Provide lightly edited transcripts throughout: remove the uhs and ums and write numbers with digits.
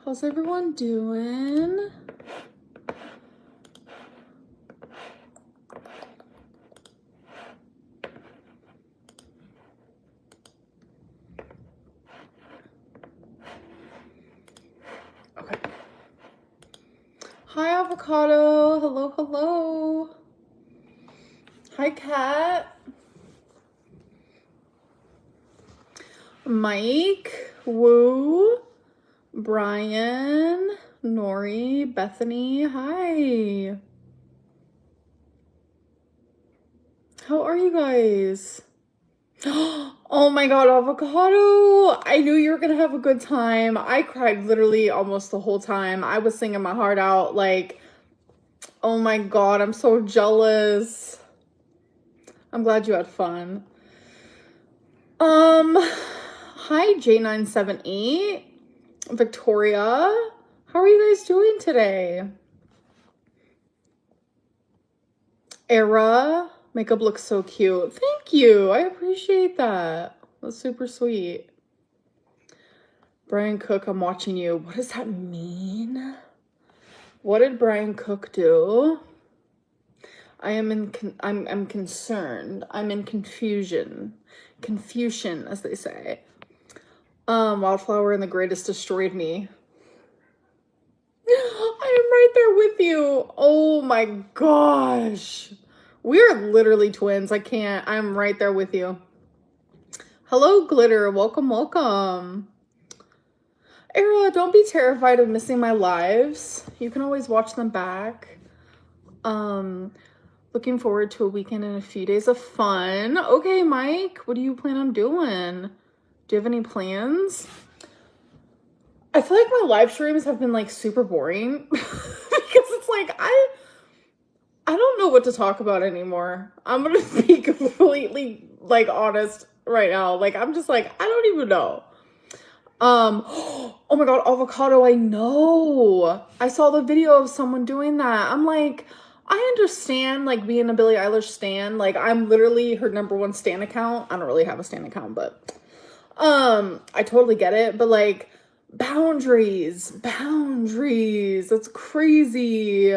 How's everyone doing? Okay. Hi, Avocado. Hello, hello. Hi, Kat. Mike, Woo, Brian, Nori, Bethany. Hi. How are you guys? Oh my God, Avocado. I knew you were gonna have a good time. I cried literally almost the whole time. I was singing my heart out. Like, oh my God, I'm so jealous. I'm glad you had fun. Hi, J978. Victoria. How are you guys doing today? Era. Makeup looks so cute. Thank you. I appreciate that. That's super sweet. Brian Cook, I'm watching you. What does that mean? What did Brian Cook do? I'm concerned. I'm in confusion. Confusion, as they say. Wildflower and the Greatest destroyed me. I am right there with you. Oh my gosh. We're literally twins. I can't. I'm right there with you. Hello, Glitter. Welcome, welcome. Era, don't be terrified of missing my lives. You can always watch them back. Looking forward to a weekend and a few days of fun. Okay, Mike, what do you plan on doing? Do you have any plans? I feel like my live streams have been like super boring because it's like I don't know what to talk about anymore. I'm gonna be completely like honest right now. Like I'm just like I don't even know. Oh my God, Avocado, I know. I saw the video of someone doing that. I'm like, I understand like being a Billie Eilish stan. Like I'm literally her #1 stan account. I don't really have a stan account, but I totally get it. But like boundaries. That's crazy.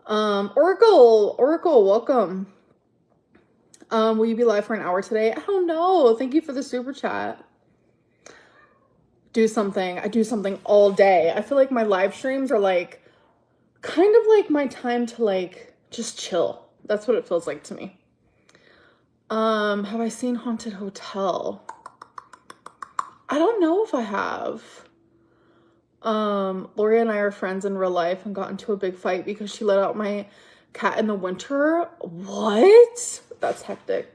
Oracle, welcome. Will you be live for an hour today? I don't know. Thank you for the super chat. Do something. I do something all day. I feel like my live streams are like kind of like my time to like just chill. That's what it feels like to me. Have I seen Haunted Hotel? I don't know if I have. Lori and I are friends in real life and got into a big fight because she let out my cat in the winter. What? That's hectic.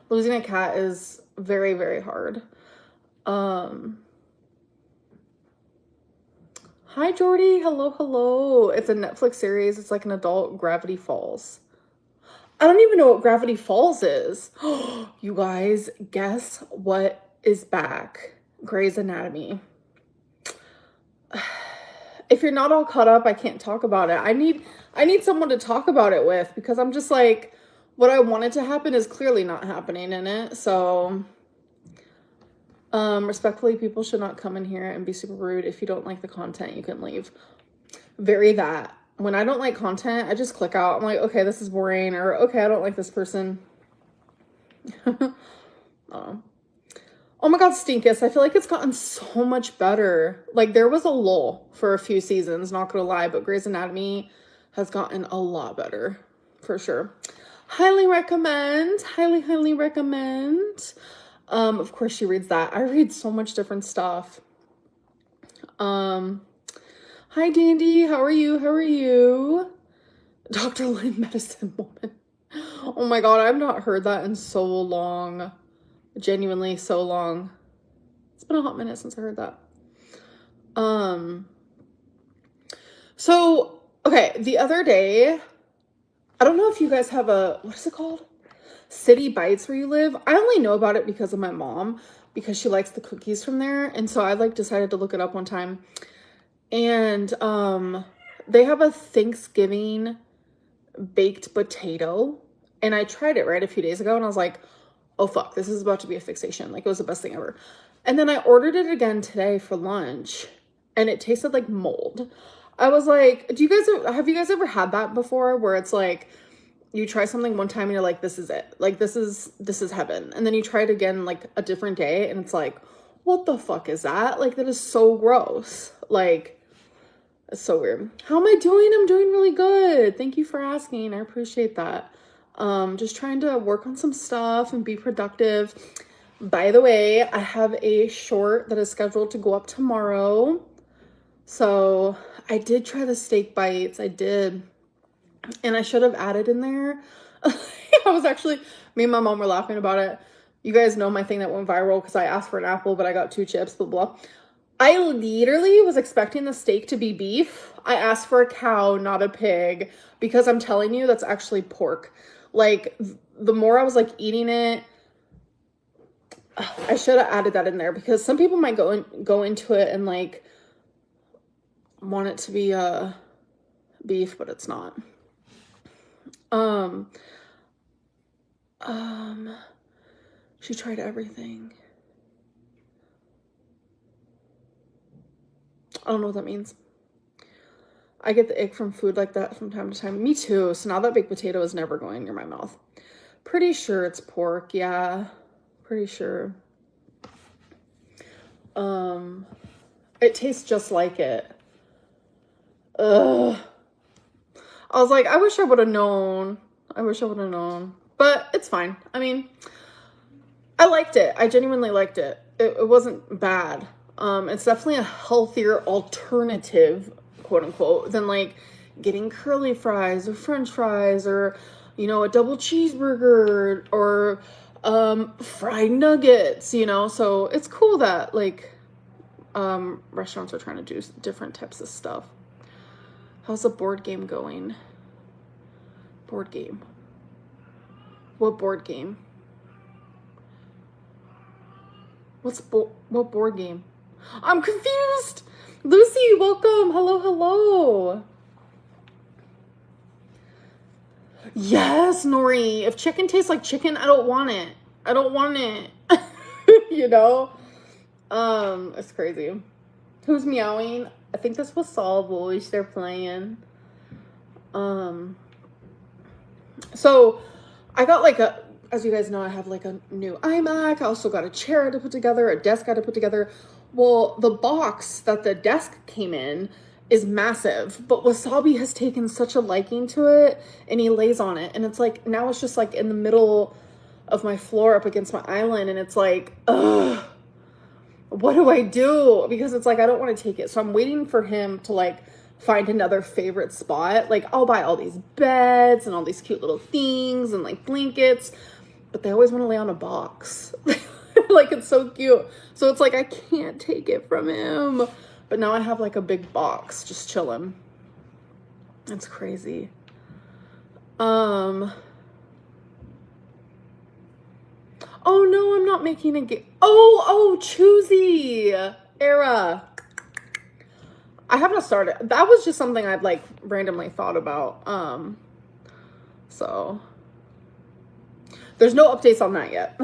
Losing a cat is very, very hard. Hi, Jordy. Hello, hello. It's a Netflix series. It's like an adult Gravity Falls. I don't even know what Gravity Falls is. You guys, guess what is back? Grey's Anatomy. If you're not all caught up, I can't talk about it. I need someone to talk about it with because I'm just like, what I wanted to happen is clearly not happening in it. So, respectfully, people should not come in here and be super rude. If you don't like the content, you can leave. Very that. When I don't like content, I just click out. I'm like, okay, this is boring, or okay, I don't like this person. Oh my God, Stinkus. I feel like it's gotten so much better. Like, there was a lull for a few seasons, not gonna lie, but Grey's Anatomy has gotten a lot better, for sure. Highly recommend. Highly, highly recommend. Of course she reads that. I read so much different stuff. Hi, Dandy. How are you? How are you? Dr. Lynn Medicine Woman. Oh my God, I've not heard that in so long. Genuinely so long. It's been a hot minute since I heard that. So, okay, the other day, I don't know if you guys have what is it called? City Bites where you live. I only know about it because of my mom, because she likes the cookies from there. And so I like decided to look it up one time. And they have a Thanksgiving baked potato. And I tried it right a few days ago and I was like, oh fuck, this is about to be a fixation. Like it was the best thing ever. And then I ordered it again today for lunch. and it tasted like mold. I was like, have you guys ever had that before, where it's like you try something one time and you're like, this is it, like this is heaven, and then you try it again like a different day and it's like, what the fuck is that? Like, that is so gross. Like, it's so weird. How am I doing? I'm doing really good. Thank you for asking. I appreciate that. Just trying to work on some stuff and be productive. By the way, I have a short that is scheduled to go up tomorrow. So I did try the steak bites. I did. And I should have added in there. Me and my mom were laughing about it. You guys know my thing that went viral because I asked for an apple, but I got 2 chips, blah, blah. I literally was expecting the steak to be beef. I asked for a cow, not a pig, because I'm telling you, that's actually pork. Like, the more I was like eating it, I should have added that in there, because some people might go into it and like want it to be beef, but it's not. She tried everything. I don't know what that means. I get the ick from food like that from time to time. Me too. So now that baked potato is never going near my mouth. Pretty sure it's pork. Yeah. Pretty sure. It tastes just like it. Ugh. I was like, I wish I would have known. But it's fine. I mean, I liked it. I genuinely liked it. It wasn't bad. It's definitely a healthier alternative, quote unquote, than like getting curly fries or French fries or, you know, a double cheeseburger or fried nuggets, you know. So it's cool that like restaurants are trying to do different types of stuff. How's the board game going? Board game. What board game? What board game? I'm confused. Lucy, welcome. Hello. Yes, Nori. If chicken tastes like chicken, I don't want it. You know? It's crazy. Who's meowing? I think this was Saul Boys. They're playing. So I got like as you guys know, I have like a new iMac. I also got a chair to put together, a desk I had to put together. Well, the box that the desk came in is massive, but Wasabi has taken such a liking to it and he lays on it. And it's like, now it's just like in the middle of my floor up against my island. And it's like, ugh, what do I do? Because it's like, I don't want to take it. So I'm waiting for him to like find another favorite spot. Like, I'll buy all these beds and all these cute little things and like blankets, but they always want to lay on a box. Like, it's so cute. So it's like, I can't take it from him. But now I have like a big box just chilling. It's crazy. Oh no, I'm not making a game. Oh, Choosy era. I haven't started. That was just something I'd like randomly thought about. So there's no updates on that yet.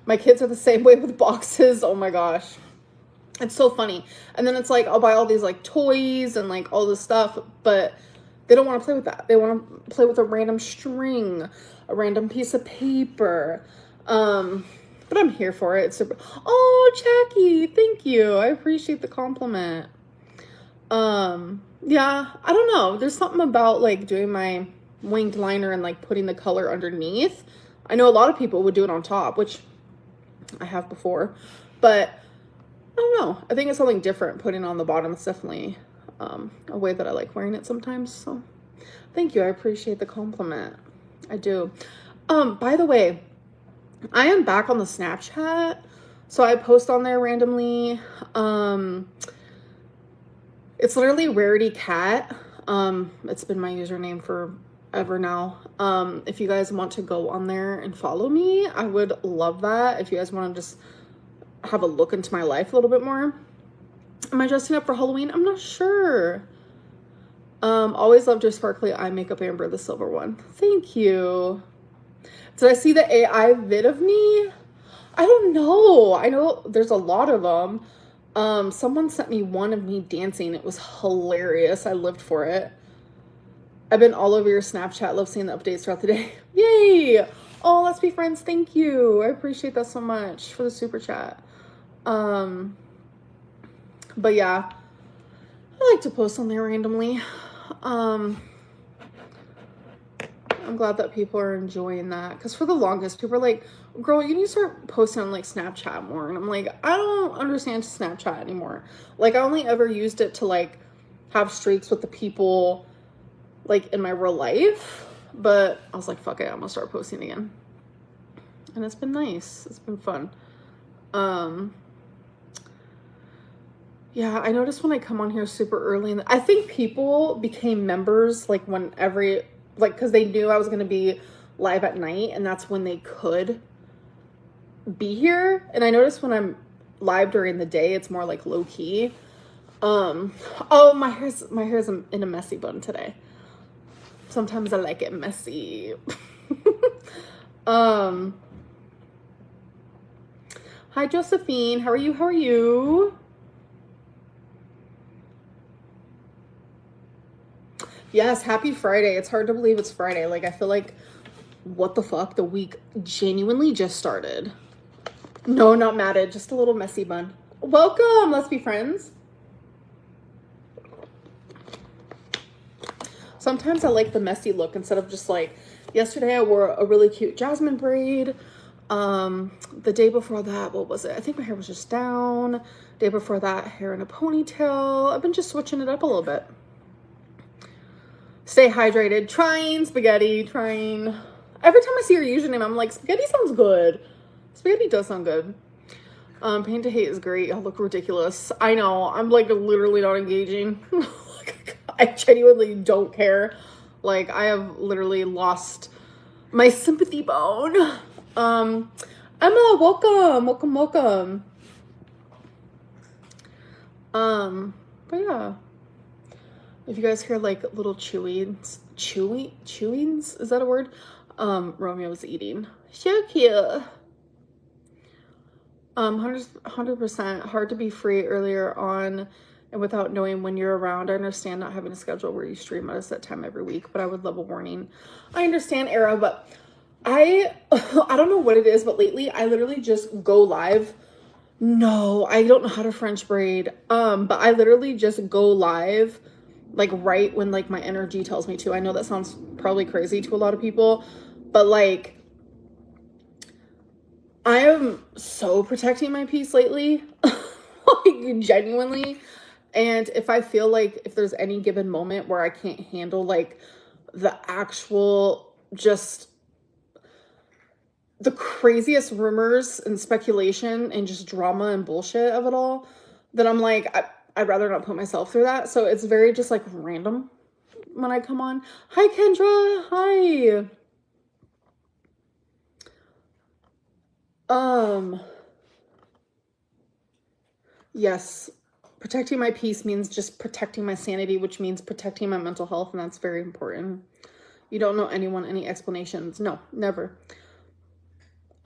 My kids are the same way with boxes. Oh my gosh. It's so funny. And then it's like, I'll buy all these like toys and like all this stuff, but they don't want to play with that. They want to play with a random string, a random piece of paper. But I'm here for it. It's super. Oh, Jackie, thank you. I appreciate the compliment. Yeah, I don't know. There's something about like doing my winged liner and like putting the color underneath. I know a lot of people would do it on top, which I have before, but I don't know. I think it's something different putting on the bottom. It's definitely a way that I like wearing it sometimes. So thank you. I appreciate the compliment. I do. By the way, I am back on the Snapchat. So I post on there randomly. It's literally Rarity Cat. It's been my username forever now. If you guys want to go on there and follow me, I would love that. If you guys want to just have a look into my life a little bit more. Am I dressing up for Halloween? I'm not sure. Always loved your sparkly eye makeup, Amber, the silver one. Thank you. Did I see the AI vid of me? I don't know. I know there's a lot of them. Someone sent me one of me dancing. It was hilarious. I lived for it. I've been all over your Snapchat. Love seeing the updates throughout the day. Yay! Oh, let's be friends. Thank you. I appreciate that so much for the super chat. But yeah, I like to post on there randomly. I'm glad that people are enjoying that, because for the longest people are like, girl, you need to start posting on like Snapchat more. And I'm like, I don't understand Snapchat anymore. Like, I only ever used it to like have streaks with the people like in my real life, but I was like, fuck it, I'm gonna start posting again. And it's been nice. It's been fun. Yeah, I noticed when I come on here super early, I think people became members like because they knew I was going to be live at night, and that's when they could be here. And I noticed when I'm live during the day, it's more like low key. Oh, my hair's in a messy bun today. Sometimes I like it messy. Hi, Josephine. How are you? Yes, happy Friday. It's hard to believe it's Friday. Like, I feel like, what the fuck? The week genuinely just started. No, not matted. Just a little messy bun. Welcome. Let's be friends. Sometimes I like the messy look instead of just like, yesterday I wore a really cute jasmine braid. The day before that, what was it? I think my hair was just down. Day before that, hair in a ponytail. I've been just switching it up a little bit. Stay hydrated. Trying spaghetti. Every time I see your username, I'm like, spaghetti sounds good. Spaghetti does sound good. Pain to hate is great. I look ridiculous. I know. I'm like literally not engaging. I genuinely don't care. Like, I have literally lost my sympathy bone. Emma, welcome. But yeah. If you guys hear like little chewings, is that a word? Romeo's eating. So cute. 100% hard to be free earlier on and without knowing when you're around. I understand not having a schedule where you stream at a set time every week, but I would love a warning. I understand, Era, but I don't know what it is, but lately I literally just go live. No, I don't know how to French braid. But I literally just go live like right when like my energy tells me to. I know that sounds probably crazy to a lot of people, but like, I am so protecting my peace lately, like genuinely. And if I feel like if there's any given moment where I can't handle like the actual, just the craziest rumors and speculation and just drama and bullshit of it all, then I'm like, I'd rather not put myself through that. So it's very just like random when I come on. Hi, Kendra. Hi. Yes, protecting my peace means just protecting my sanity, which means protecting my mental health, and that's very important. You don't know anyone any explanations. No, never.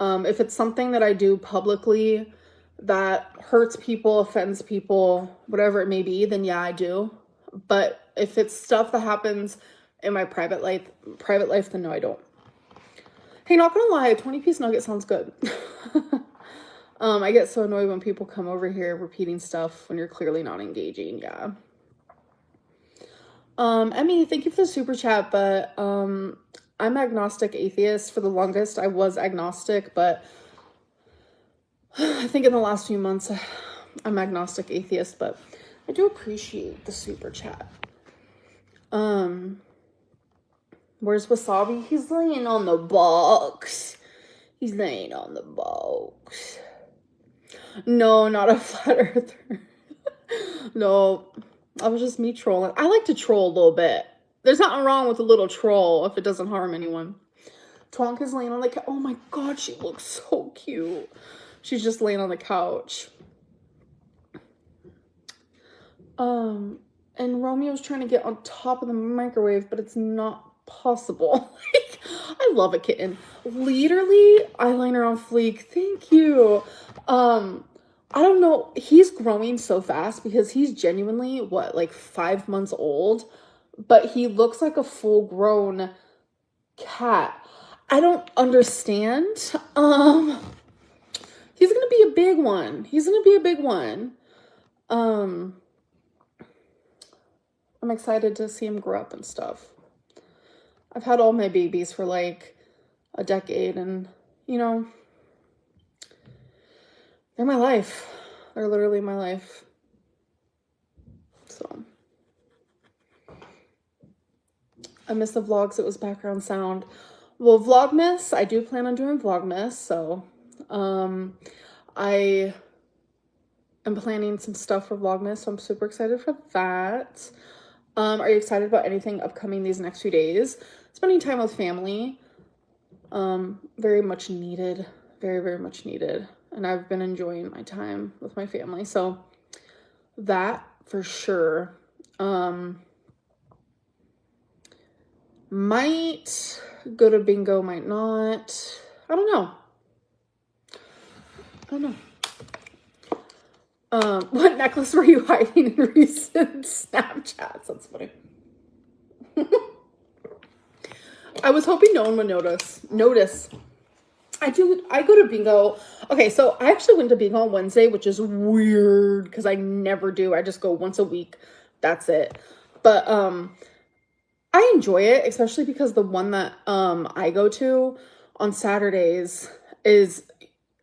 If it's something that I do publicly that hurts people, offends people, whatever it may be, then yeah, I do. But if it's stuff that happens in my private life, then no, I don't. Hey, not gonna lie, a 20-piece nugget sounds good. I get so annoyed when people come over here repeating stuff when you're clearly not engaging. Yeah. Emmy, thank you for the super chat, but I'm agnostic atheist. For the longest, I was agnostic, but I think in the last few months, I'm agnostic atheist, but I do appreciate the super chat. Where's Wasabi? He's laying on the box. No, not a flat earther. No, I was just me trolling. I like to troll a little bit. There's nothing wrong with a little troll if it doesn't harm anyone. Twonk is laying on the couch. Oh my god, she looks so cute. She's just laying on the couch. And Romeo's trying to get on top of the microwave, but it's not possible. Like, I I love a kitten. Literally, eyeliner on fleek. Thank you. I don't know. He's growing so fast because he's genuinely, what, like 5 months old? But he looks like a full-grown cat. I don't understand. He's gonna be a big one. He's gonna be a big one. I'm excited to see him grow up and stuff. I've had all my babies for like a decade, and you know, they're my life. They're literally my life. So I miss the vlogs. It was background sound. Well, Vlogmas, I do plan on doing Vlogmas, so I am planning some stuff for Vlogmas, so I'm super excited for that. Are you excited about anything upcoming these next few days? Spending time with family. Very much needed. Very, very much needed. And I've been enjoying my time with my family. So that for sure. Might go to bingo, might not. I don't know. What necklace were you hiding in recent Snapchats? That's funny. I was hoping no one would notice. I go to bingo. Okay, so I actually went to bingo on Wednesday, which is weird because I never do. I just go once a week. That's it. But I enjoy it, especially because the one that I go to on Saturdays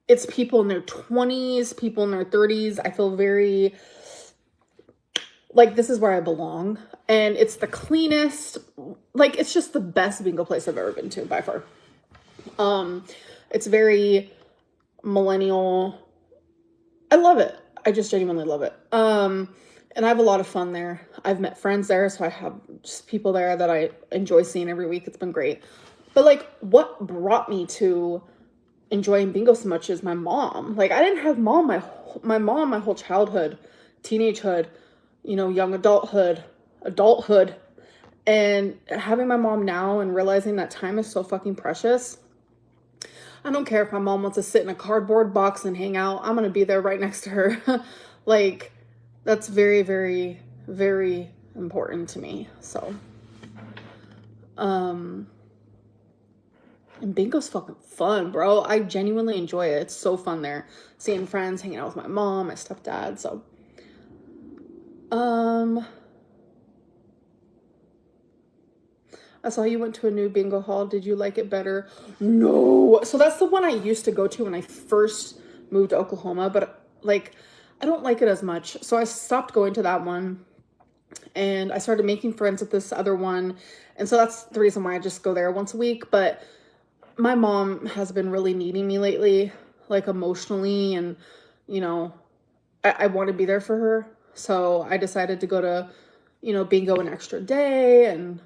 it's people in their 20s, people in their 30s. I feel very like this is where I belong. And it's the cleanest, like it's just the best bingo place I've ever been to by far. It's very millennial. I love it. I just genuinely love it. And I have a lot of fun there. I've met friends there, so I have just people there that I enjoy seeing every week. It's been great. But like what brought me to enjoying bingo so much is my mom. Like I didn't have my mom my whole childhood, teenagehood, you know, young adulthood, and having my mom now and realizing that time is so fucking precious. I don't care if my mom wants to sit in a cardboard box and hang out. I'm going to be there right next to her. Like that's very, very, very important to me. So, and bingo's fucking fun, bro. I genuinely enjoy it. It's so fun there. Seeing friends, hanging out with my mom, my stepdad. So, I saw you went to a new bingo hall. Did you like it better? No. So that's the one I used to go to when I first moved to Oklahoma. But like, I don't like it as much. So I stopped going to that one. And I started making friends at this other one. And so that's the reason why I just go there once a week. But my mom has been really needing me lately, like emotionally. And, you know, I want to be there for her. So I decided to go to, you know, bingo an extra day. And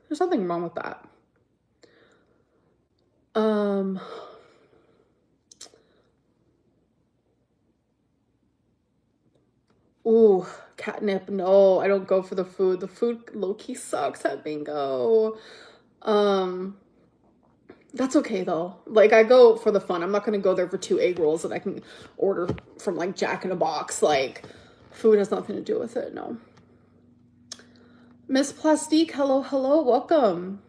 there's nothing wrong with that. Ooh, catnip. No, I don't go for the food. The food low-key sucks at bingo. That's okay though. Like I go for the fun. I'm not going to go there for 2 egg rolls that I can order from like Jack in a Box. Like food has nothing to do with it. No. Miss Plastique, hello, welcome.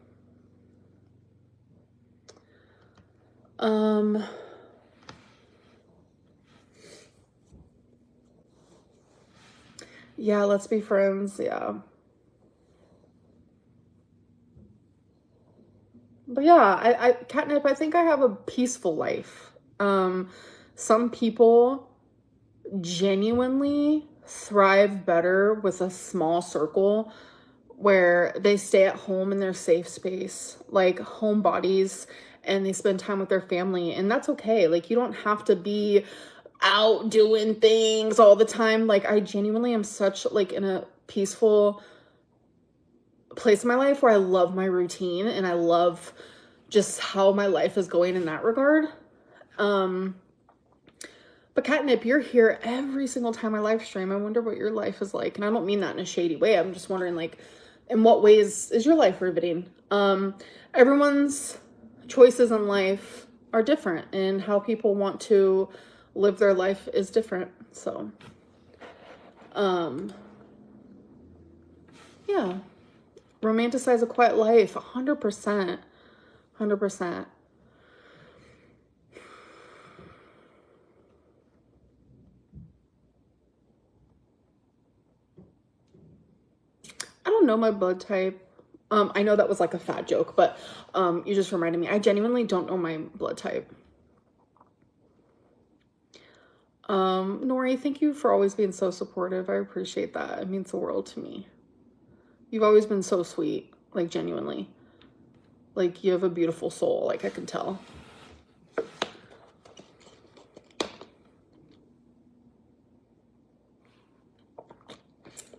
Yeah, let's be friends. Yeah. But yeah, I catnip, I think I have a peaceful life. Some people genuinely thrive better with a small circle where they stay at home in their safe space, like homebodies, and they spend time with their family, and that's okay. Like you don't have to be out doing things all the time. Like I genuinely am such like in a peaceful place in my life where I love my routine and I love just how my life is going in that regard. But Catnip, you're here every single time I live stream. I wonder what your life is like. And I don't mean that in a shady way. I'm just wondering like, in what ways is your life riveting? Everyone's choices in life are different, and how people want to live their life is different. So, yeah. Romanticize a quiet life, 100%. 100%. I don't know my blood type. I know that was like a fat joke, but you just reminded me. I genuinely don't know my blood type. Nori, thank you for always being so supportive. I appreciate that. It means the world to me. You've always been so sweet, like genuinely. Like you have a beautiful soul, like I can tell.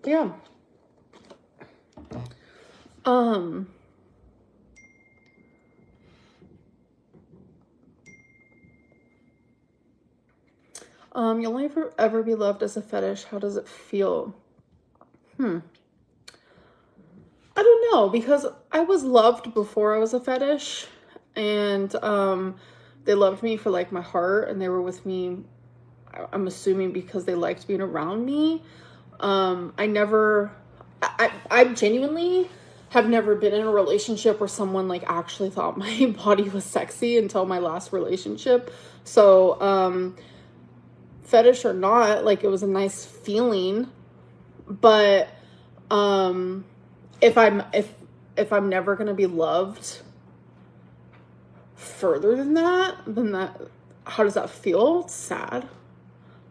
Yeah. You'll only ever be loved as a fetish. How does it feel? I don't know, because I was loved before I was a fetish, and they loved me for like my heart, and they were with me, I'm assuming, because they liked being around me. I genuinely have never been in a relationship where someone like actually thought my body was sexy until my last relationship. So fetish or not, like it was a nice feeling, but if I'm never gonna be loved further than that, how does that feel? It's sad,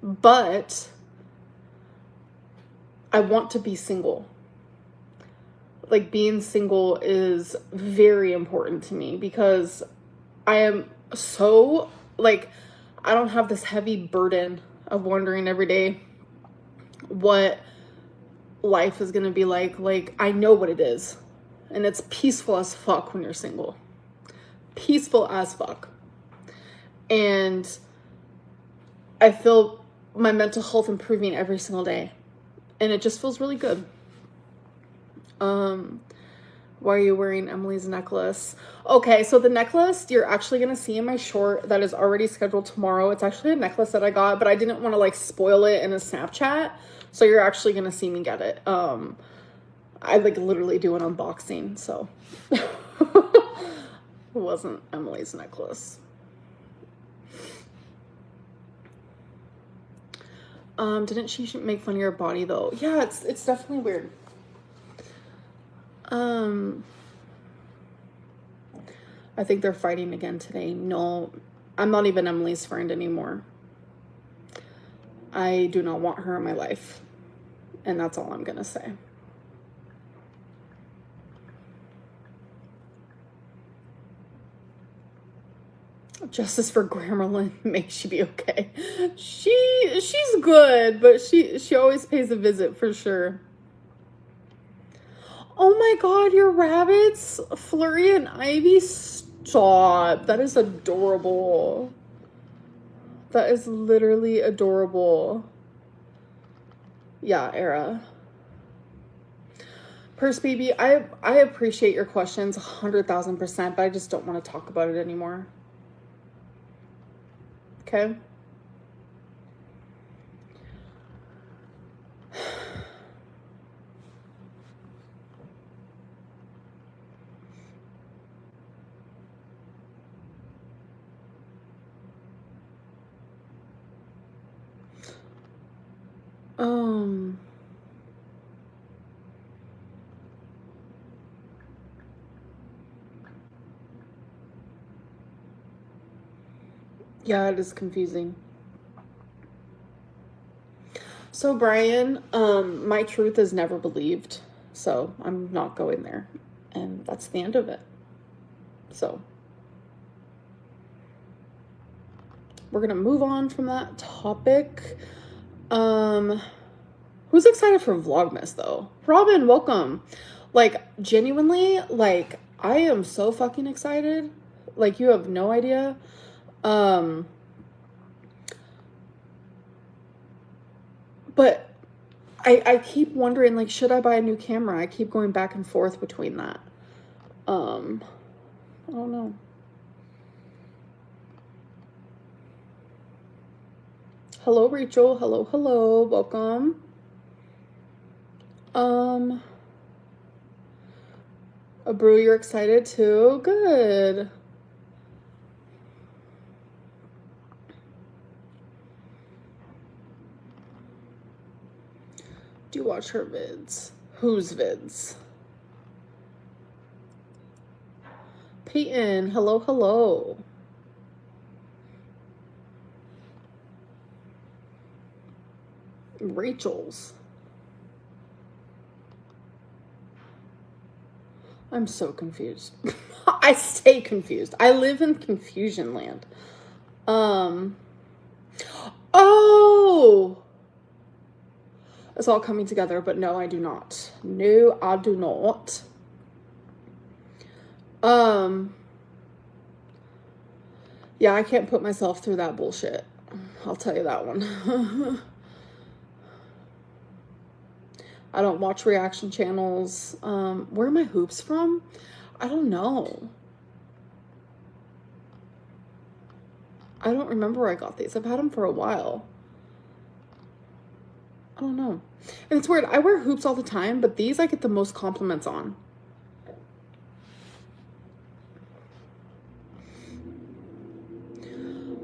but I want to be single. Like being single is very important to me, because I am so like, I don't have this heavy burden of wondering every day what life is going to be like. Like I know what it is, and it's peaceful as fuck when you're single. Peaceful as fuck. And I feel my mental health improving every single day, and it just feels really good. Why are you wearing Emily's necklace? Okay, so the necklace you're actually going to see in my short that is already scheduled tomorrow. It's actually a necklace that I got, but I didn't want to like spoil it in a Snapchat. So you're actually going to see me get it. I like literally do an unboxing, so it wasn't Emily's necklace. Didn't she make fun of your body though? Yeah, it's definitely weird. I think they're fighting again today. No, I'm not even Emily's friend anymore. I do not want her in my life. And that's all I'm gonna say. Justice for Grammarlyn. May she be okay. She's good, but she always pays a visit for sure. Oh my god, your rabbits, Flurry and Ivy, stop. That is adorable. That is literally adorable. Yeah, Era. Purse baby, I appreciate your questions 100,000%, but I just don't want to talk about it anymore. Okay? Yeah, it is confusing. So Brian, my truth is never believed, so I'm not going there, and that's the end of it. So we're gonna move on from that topic. Who's excited for Vlogmas though? Robin, welcome. Like genuinely, like I am so fucking excited. Like you have no idea. But I keep wondering, like, should I buy a new camera? I keep going back and forth between that. I don't know. Hello, Rachel. Hello, hello. Welcome. Brew, you're excited too? Good. Do you watch her vids? Whose vids? Peyton, hello, hello. Rachel's. I'm so confused. I stay confused. I live in confusion land. Oh! It's all coming together, but no, I do not. No, I do not. Yeah, I can't put myself through that bullshit. I'll tell you that one. I don't watch reaction channels. Where are my hoops from? I don't know. I don't remember where I got these. I've had them for a while. I don't know. And it's weird. I wear hoops all the time, but these I get the most compliments on.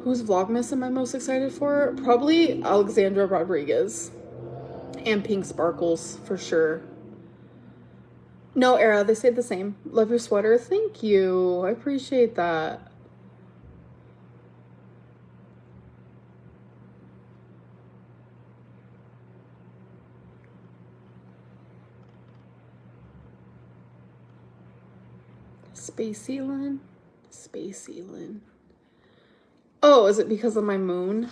Whose Vlogmas am I most excited for? Probably Alexandra Rodriguez. And Pink Sparkles, for sure. No, Era, they say the same. Love your sweater. Thank you. I appreciate that. Space Sealin'. Space Sealin'. Oh, is it because of my moon?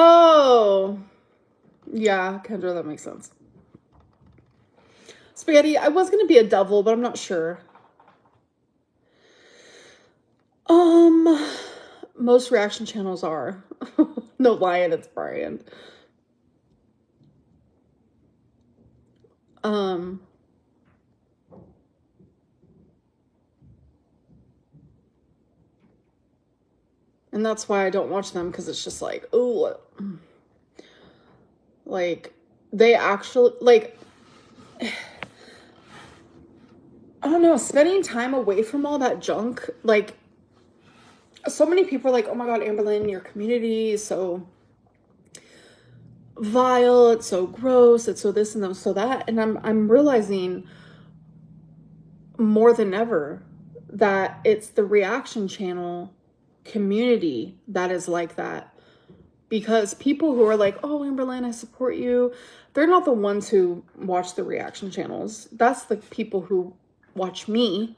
Oh, yeah, Kendra, that makes sense. Spaghetti, I was going to be a devil, but I'm not sure. Most reaction channels are. No, lying, it's Brian. And that's why I don't watch them, because it's just like, ooh. Like, they actually, like, I don't know, spending time away from all that junk, like, so many people are like, oh my God, Amberlynn, your community is so vile, it's so gross, it's so this and so that. And I'm realizing more than ever that it's the reaction channel community that is like that. Because people who are like, oh, Amberlynn, I support you, they're not the ones who watch the reaction channels. That's the people who watch me.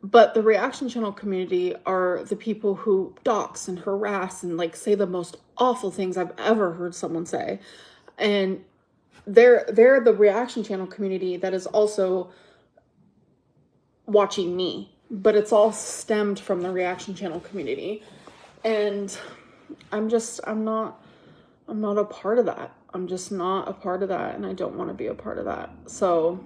But the reaction channel community are the people who dox and harass and like say the most awful things I've ever heard someone say. And they're the reaction channel community that is also watching me. But it's all stemmed from the reaction channel community. And I'm not a part of that. I'm just not a part of that, and I don't want to be a part of that. So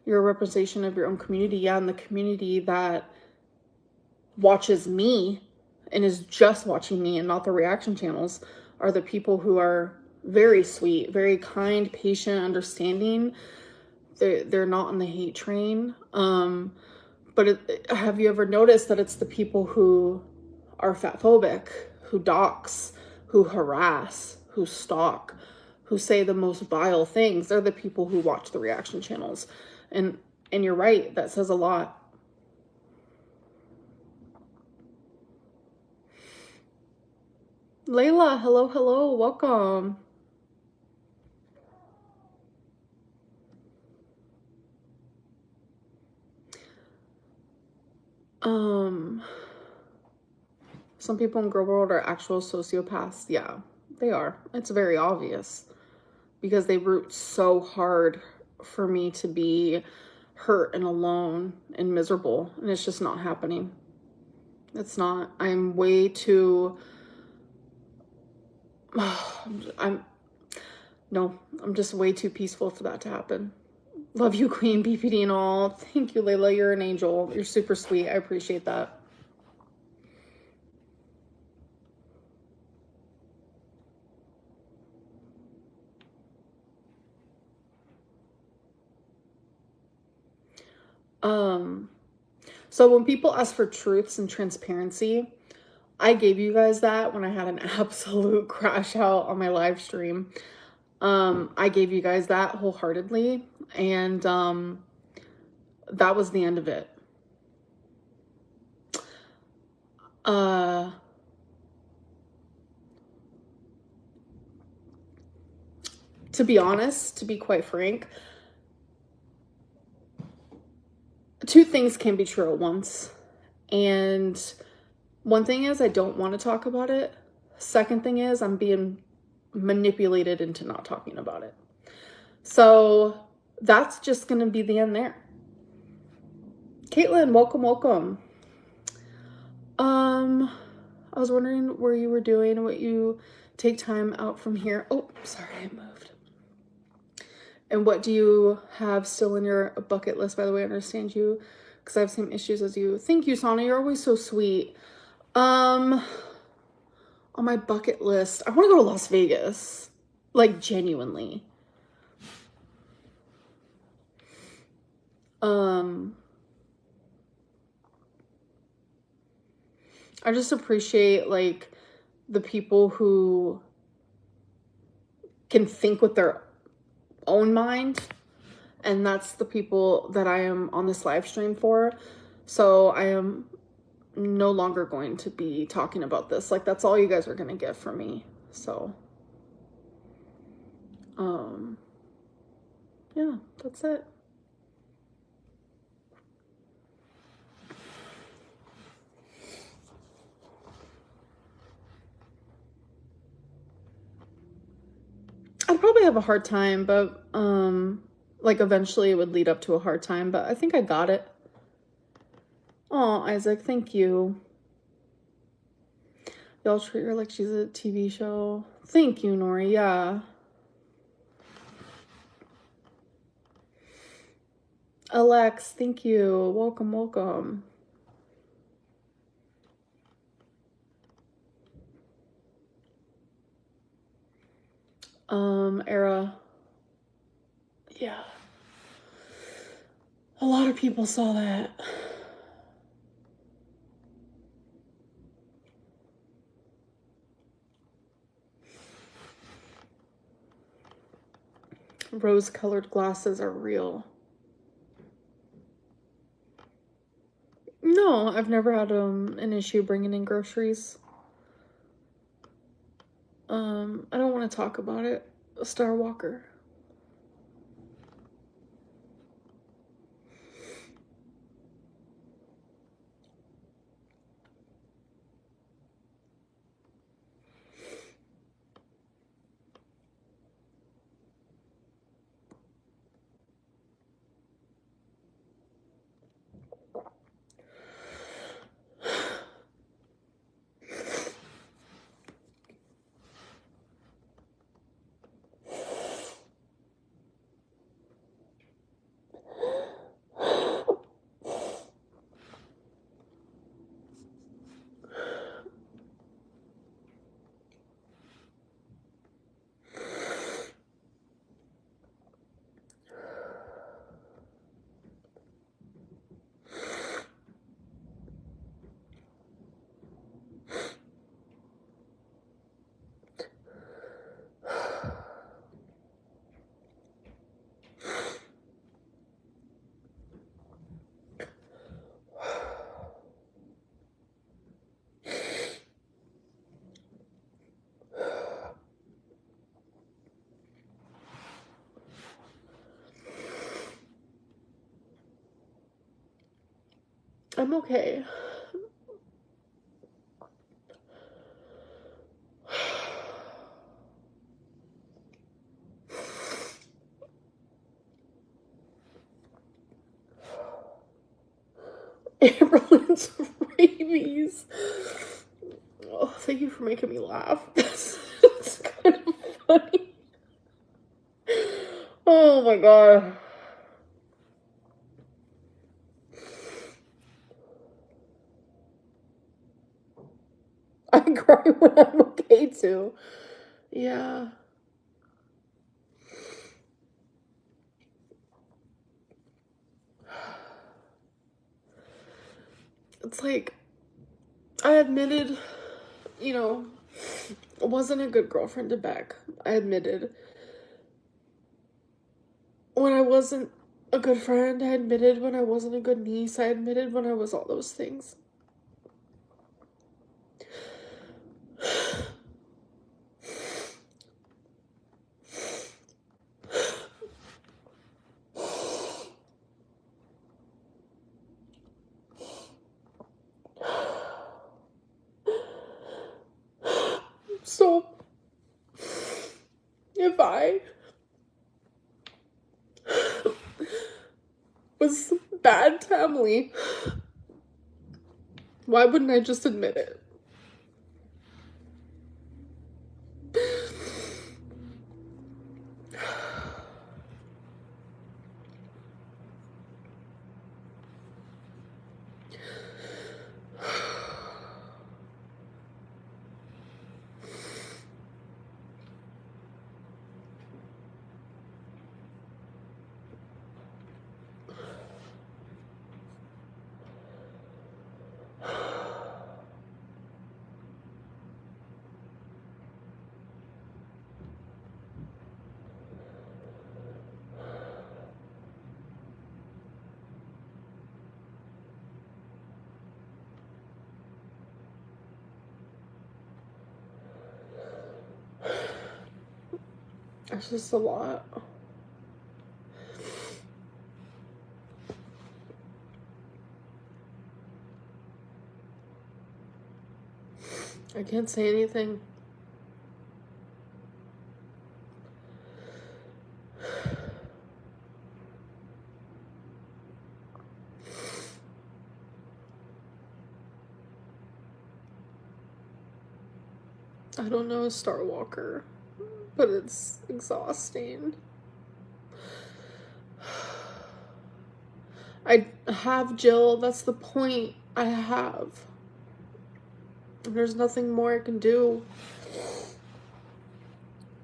you're a representation of your own community. Yeah, and the community that watches me and is just watching me and not the reaction channels are the people who are very sweet, very kind, patient, understanding. They're not on the hate train. But have you ever noticed that it's the people who are fatphobic, who dox, who harass, who stalk, who say the most vile things? They're the people who watch the reaction channels. And you're right, that says a lot. Layla, hello, hello, welcome. Some people in girl world are actual sociopaths. Yeah, they are. It's very obvious because they root so hard for me to be hurt and alone and miserable, and it's just not happening. It's not. I'm way too No, I'm just way too peaceful for that to happen. Love you, Queen, BPD and all. Thank you, Layla. You're an angel. You're super sweet. I appreciate that. So when people ask for truths and transparency, I gave you guys that when I had an absolute crash out on my live stream. I gave you guys that wholeheartedly, and that was the end of it. To be honest, to be quite frank, two things can be true at once. And one thing is I don't want to talk about it. Second thing is I'm being manipulated into not talking about it. So that's just going to be the end there. Caitlin, welcome, welcome. I was wondering where you were doing, what you take time out from here. Oh, sorry, I moved. And what do you have still in your bucket list? By the way, I understand you because I have the same issues as you. Thank you, Sana. You're always so sweet. On my bucket list, I want to go to Las Vegas. Like, genuinely. I just appreciate, like, the people who can think with their own mind, and that's the people that I am on this live stream for. So I am no longer going to be talking about this. Like, that's all you guys are going to get from me. So, yeah, that's it. I'd probably have a hard time, but, like, eventually it would lead up to a hard time, but I think I got it. Oh, Isaac, thank you. Y'all treat her like she's a TV show. Thank you, Nori. Yeah. Alex, thank you. Welcome, welcome. Era. Yeah. A lot of people saw that. Rose-colored glasses are real. No, I've never had an issue bringing in groceries. I don't want to talk about it. Star Walker. I'm okay. Amberlynn's rabies. Oh, thank you for making me laugh. That's kind of funny. Oh my god. I cry when I'm okay too. Yeah. It's like, I admitted, you know, I wasn't a good girlfriend to Beck. I admitted. When I wasn't a good friend, I admitted. When I wasn't a good niece, I admitted. When I was all those things. So, if I was bad to Emily, why wouldn't I just admit it? It's just a lot. I can't say anything. I don't know a Star Walker, but it's exhausting. I have Jill, that's the point. I have. There's nothing more I can do.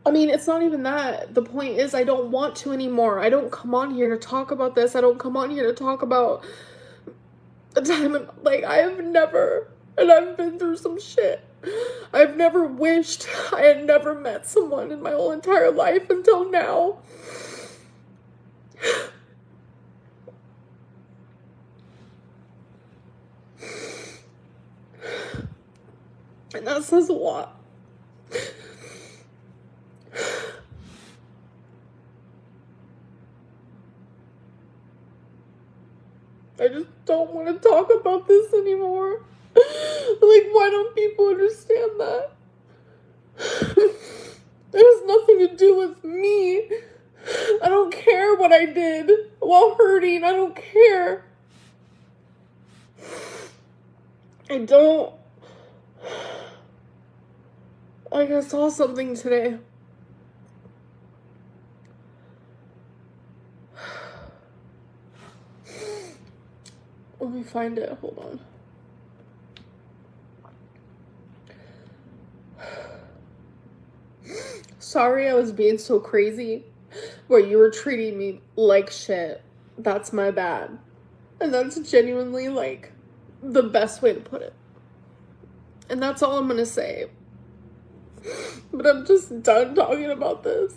I mean, it's not even that. The point is I don't want to anymore. I don't come on here to talk about this. I don't come on here to talk about the time, like, I have never, and I've been through some shit. I've never wished I had never met someone in my whole entire life until now. And that says a lot. I just don't want to talk about this anymore. Like, why don't people understand that? It has nothing to do with me. I don't care what I did while hurting. I don't care. I don't. Like, I saw something today. Let me find it. Hold on. Sorry I was being so crazy where you were treating me like shit. That's my bad. And that's genuinely, like, the best way to put it. And that's all I'm gonna say. But I'm just done talking about this.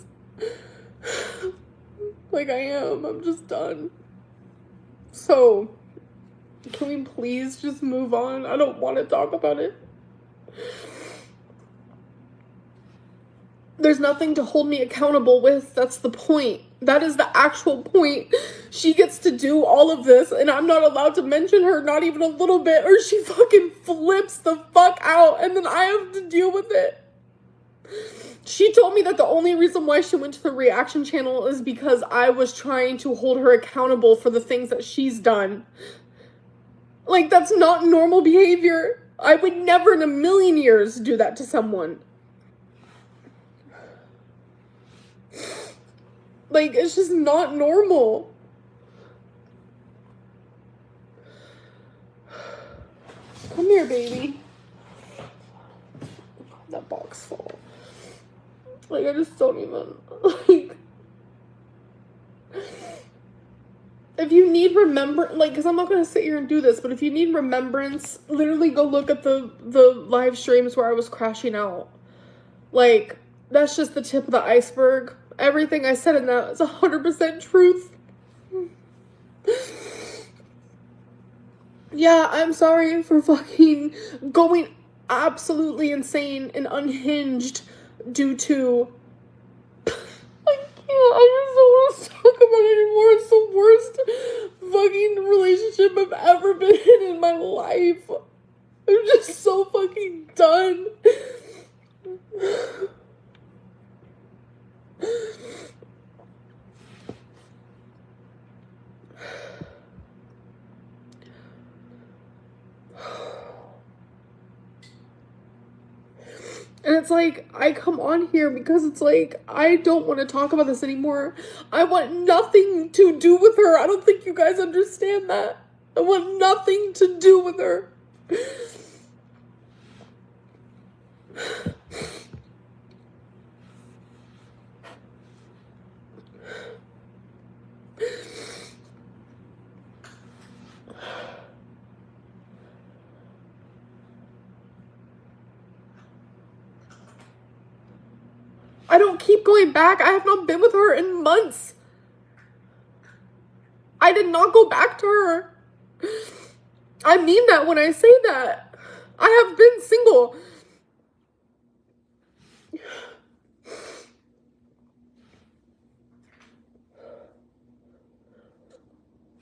Like, I am. I'm just done. So, can we please just move on? I don't want to talk about it. There's nothing to hold me accountable with. That's the point. That is the actual point. She gets to do all of this, and I'm not allowed to mention her, not even a little bit, or she fucking flips the fuck out, and then I have to deal with it. She told me that the only reason why she went to the reaction channel is because I was trying to hold her accountable for the things that she's done. Like, that's not normal behavior. I would never in a million years do that to someone. Like, it's just not normal. Come here, baby. That box fall. Like, I just don't even, like, if you need like, because I'm not going to sit here and do this, but if you need remembrance, literally go look at the live streams where I was crashing out. Like, that's just the tip of the iceberg. Everything I said in that is 100% truth. Yeah, I'm sorry for fucking going absolutely insane and unhinged due to... I just don't want to talk about it anymore. It's the worst fucking relationship I've ever been in my life. I'm just so fucking done. And it's like, I come on here because it's like, I don't want to talk about this anymore. I want nothing to do with her. I don't think you guys understand that. I want nothing to do with her. I don't keep going back. I have not been with her in months. I did not go back to her. I mean that when I say that. I have been single.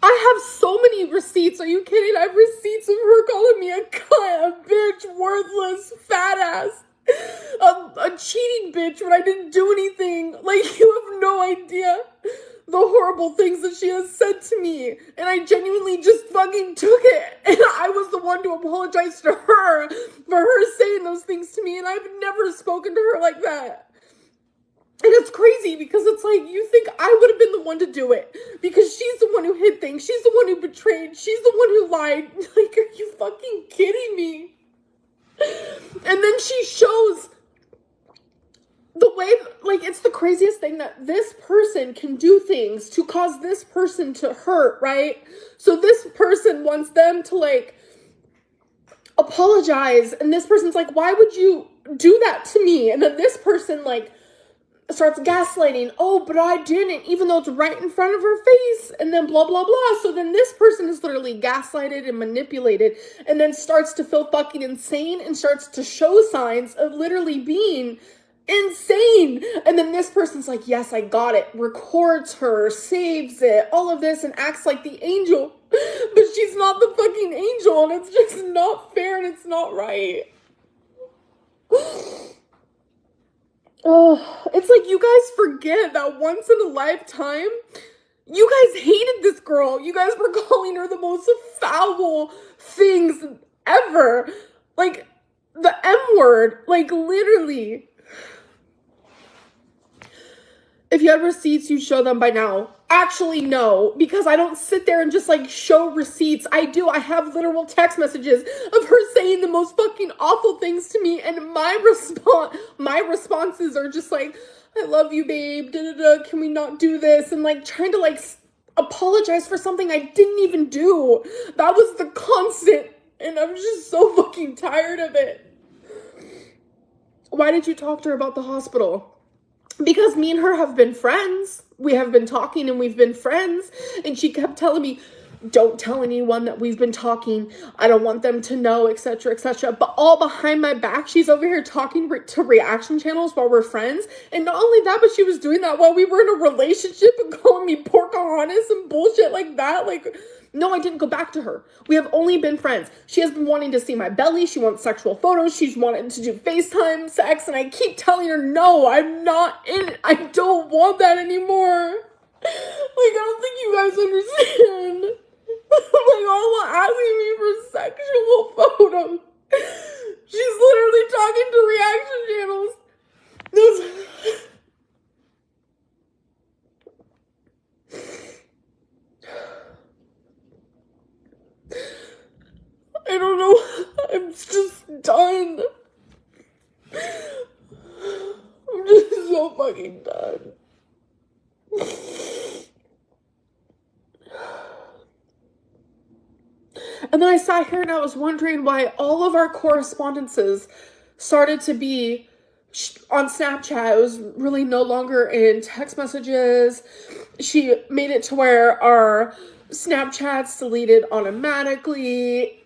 I have so many receipts. Are you kidding? I have receipts of her calling me a cunt, a bitch, worthless, fat ass. A cheating bitch when I didn't do anything. Like, you have no idea the horrible things that she has said to me. And I genuinely just fucking took it. And I was the one to apologize to her for her saying those things to me. And I've never spoken to her like that. And it's crazy because it's like, you think I would have been the one to do it. Because she's the one who hid things. She's the one who betrayed. She's the one who lied. Like, are you fucking kidding me? And then she shows the way, like, it's the craziest thing that this person can do things to cause this person to hurt, right? So this person wants them to, like, apologize. And this person's like, why would you do that to me? And then this person, like, starts gaslighting. Oh, but I didn't, even though it's right in front of her face. And then blah, blah, blah. So then this person is literally gaslighted and manipulated and then starts to feel fucking insane and starts to show signs of literally being insane. And then this person's like, yes, I got it. Records her, saves it, all of this, and acts like the angel. But she's not the fucking angel, and it's just not fair and it's not right. Oh, it's like you guys forget that once in a lifetime, you guys hated this girl. You guys were calling her the most foul things ever. Like, the M word. Like, literally. If you had receipts, you show them by now. Actually, no, because I don't sit there and just, like, show receipts. I do. I have literal text messages of her saying the most fucking awful things to me, and my responses are just like, I love you, babe, da-da-da, can we not do this? And, like, trying to, like, apologize for something I didn't even do. That was the constant, and I'm just so fucking tired of it. Why did you talk to her about the hospital? Because me and her have been friends. We have been talking and we've been friends. And she kept telling me, don't tell anyone that we've been talking. I don't want them to know, etc., etc. But all behind my back, she's over here talking to reaction channels while we're friends. And not only that, but she was doing that while we were in a relationship and calling me Pocahontas and bullshit like that. Like, no, I didn't go back to her. We have only been friends. She has been wanting to see my belly. She wants sexual photos. She's wanted to do FaceTime sex. And I keep telling her, no, I'm not in it. I don't want that anymore. Like, I don't think you guys understand. Like, all asking me for sexual photos. She's literally talking to reaction channels. done. I'm just so fucking done. And then I sat here and I was wondering why all of our correspondences started to be on Snapchat. It was really no longer in text messages. She made it to where our Snapchats deleted automatically.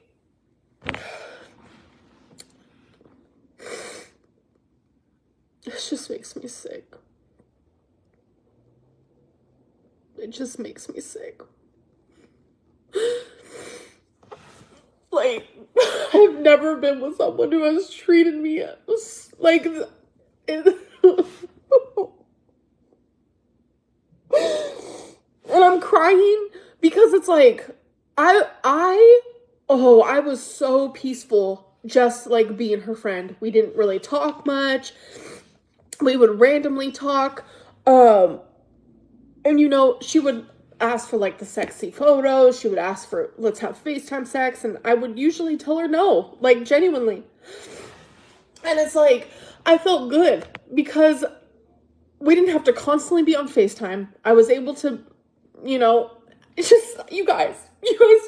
It just makes me sick. It just makes me sick. Like, I've never been with someone who has treated me like it. And I'm crying because it's like, I was so peaceful just like being her friend. We didn't really talk much. We would randomly talk. And you know, she would ask for like the sexy photos. She would ask for, let's have FaceTime sex. And I would usually tell her no, like genuinely. And it's like, I felt good because we didn't have to constantly be on FaceTime. I was able to, you know, it's just, you guys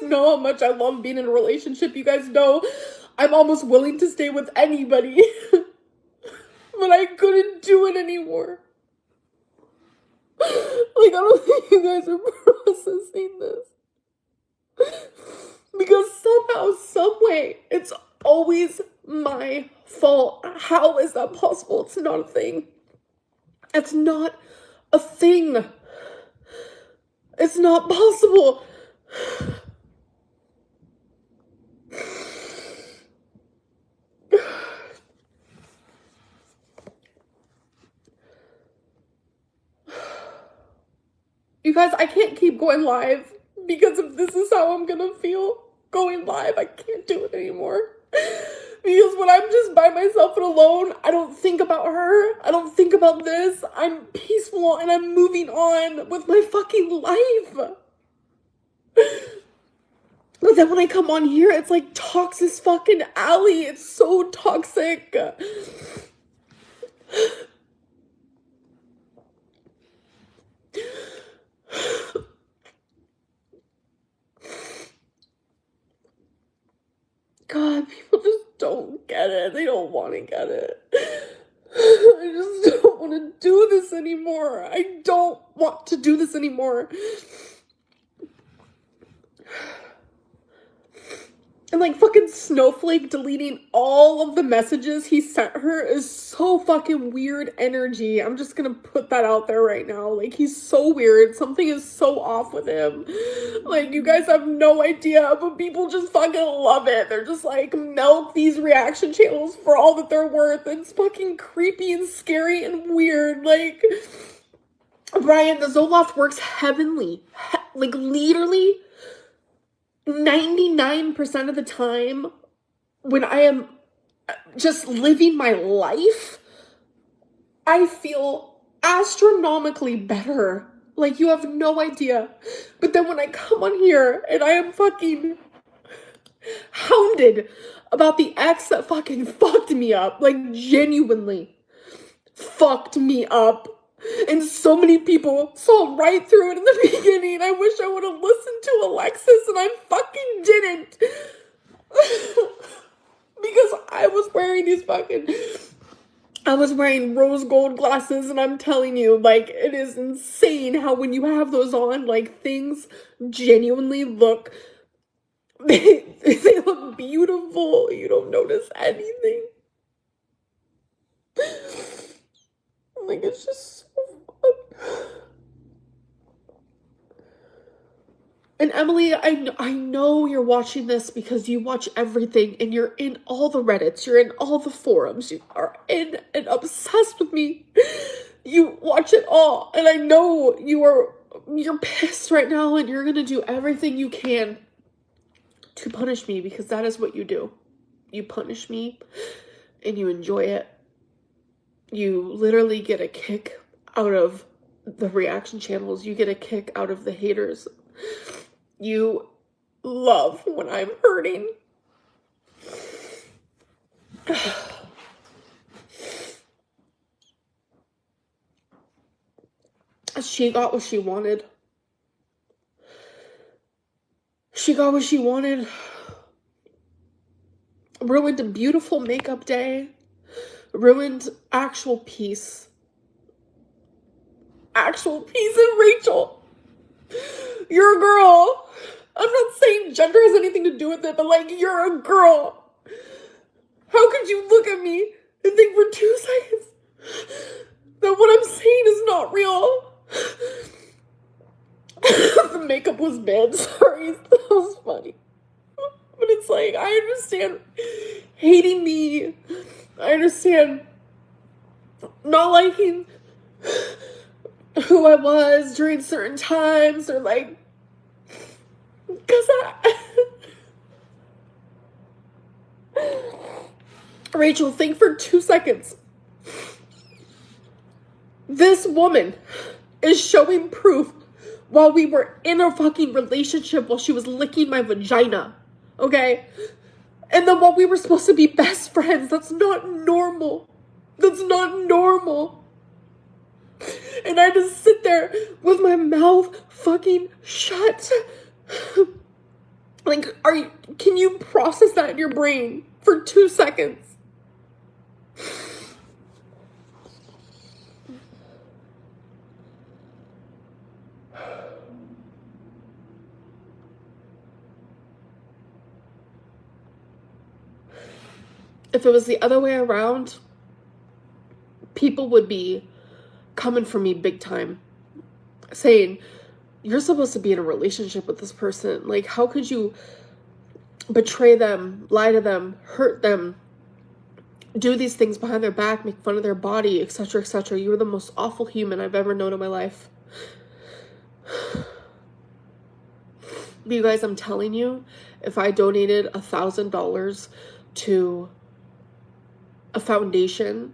know how much I love being in a relationship. You guys know I'm almost willing to stay with anybody. But I couldn't do it anymore. Like, I don't think you guys are processing this. Because somehow, some way, it's always my fault. How is that possible? It's not a thing. It's not a thing. It's not possible. You guys, I can't keep going live because if this is how I'm gonna feel going live, I can't do it anymore. Because when I'm just by myself and alone, I don't think about her. I don't think about this. I'm peaceful and I'm moving on with my fucking life. But then when I come on here, it's like toxic fucking alley. It's so toxic. God, people just don't get it. They don't want to get it. I just don't want to do this anymore. I don't want to do this anymore. And like fucking Snowflake deleting all of the messages he sent her is so fucking weird energy. I'm just gonna put that out there right now. Like, he's so weird. Something is so off with him. Like, you guys have no idea, but people just fucking love it. They're just like, milk these reaction channels for all that they're worth. It's fucking creepy and scary and weird. Like, Brian, the Zoloft works heavenly. Like, literally 99% of the time when I am just living my life, I feel astronomically better. Like, you have no idea. But then when I come on here and I am fucking hounded about the ex that fucking fucked me up, like genuinely fucked me up, and so many people saw right through it in the beginning. I wish I would have listened to Alexis, and I fucking didn't. Because I was wearing rose gold glasses, and I'm telling you, like, it is insane how when you have those on, like, things genuinely look, they look beautiful. You don't notice anything. Like, it's just so fun. And Emily, I know you're watching this because you watch everything and you're in all the Reddits, you're in all the forums, you are in and obsessed with me. You watch it all, and I know you're pissed right now and you're gonna do everything you can to punish me, because that is what you do. You punish me and you enjoy it. You literally get a kick out of the reaction channels. You get a kick out of the haters. You love when I'm hurting. She got what she wanted. She got what she wanted. Ruined a beautiful makeup day. Ruined actual peace. Actual peace. And Rachel, you're a girl. I'm not saying gender has anything to do with it, but like, you're a girl. How could you look at me and think for 2 seconds that what I'm saying is not real? The makeup was bad. Sorry, that was funny. But it's like, I understand hating me. I understand not liking who I was during certain times, or like, because Rachel, think for 2 seconds. This woman is showing proof while we were in a fucking relationship, while she was licking my vagina, okay? And then while we were supposed to be best friends. That's not normal. That's not normal. And I just sit there with my mouth fucking shut. Like, can you process that in your brain for 2 seconds? If it was the other way around, people would be coming for me big time, saying, you're supposed to be in a relationship with this person. Like, how could you betray them, lie to them, hurt them, do these things behind their back, make fun of their body, etc., etc. You were the most awful human I've ever known in my life. But you guys, I'm telling you, if I donated $1,000 to a foundation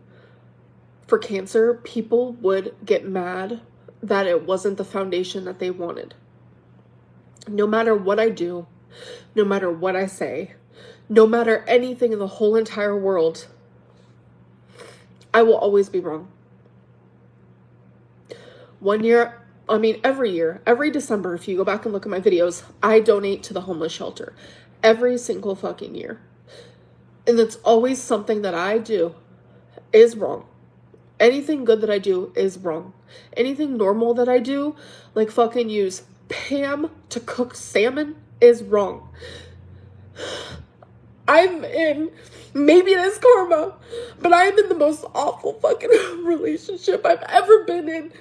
for cancer, people would get mad that it wasn't the foundation that they wanted. No matter what I do, no matter what I say, no matter anything in the whole entire world, I will always be wrong. Every year, every December, if you go back and look at my videos, I donate to the homeless shelter. Every single fucking year. And it's always something that I do is wrong. Anything good that I do is wrong. Anything normal that I do, like fucking use Pam to cook salmon, is wrong. Maybe it is karma, but I'm in the most awful fucking relationship I've ever been in.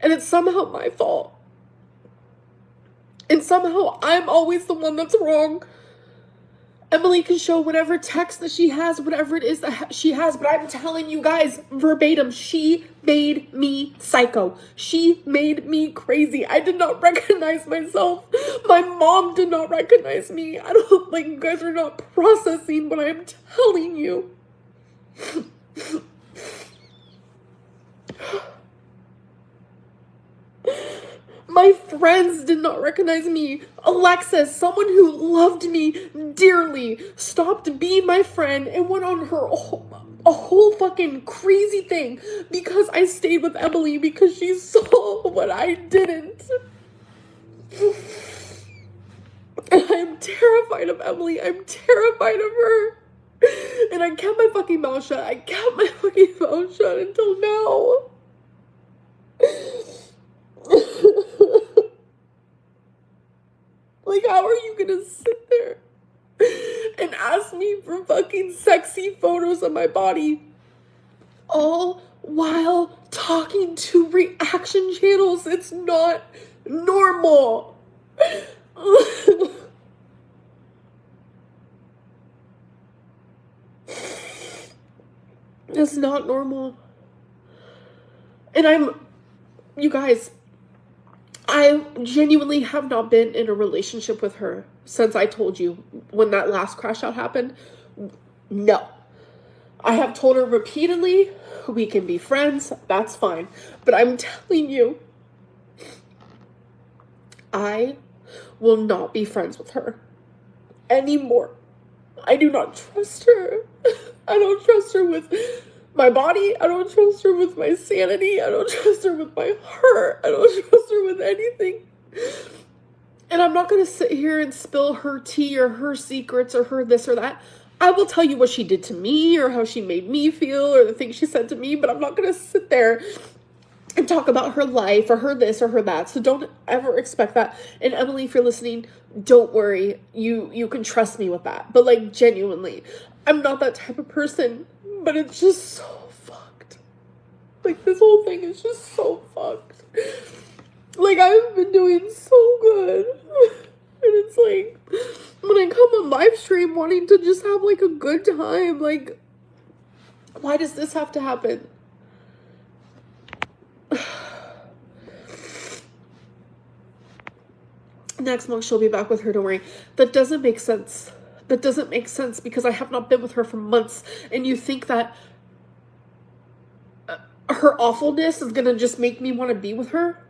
And it's somehow my fault. And somehow I'm always the one that's wrong. Emily can show whatever text that she has, whatever it is that she has, but I'm telling you guys verbatim, she made me psycho. She made me crazy. I did not recognize myself. My mom did not recognize me. I don't, like, you guys are not processing what I'm telling you. My friends did not recognize me. Alexis, someone who loved me dearly, stopped being my friend and went on a whole fucking crazy thing because I stayed with Emily because she saw what I didn't. And I'm terrified of Emily. I'm terrified of her. And I kept my fucking mouth shut. I kept my fucking mouth shut until now. Like, how are you gonna sit there and ask me for fucking sexy photos of my body, all while talking to reaction channels? It's not normal. It's not normal. And you guys, I genuinely have not been in a relationship with her since I told you when that last crash out happened. No. I have told her repeatedly, we can be friends, that's fine. But I'm telling you, I will not be friends with her anymore. I do not trust her. I don't trust her with my body. I don't trust her with my sanity. I don't trust her with my heart. I don't trust her with anything. And I'm not going to sit here and spill her tea or her secrets or her this or that. I will tell you what she did to me or how she made me feel or the things she said to me, but I'm not going to sit there and talk about her life or her this or her that. So don't ever expect that. And Emily, if you're listening, don't worry. You can trust me with that. But like, genuinely, I'm not that type of person, but it's just so fucked. Like, this whole thing is just so fucked. Like, I've been doing so good. And it's like, when I come on live stream wanting to just have like a good time, like, why does this have to happen? Next month she'll be back with her, don't worry. That doesn't make sense. That doesn't make sense because I have not been with her for months, and you think that her awfulness is gonna just make me want to be with her?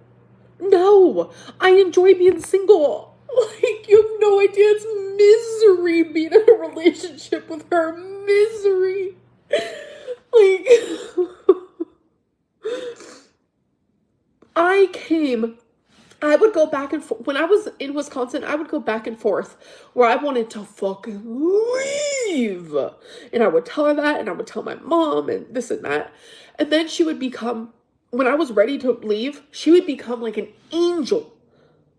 No, I enjoy being single. Like, you have no idea, it's misery being in a relationship with her. Misery. Like, I would go back and forth. When I was in Wisconsin, I would go back and forth where I wanted to fucking leave. And I would tell her that, and I would tell my mom, and this and that. And then she would become, when I was ready to leave, she would become like an angel.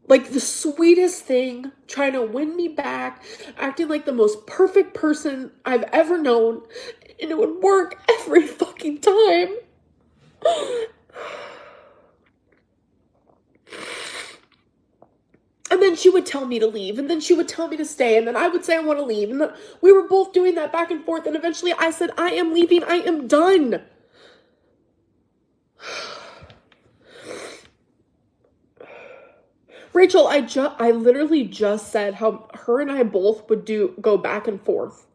Like the sweetest thing, trying to win me back, acting like the most perfect person I've ever known. And it would work every fucking time. And then she would tell me to leave, and then she would tell me to stay, and then I would say I want to leave. And we were both doing that back and forth, and eventually I said, I am leaving, I am done. Rachel, I literally just said how her and I both would go back and forth.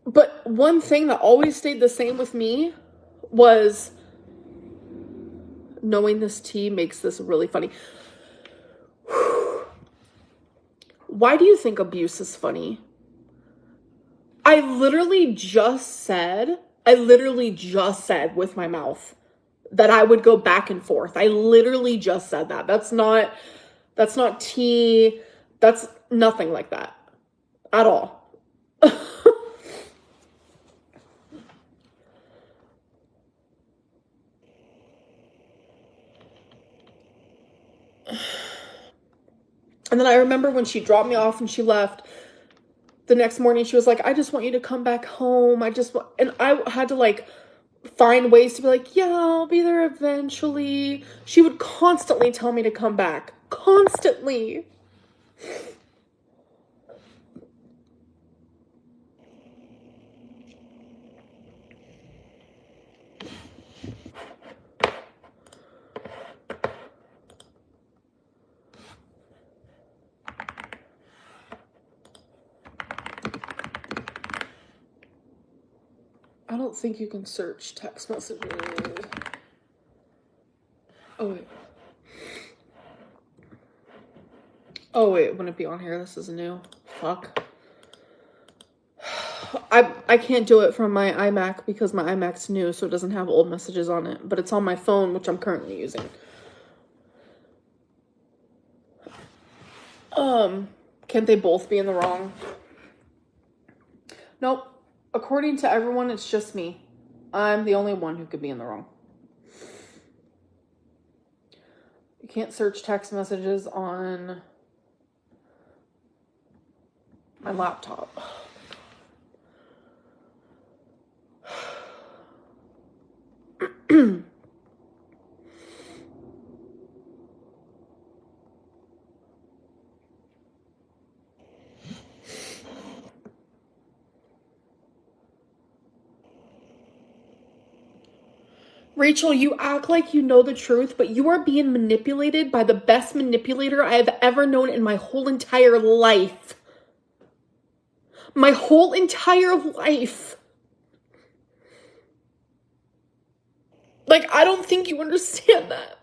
But one thing that always stayed the same with me was knowing this tea makes this really funny. Why do you think abuse is funny? I literally just said with my mouth that I would go back and forth. I literally just said that. That's not tea. That's nothing like that at all. And then I remember when she dropped me off and she left, the next morning she was like, I just want you to come back home. And I had to like find ways to be like, yeah, I'll be there eventually. She would constantly tell me to come back. Constantly. I don't think you can search text messages. Oh, wait. Oh, wait. Wouldn't it be on here? This is new. Fuck. I can't do it from my iMac because my iMac's new, so it doesn't have old messages on it. But it's on my phone, which I'm currently using. Can't they both be in the wrong? Nope. According to everyone, it's just me. I'm the only one who could be in the wrong. You can't search text messages on my laptop. Rachel, you act like you know the truth, but you are being manipulated by the best manipulator I have ever known in my whole entire life. My whole entire life. Like, I don't think you understand that.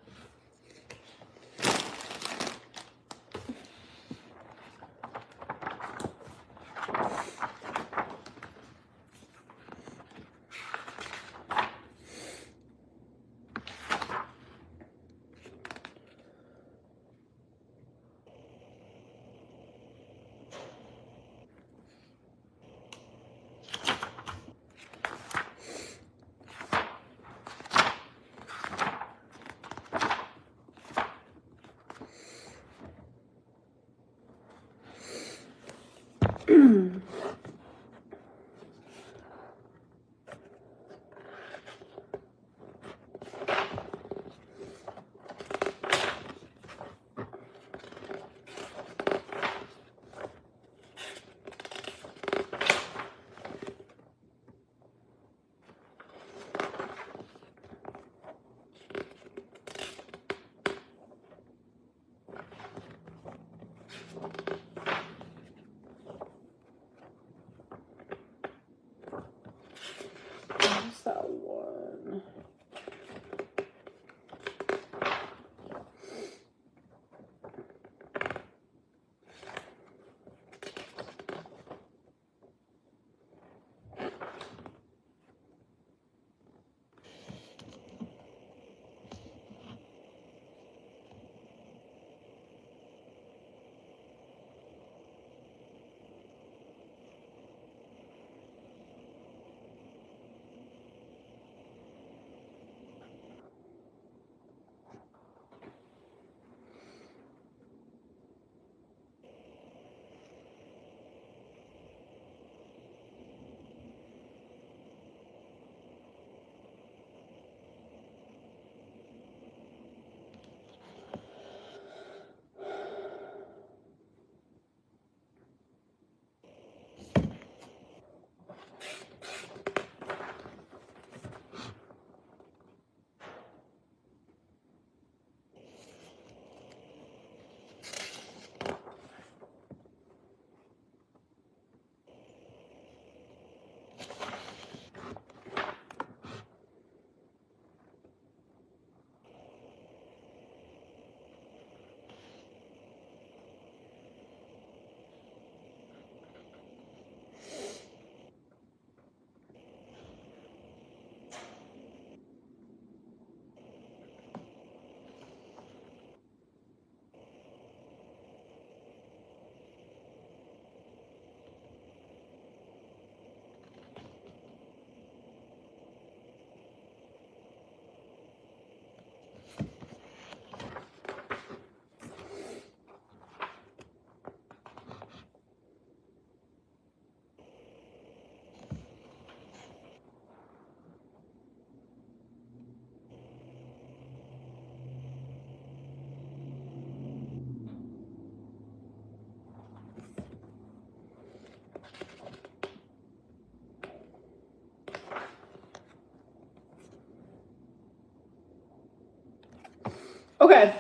Okay.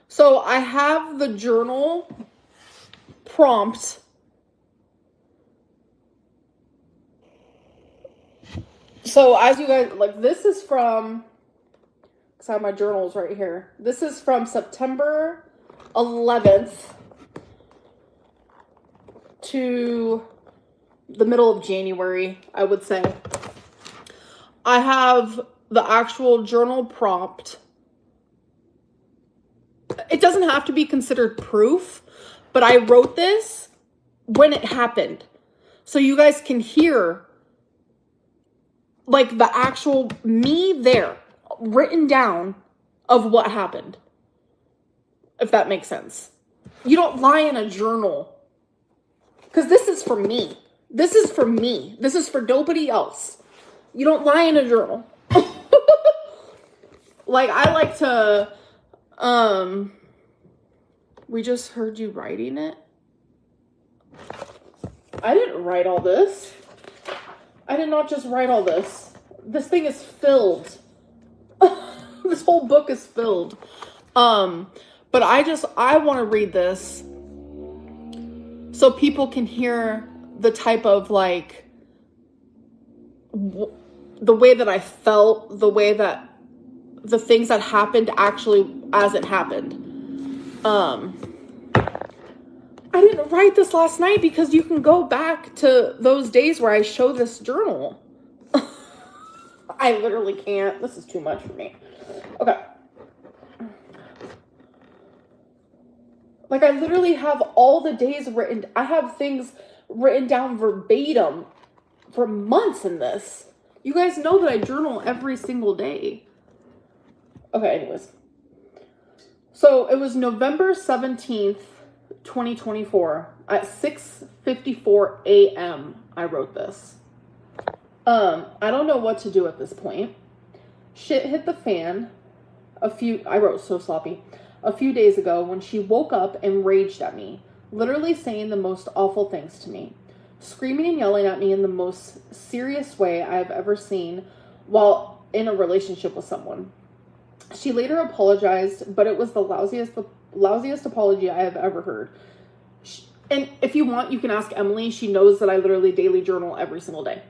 So I have the journal prompt. So as you guys, like, this is from, because I have my journals right here. This is from September 11th to the middle of January, I would say. I have the actual journal prompt. It doesn't have to be considered proof, but I wrote this when it happened. So you guys can hear, like, the actual me there, written down of what happened. If that makes sense. You don't lie in a journal. Because this is for me. This is for me. This is for nobody else. You don't lie in a journal. Like, I like to, we just heard you writing it. I didn't write all this. I did not just write all this. This thing is filled. This whole book is filled. But I want to read this so people can hear the type of, like, the way that I felt, the way that the things that happened actually as it happened. I didn't write this last night because you can go back to those days where I show this journal. I literally can't. This is too much for me. Okay. Like, I literally have all the days written. I have things written down verbatim for months in this. You guys know that I journal every single day. Okay, anyways. So it was November 17th, 2024 at 6:54 a.m. I wrote this. I don't know what to do at this point. Shit hit the fan I wrote so sloppy. A few days ago when she woke up and raged at me, literally saying the most awful things to me, screaming and yelling at me in the most serious way I have ever seen while in a relationship with someone. She later apologized, but it was the lousiest apology I have ever heard. And if you want, you can ask Emily. She knows that I literally daily journal every single day.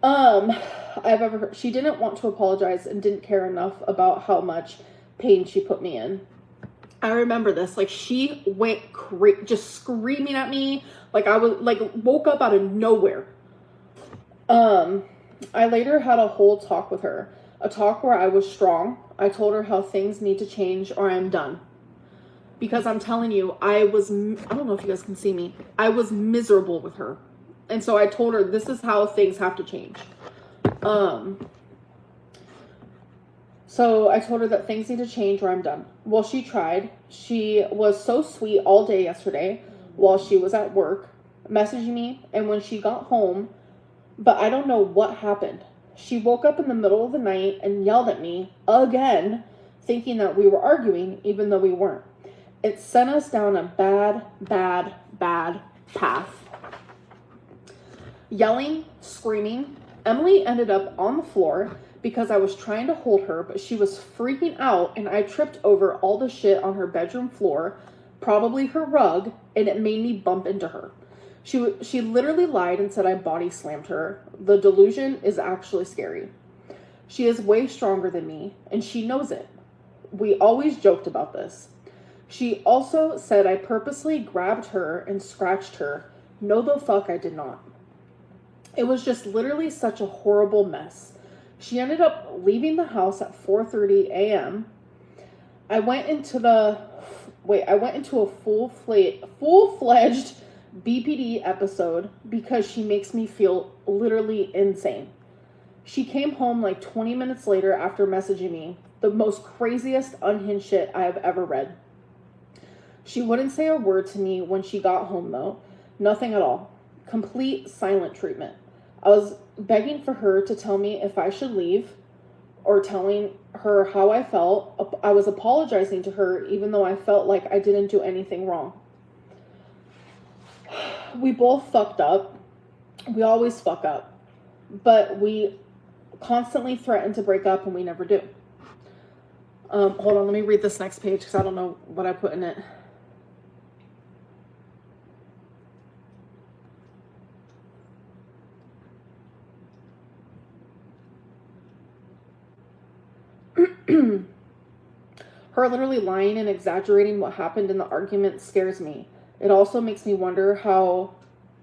I've ever heard. She didn't want to apologize and didn't care enough about how much pain she put me in. I remember this. Like, she went just screaming at me. Like, I was, like, woke up out of nowhere. I later had a whole talk with her. A talk where I was strong. I told her how things need to change or I'm done. Because I'm telling you, I don't know if you guys can see me. I was miserable with her. And so I told her this is how things have to change. So I told her that things need to change or I'm done. Well, she tried. She was so sweet all day yesterday while she was at work, messaging me. And when she got home, but I don't know what happened. She woke up in the middle of the night and yelled at me again, thinking that we were arguing, even though we weren't. It sent us down a bad, bad, bad path. Yelling, screaming. Emily ended up on the floor because I was trying to hold her, but she was freaking out and I tripped over all the shit on her bedroom floor, probably her rug, and it made me bump into her. She literally lied and said I body slammed her. The delusion is actually scary. She is way stronger than me, and she knows it. We always joked about this. She also said I purposely grabbed her and scratched her. No, the fuck I did not. It was just literally such a horrible mess. She ended up leaving the house at 4:30 a.m. I went into a full-fledged BPD episode because she makes me feel literally insane. She came home like 20 minutes later after messaging me. The most craziest unhinged shit I have ever read. She wouldn't say a word to me when she got home though. Nothing at all. Complete silent treatment. I was begging for her to tell me if I should leave or telling her how I felt. I was apologizing to her even though I felt like I didn't do anything wrong. We both fucked up. We always fuck up. But we constantly threaten to break up, and we never do. Hold on, let me read this next page because I don't know what I put in it. Her literally lying and exaggerating what happened in the argument scares me. It also makes me wonder how,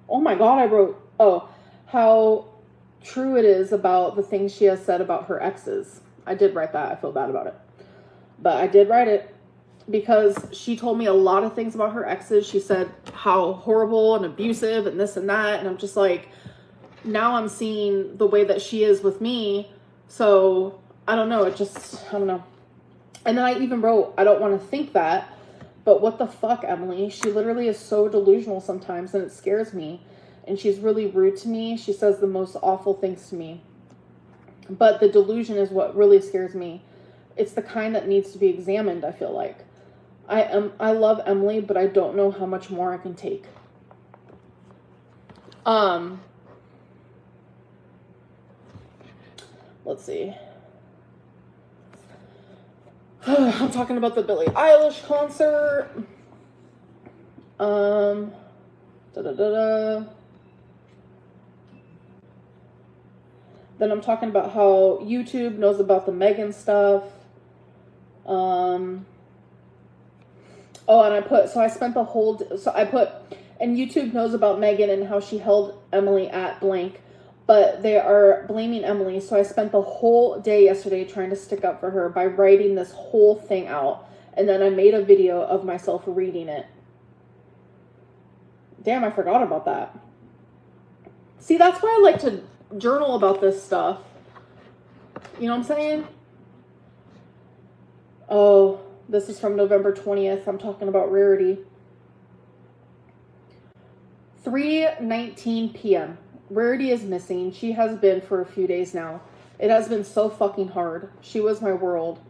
oh my God, how true it is about the things she has said about her exes. I did write that. I feel bad about it. But I did write it because she told me a lot of things about her exes. She said how horrible and abusive and this and that. And I'm just like, now I'm seeing the way that she is with me. So I don't know. I don't know. And then I even wrote, I don't want to think that, but what the fuck, Emily? She literally is so delusional sometimes and it scares me. And she's really rude to me. She says the most awful things to me. But the delusion is what really scares me. It's the kind that needs to be examined, I feel like. I love Emily, but I don't know how much more I can take. Let's see. I'm talking about the Billie Eilish concert. Then I'm talking about how YouTube knows about the Megan stuff. And YouTube knows about Megan and how she held Emily at blank, but they are blaming Emily. So I spent the whole day yesterday trying to stick up for her by writing this whole thing out. And then I made a video of myself reading it. Damn, I forgot about that. See, that's why I like to journal about this stuff. You know what I'm saying? Oh, this is from November 20th. I'm talking about Rarity. 3:19 p.m. Rarity is missing. She has been for a few days now. It has been so fucking hard. She was my world.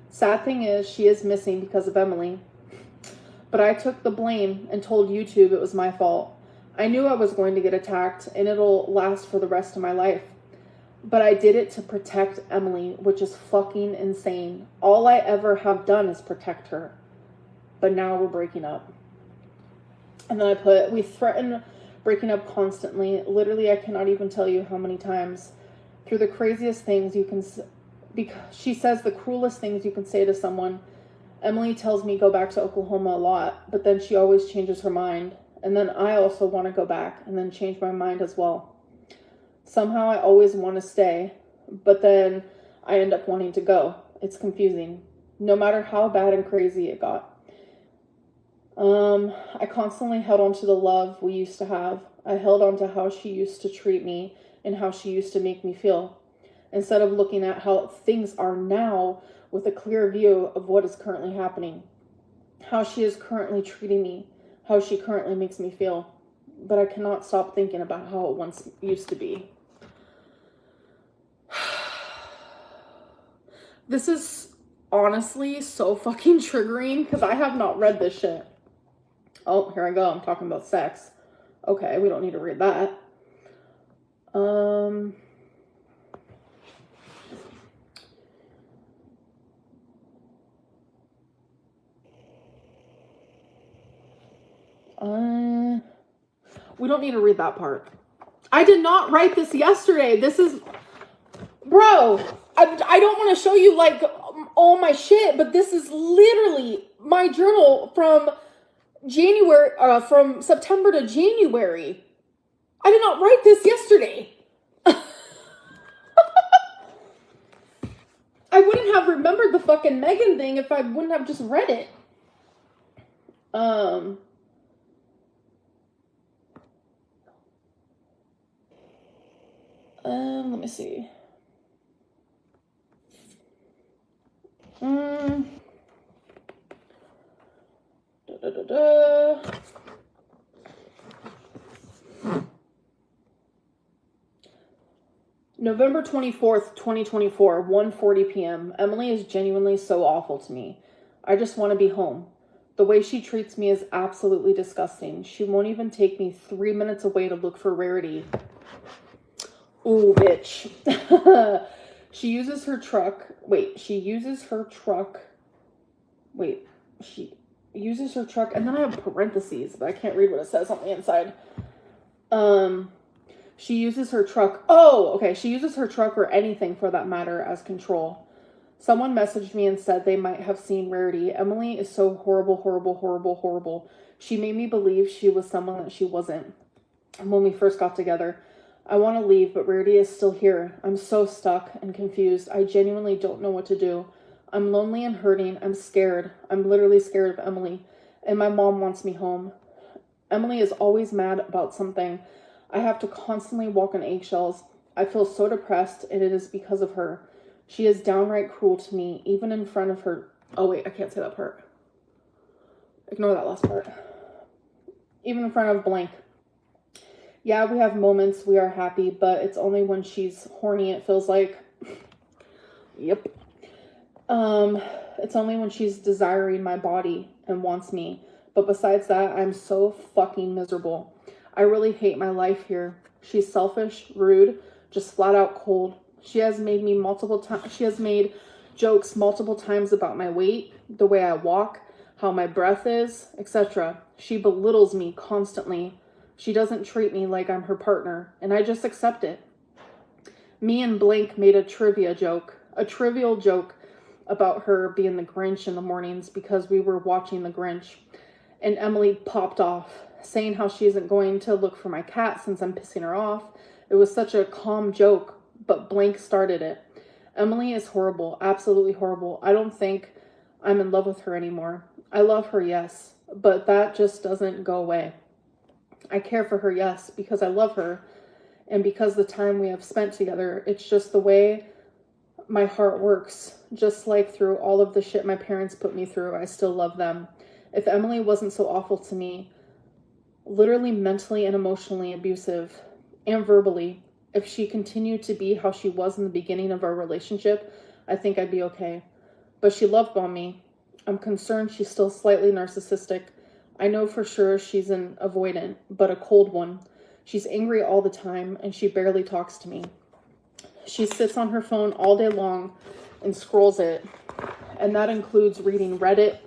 Sad thing is, she is missing because of Emily. But I took the blame and told YouTube it was my fault. I knew I was going to get attacked and it'll last for the rest of my life. But I did it to protect Emily, which is fucking insane. All I ever have done is protect her. But now we're breaking up. And then I put, we threaten breaking up constantly. Literally, I cannot even tell you how many times. Through the craziest things you can, because she says the cruelest things you can say to someone. Emily tells me go back to Oklahoma a lot, but then she always changes her mind. And then I also want to go back and then change my mind as well. Somehow I always want to stay, but then I end up wanting to go. It's confusing, no matter how bad and crazy it got. I constantly held on to the love we used to have. I held on to how she used to treat me and how she used to make me feel. Instead of looking at how things are now with a clear view of what is currently happening. How she is currently treating me. How she currently makes me feel. But I cannot stop thinking about how it once used to be. This is honestly so fucking triggering because I have not read this shit. Oh, here I go. I'm talking about sex. Okay, we don't need to read that. We don't need to read that part. I did not write this yesterday. This is, bro, I don't want to show you like all my shit, but this is literally my journal from from September to January. I did not write this yesterday. I wouldn't have remembered the fucking Megan thing if I wouldn't have just read it. Let me see. November 24th, 2024, 1:40 p.m. Emily is genuinely so awful to me. I just want to be home. The way she treats me is absolutely disgusting. She won't even take me 3 minutes away to look for Rarity. Ooh, bitch. She uses her truck. Wait, she uses her truck. Wait, she uses her truck. And then I have parentheses, but I can't read what it says on the inside. She uses her truck. Oh, okay. She uses her truck or anything for that matter as control. Someone messaged me and said they might have seen Rarity. Emily is so horrible, horrible, horrible, horrible. She made me believe she was someone that she wasn't when we first got together. I want to leave, but Rarity is still here. I'm so stuck and confused. I genuinely don't know what to do. I'm lonely and hurting. I'm scared. I'm literally scared of Emily. And my mom wants me home. Emily is always mad about something. I have to constantly walk on eggshells. I feel so depressed, and it is because of her. She is downright cruel to me, even in front of her. Oh, wait, I can't say that part. Ignore that last part. Even in front of blank. Yeah, we have moments we are happy, but it's only when she's horny, it feels like. Yep. It's only when she's desiring my body and wants me. But besides that, I'm so fucking miserable. I really hate my life here. She's selfish, rude, just flat out cold. She has made me multiple times. She has made jokes multiple times about my weight, the way I walk, how my breath is, etc. She belittles me constantly. She doesn't treat me like I'm her partner, and I just accept it. Me and Blake made a trivial joke about her being the Grinch in the mornings because we were watching the Grinch. And Emily popped off, saying how she isn't going to look for my cat since I'm pissing her off. It was such a calm joke, but Blank started it. Emily is horrible, absolutely horrible. I don't think I'm in love with her anymore. I love her, yes, but that just doesn't go away. I care for her, yes, because I love her, and because the time we have spent together. It's just the way my heart works. Just like through all of the shit my parents put me through, I still love them. If Emily wasn't so awful to me, literally mentally and emotionally abusive, and verbally, if she continued to be how she was in the beginning of our relationship, I think I'd be okay. But she love-bombed me. I'm concerned she's still slightly narcissistic. I know for sure she's an avoidant, but a cold one. She's angry all the time, and she barely talks to me. She sits on her phone all day long and scrolls it, and that includes reading Reddit,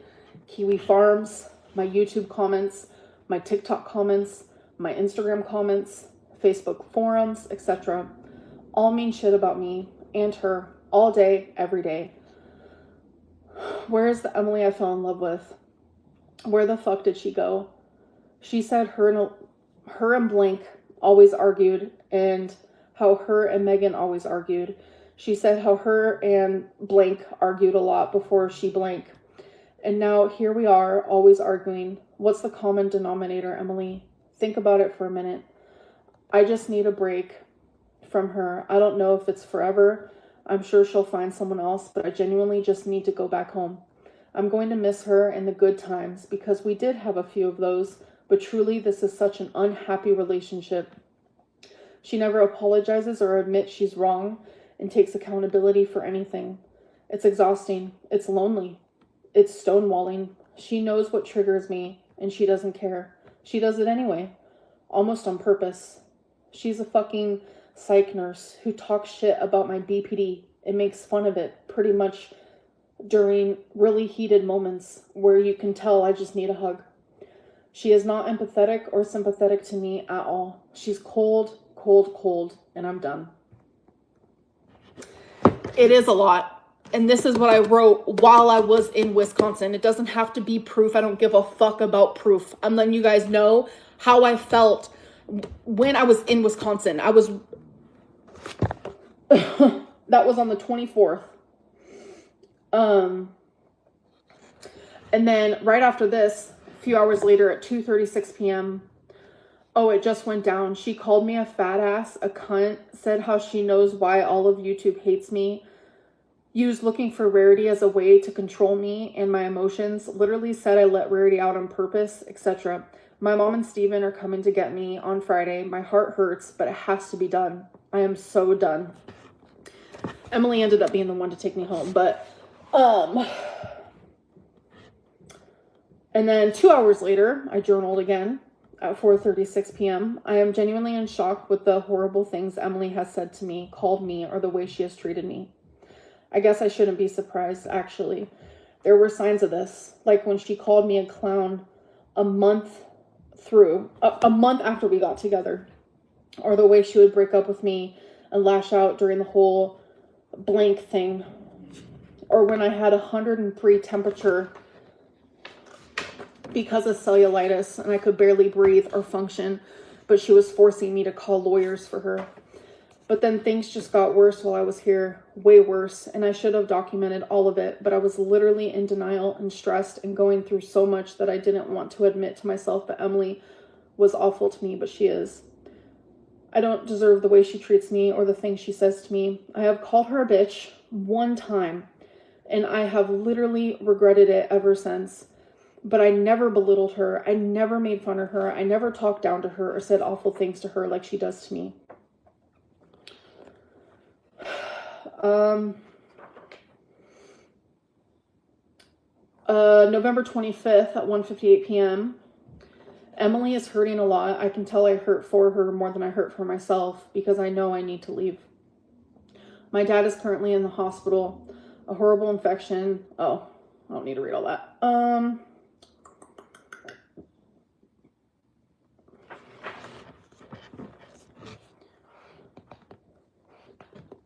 Kiwi Farms, my YouTube comments, my TikTok comments, my Instagram comments, Facebook forums, etc. All mean shit about me and her all day, every day. Where is the Emily I fell in love with? Where the fuck did she go? She said her and Blank always argued, and how her and Megan always argued. She said how her and Blank argued a lot before she Blank. And now here we are, always arguing. What's the common denominator, Emily? Think about it for a minute. I just need a break from her. I don't know if it's forever. I'm sure she'll find someone else, but I genuinely just need to go back home. I'm going to miss her and the good times because we did have a few of those, but truly this is such an unhappy relationship. She never apologizes or admits she's wrong and takes accountability for anything. It's exhausting. It's lonely. It's stonewalling. She knows what triggers me and she doesn't care. She does it anyway, almost on purpose. She's a fucking psych nurse who talks shit about my BPD and makes fun of it pretty much during really heated moments where you can tell I just need a hug. She is not empathetic or sympathetic to me at all. She's cold, cold, cold, and I'm done. It is a lot. And this is what I wrote while I was in Wisconsin. It doesn't have to be proof. I don't give a fuck about proof. I'm letting you guys know how I felt when I was in Wisconsin. I was... that was on the 24th. And then right after this, a few hours later at 2:36 p.m., oh, it just went down. She called me a fat ass, a cunt, said how she knows why all of YouTube hates me, used looking for Rarity as a way to control me and my emotions, literally said I let Rarity out on purpose, etc. My mom and Steven are coming to get me on Friday. My heart hurts, but it has to be done. I am so done. Emily ended up being the one to take me home, but and then 2 hours later, I journaled again. at 4:36 p.m. I am genuinely in shock with the horrible things Emily has said to me, called me, or the way she has treated me. I guess I shouldn't be surprised, actually. There were signs of this, like when she called me a clown a month after we got together, or the way she would break up with me and lash out during the whole blank thing, or when I had 103 temperature because of cellulitis and I could barely breathe or function, but she was forcing me to call lawyers for her. But then things just got worse while I was here, way worse, and I should have documented all of it, but I was literally in denial and stressed and going through so much that I didn't want to admit to myself that Emily was awful to me, but she is. I don't deserve the way she treats me or the things she says to me. I have called her a bitch one time, and I have literally regretted it ever since. But I never belittled her. I never made fun of her. I never talked down to her or said awful things to her like she does to me. November 25th at 1:58 p.m. Emily is hurting a lot. I can tell I hurt for her more than I hurt for myself because I know I need to leave. My dad is currently in the hospital. A horrible infection. Oh, I don't need to read all that.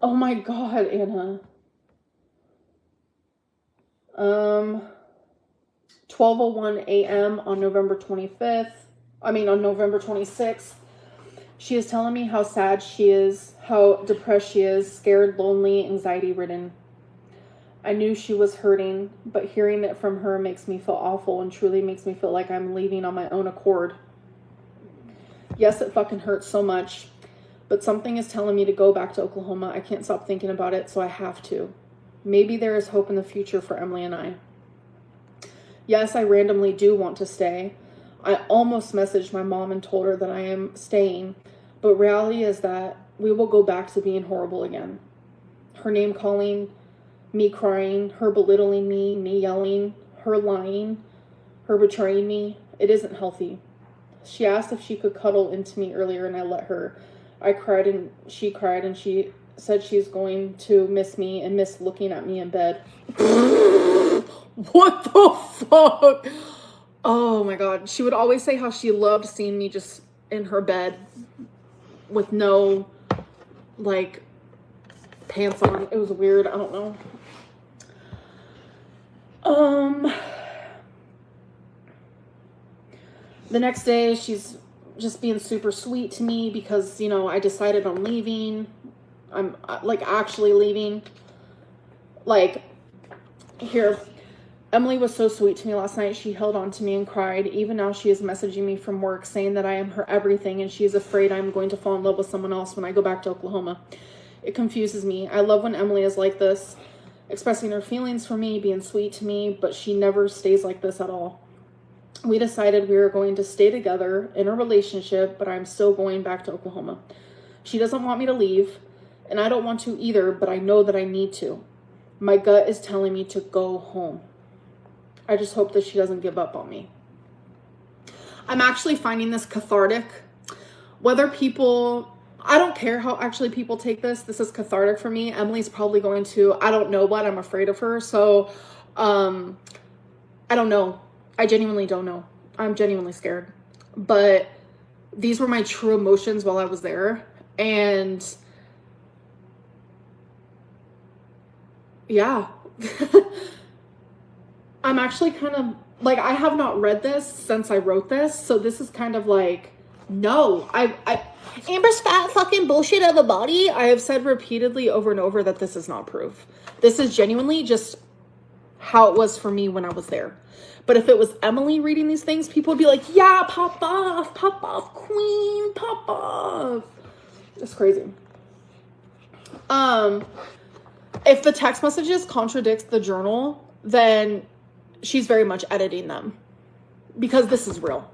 Oh my God, Anna. 12:01 a.m. on November 26th. She is telling me how sad she is, how depressed she is, scared, lonely, anxiety-ridden. I knew she was hurting, but hearing it from her makes me feel awful and truly makes me feel like I'm leaving on my own accord. Yes, it fucking hurts so much, but something is telling me to go back to Oklahoma. I can't stop thinking about it, so I have to. Maybe there is hope in the future for Emily and I. Yes, I randomly do want to stay. I almost messaged my mom and told her that I am staying, but reality is that we will go back to being horrible again. Her name calling, me crying, her belittling me yelling, her lying, her betraying me. It isn't healthy. She asked if she could cuddle into me earlier and I let her. I cried and she said she's going to miss me and miss looking at me in bed. What the fuck? Oh my God. She would always say how she loved seeing me just in her bed with no, like, pants on. It was weird. I don't know. The next day, she's just being super sweet to me because, you know, I decided on leaving. I'm, like, actually leaving. Like, here. Emily was so sweet to me last night. She held on to me and cried. Even now she is messaging me from work saying that I am her everything and she is afraid I'm going to fall in love with someone else when I go back to Oklahoma. It confuses me. I love when Emily is like this, expressing her feelings for me, being sweet to me, but she never stays like this at all. We decided we were going to stay together in a relationship, but I'm still going back to Oklahoma. She doesn't want me to leave, and I don't want to either, but I know that I need to. My gut is telling me to go home. I just hope that she doesn't give up on me. I'm actually finding this cathartic. Whether people, I don't care how actually people take this. This is cathartic for me. Emily's probably going to, I don't know what, I'm afraid of her. So, I don't know. I genuinely don't know. I'm genuinely scared. But these were my true emotions while I was there. And yeah. I'm actually kind of, like, I have not read this since I wrote this, so this is kind of like, no. Amber's fat fucking bullshit of a body. I have said repeatedly over and over that this is not proof. This is genuinely just how it was for me when I was there. But if it was Emily reading these things, people would be like, yeah, pop off, queen, pop off. It's crazy. If the text messages contradicts the journal, then she's very much editing them because this is real.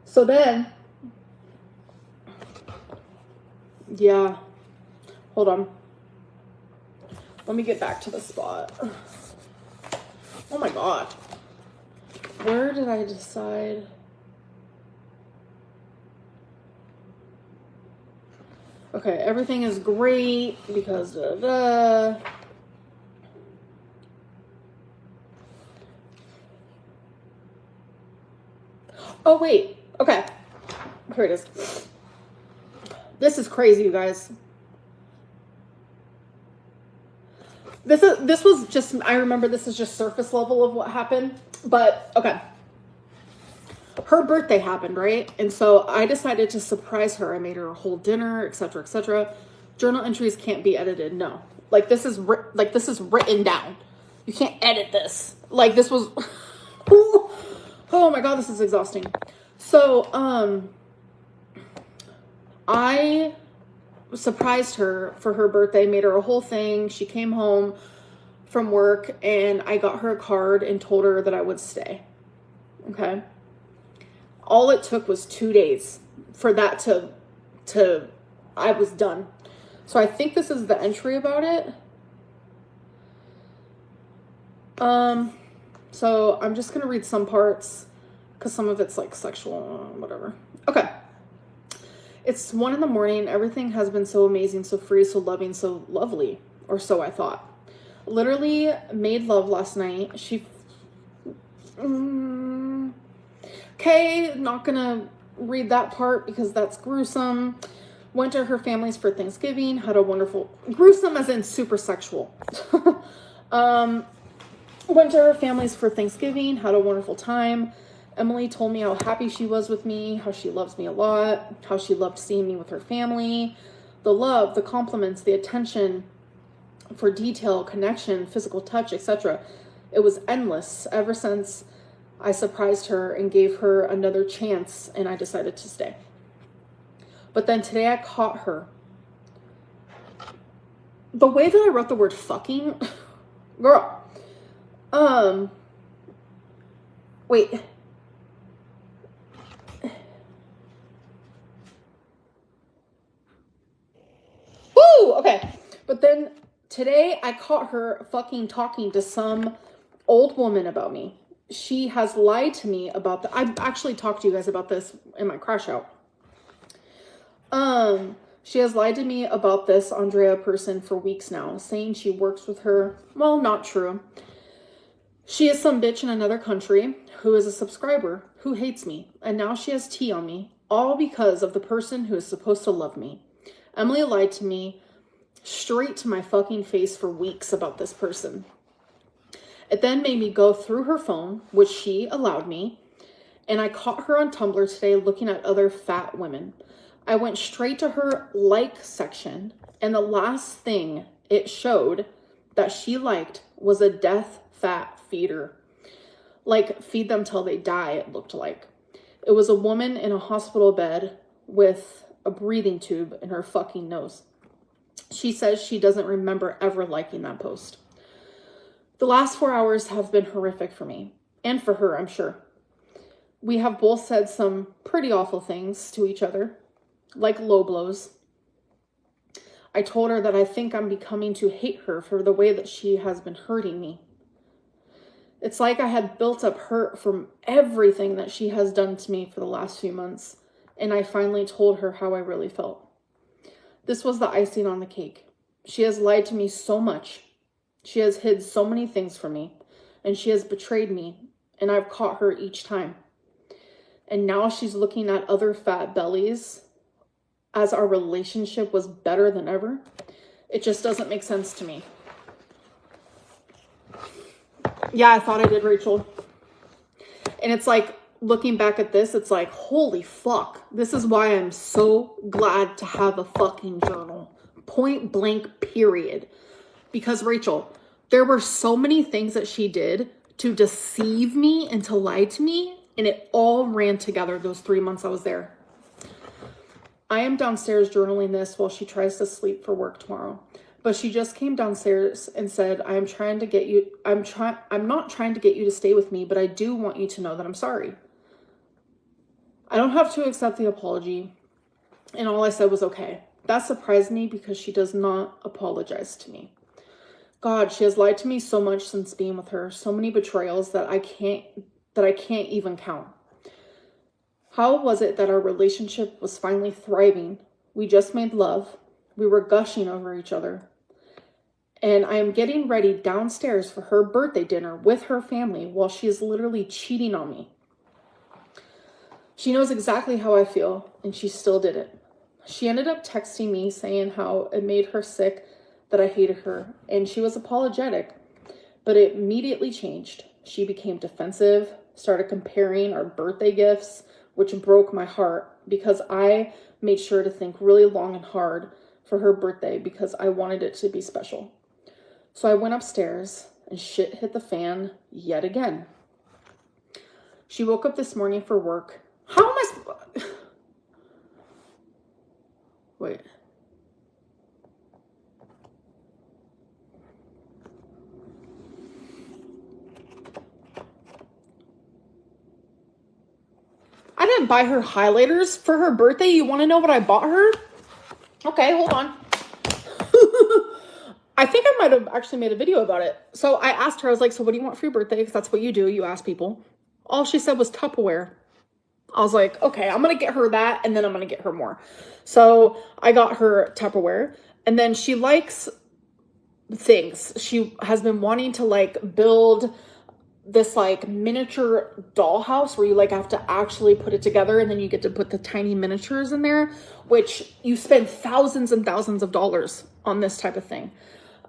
So then, yeah, Hold on. Let me get back to the spot. Oh my God. Where did I decide? Okay, everything is great because da da. Oh wait, okay. Here it is. This is crazy, you guys. This was just, I remember this is just surface level of what happened, but okay. Her birthday happened, right? And so I decided to surprise her. I made her a whole dinner, etc., etc. Journal entries can't be edited. No, like this is written down. You can't edit this. Like this was. Oh my God, this is exhausting. So I surprised her for her birthday, made her a whole thing. She came home from work and I got her a card and told her that I would stay. Okay. All it took was 2 days for that to I was done. So I think this is the entry about it. So I'm just going to read some parts because some of it's like sexual, whatever. Okay. It's 1 a.m. Everything has been so amazing, so free, so loving, so lovely. Or so I thought. Literally made love last night. Okay, not gonna read that part because that's gruesome. Went to her family's for Thanksgiving. Had a wonderful... Gruesome as in super sexual. Went to her family's for Thanksgiving. Had a wonderful time. Emily told me how happy she was with me, how she loves me a lot, how she loved seeing me with her family. The love, the compliments, the attention for detail, connection, physical touch, etc. It was endless ever since I surprised her and gave her another chance and I decided to stay. But then today I caught her. The way that I wrote the word fucking, girl, wait. Woo! Okay. But then today I caught her fucking talking to some old woman about me. She has lied to me about the... I've actually talked to you guys about this in my crash out. She has lied to me about this Andrea person for weeks now, saying she works with her. Well, not true. She is some bitch in another country who is a subscriber who hates me, and now she has tea on me, all because of the person who is supposed to love me. Emily lied to me straight to my fucking face for weeks about this person. It then made me go through her phone, which she allowed me, and I caught her on Tumblr today looking at other fat women. I went straight to her like section, and the last thing it showed that she liked was a death fat feeder. Like, feed them till they die, it looked like. It was a woman in a hospital bed with a breathing tube in her fucking nose. She says she doesn't remember ever liking that post. The last 4 hours have been horrific for me, and for her, I'm sure. We have both said some pretty awful things to each other, like low blows. I told her that I think I'm becoming to hate her for the way that she has been hurting me. It's like I had built up hurt from everything that she has done to me for the last few months, and I finally told her how I really felt. This was the icing on the cake. She has lied to me so much. She has hid so many things from me, and she has betrayed me, and I've caught her each time. And now she's looking at other fat bellies as our relationship was better than ever. It just doesn't make sense to me. Yeah, I thought I did, Rachel. And it's like, looking back at this, it's like, holy fuck. This is why I'm so glad to have a fucking journal. Point blank, period. Because, Rachel, there were so many things that she did to deceive me and to lie to me, and it all ran together those 3 months I was there. I am downstairs journaling this while she tries to sleep for work tomorrow. But she just came downstairs and said, I'm not trying to get you to stay with me, but I do want you to know that I'm sorry. I don't have to accept the apology. And all I said was okay. That surprised me because she does not apologize to me. God, she has lied to me so much since being with her. So many betrayals that I can't even count. How was it that our relationship was finally thriving? We just made love. We were gushing over each other. And I am getting ready downstairs for her birthday dinner with her family while she is literally cheating on me. She knows exactly how I feel, and she still did it. She ended up texting me saying how it made her sick that I hated her, and she was apologetic, but it immediately changed. She became defensive, started comparing our birthday gifts, which broke my heart because I made sure to think really long and hard for her birthday because I wanted it to be special. So I went upstairs and shit hit the fan yet again. She woke up this morning for work. How am I Wait. I didn't buy her highlighters for her birthday. You want to know what I bought her? Okay, hold on. I think I might have actually made a video about it. So I asked her, I was like, so what do you want for your birthday? Because that's what you do. You ask people. All she said was Tupperware. I was like, okay, I'm going to get her that, and then I'm going to get her more. So I got her Tupperware, and then she likes things. She has been wanting to like build this like miniature dollhouse where you like have to actually put it together, and then you get to put the tiny miniatures in there, which you spend thousands and thousands of dollars on this type of thing.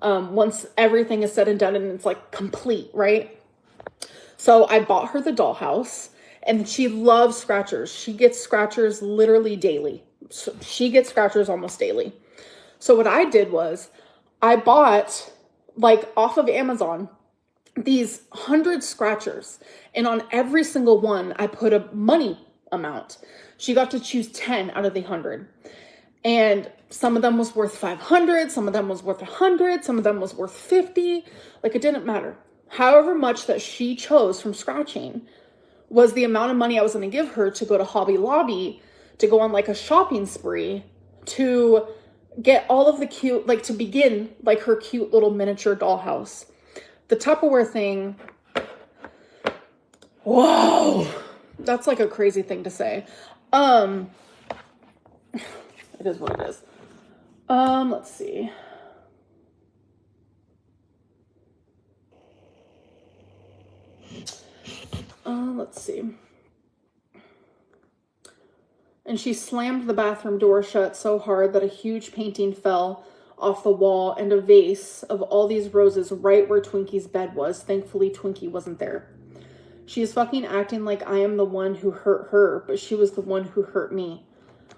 Once everything is said and done and it's like complete, right? So I bought her the dollhouse, and she loves scratchers. She gets scratchers literally daily. So she gets scratchers almost daily. So what I did was I bought like off of Amazon these 100 scratchers, and on every single one I put a money amount. She got to choose 10 out of the 100, and some of them was worth 500, some of them was worth 100, some of them was worth 50. Like, it didn't matter. However much that she chose from scratching was the amount of money I was going to give her to go to Hobby Lobby, to go on like a shopping spree, to get all of the cute, like to begin like her cute little miniature dollhouse. The Tupperware thing, whoa, that's like a crazy thing to say. It is what it is. Let's see. Let's see. And she slammed the bathroom door shut so hard that a huge painting fell off the wall and a vase of all these roses right where Twinkie's bed was. Thankfully, Twinkie wasn't there. She is fucking acting like I am the one who hurt her, but she was the one who hurt me.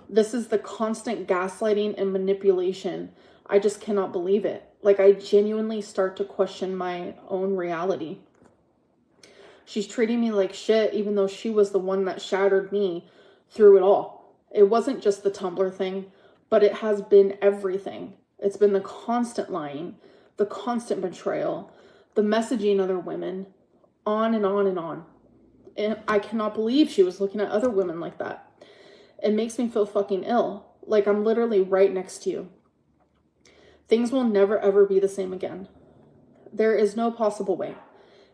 This is the constant gaslighting and manipulation. I just cannot believe it. Like, I genuinely start to question my own reality. She's treating me like shit, even though she was the one that shattered me through it all. It wasn't just the Tumblr thing, but it has been everything. It's been the constant lying, the constant betrayal, the messaging other women, on and on and on. And I cannot believe she was looking at other women like that. It makes me feel fucking ill. Like I'm literally right next to you. Things will never ever be the same again. There is no possible way.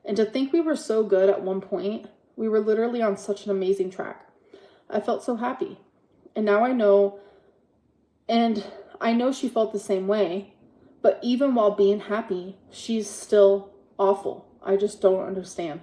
And to think we were so good at one point, we were literally on such an amazing track. I felt so happy. And now I know she felt the same way, but even while being happy, she's still awful. I just don't understand.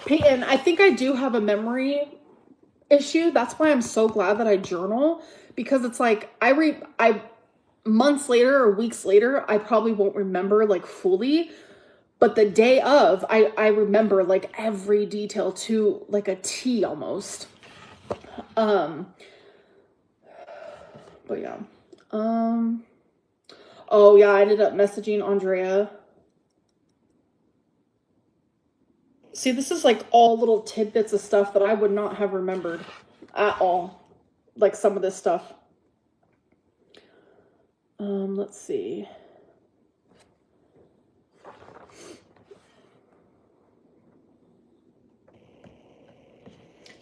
Peyton, I think I do have a memory issue. That's why I'm so glad that I journal, because it's like I months later or weeks later, I probably won't remember like fully, but the day of, I remember like every detail to like a T almost. But yeah. Oh yeah, I ended up messaging Andrea See, this is like all little tidbits of stuff that I would not have remembered at all. Like some of this stuff. Let's see.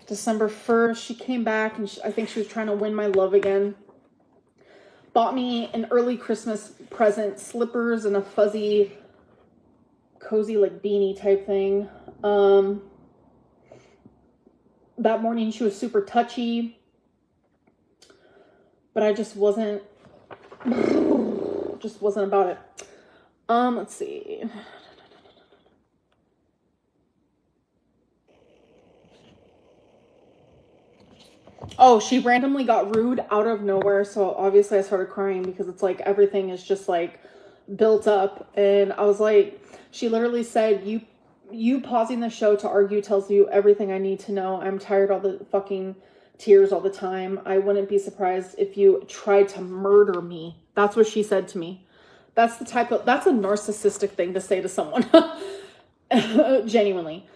December 1st, she came back and I think she was trying to win my love again. Bought me an early Christmas present, slippers and a fuzzy, cozy like beanie type thing. That morning she was super touchy, but I just wasn't about it. Let's see. Oh, she randomly got rude out of nowhere. So obviously I started crying because it's like everything is just like built up. And I was like, she literally said, you pausing the show to argue tells you everything I need to know. I'm tired of the fucking tears all the time. I wouldn't be surprised if you tried to murder me. That's what she said to me. That's a narcissistic thing to say to someone. Genuinely.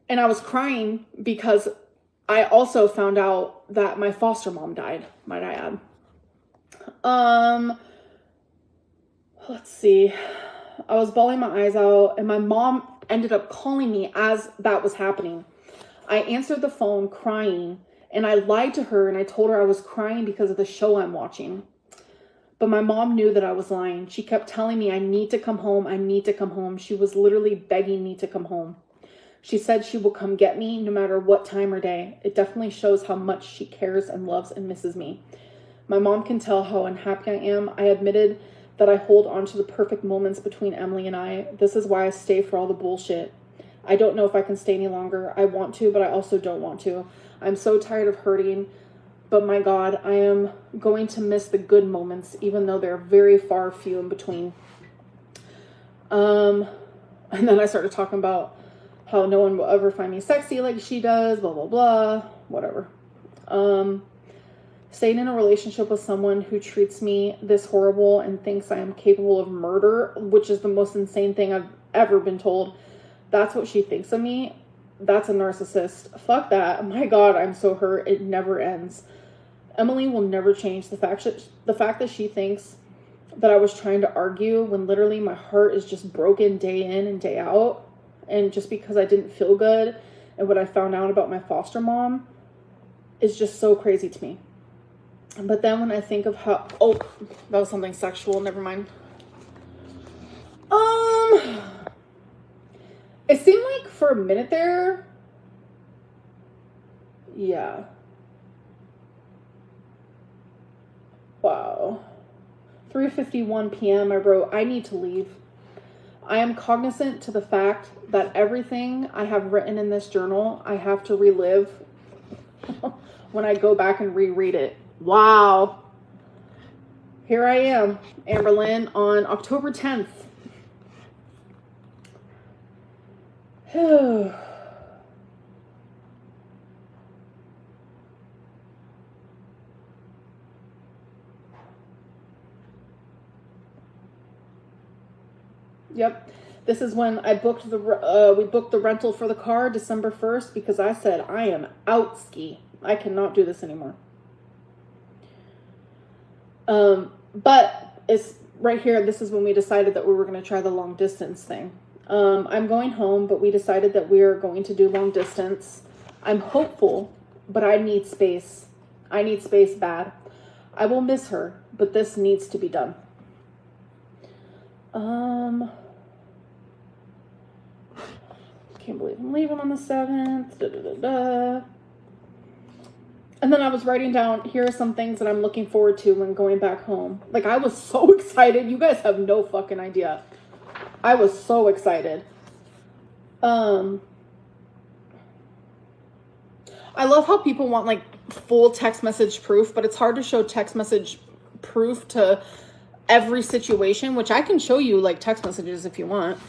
And I was crying because I also found out that my foster mom died, might I add. Let's see. I was bawling my eyes out and my mom ended up calling me as that was happening. I answered the phone crying and I lied to her and I told her I was crying because of the show I'm watching. But my mom knew that I was lying. She kept telling me I need to come home. I need to come home. She was literally begging me to come home. She said she will come get me no matter what time or day. It definitely shows how much she cares and loves and misses me. My mom can tell how unhappy I am. I admitted that I hold on to the perfect moments between Emily and I. This is why I stay for all the bullshit. I don't know if I can stay any longer. I want to, but I also don't want to. I'm so tired of hurting. But my God, I am going to miss the good moments, even though they're very far few in between. And then I started talking about how no one will ever find me sexy like she does, blah, blah, blah, whatever. Staying in a relationship with someone who treats me this horrible and thinks I am capable of murder, which is the most insane thing I've ever been told. That's what she thinks of me. That's a narcissist. Fuck that. My God, I'm so hurt. It never ends. Emily will never change. The fact that she thinks that I was trying to argue when literally my heart is just broken day in and day out. And just because I didn't feel good and what I found out about my foster mom is just so crazy to me. But then when I think of how, oh, that was something sexual. Never mind. It seemed like for a minute there. Yeah. Wow. 3:51 p.m. I wrote, I need to leave. I am cognizant to the fact that everything I have written in this journal, I have to relive when I go back and reread it. Wow. Here I am, Amberlynn, on October 10th. Yep. This is when I booked we booked the rental for the car December 1st because I said I am out ski. I cannot do this anymore. But it's right here. This is when we decided that we were going to try the long distance thing. I'm going home, but we decided that we are going to do long distance. I'm hopeful, but I need space. I need space bad. I will miss her, but this needs to be done. Can't believe I'm leaving on the 7th. And then I was writing down, here are some things that I'm looking forward to when going back home. Like, I was so excited. You guys have no fucking idea. I was so excited. I love how people want, like, full text message proof, but it's hard to show text message proof to every situation, which I can show you, like, text messages if you want.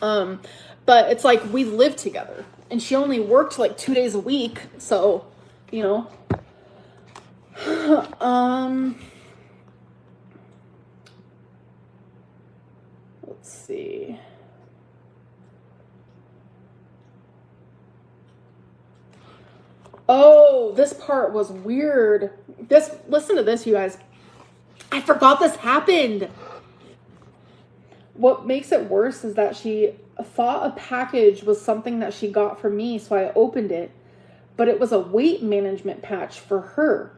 But it's like, we live together. And she only worked, like, 2 days a week. So, you know. Let's see. Oh, this part was weird. Listen to this, you guys. I forgot this happened. What makes it worse is that she thought a package was something that she got for me, so I opened it. But it was a weight management patch for her.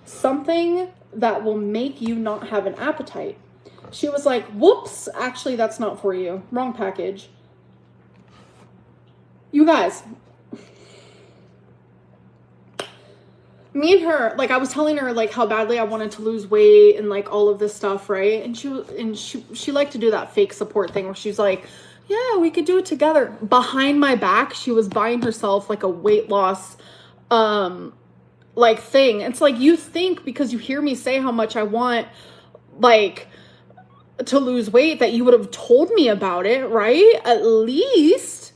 Something that will make you not have an appetite. She was like, whoops, actually that's not for you. Wrong package. You guys, me and her, like I was telling her like how badly I wanted to lose weight and like all of this stuff, right? And she liked to do that fake support thing where she's like, yeah, we could do it together. Behind my back, she was buying herself like a weight loss like thing. It's like, you think because you hear me say how much I want like to lose weight that you would have told me about it, right? At least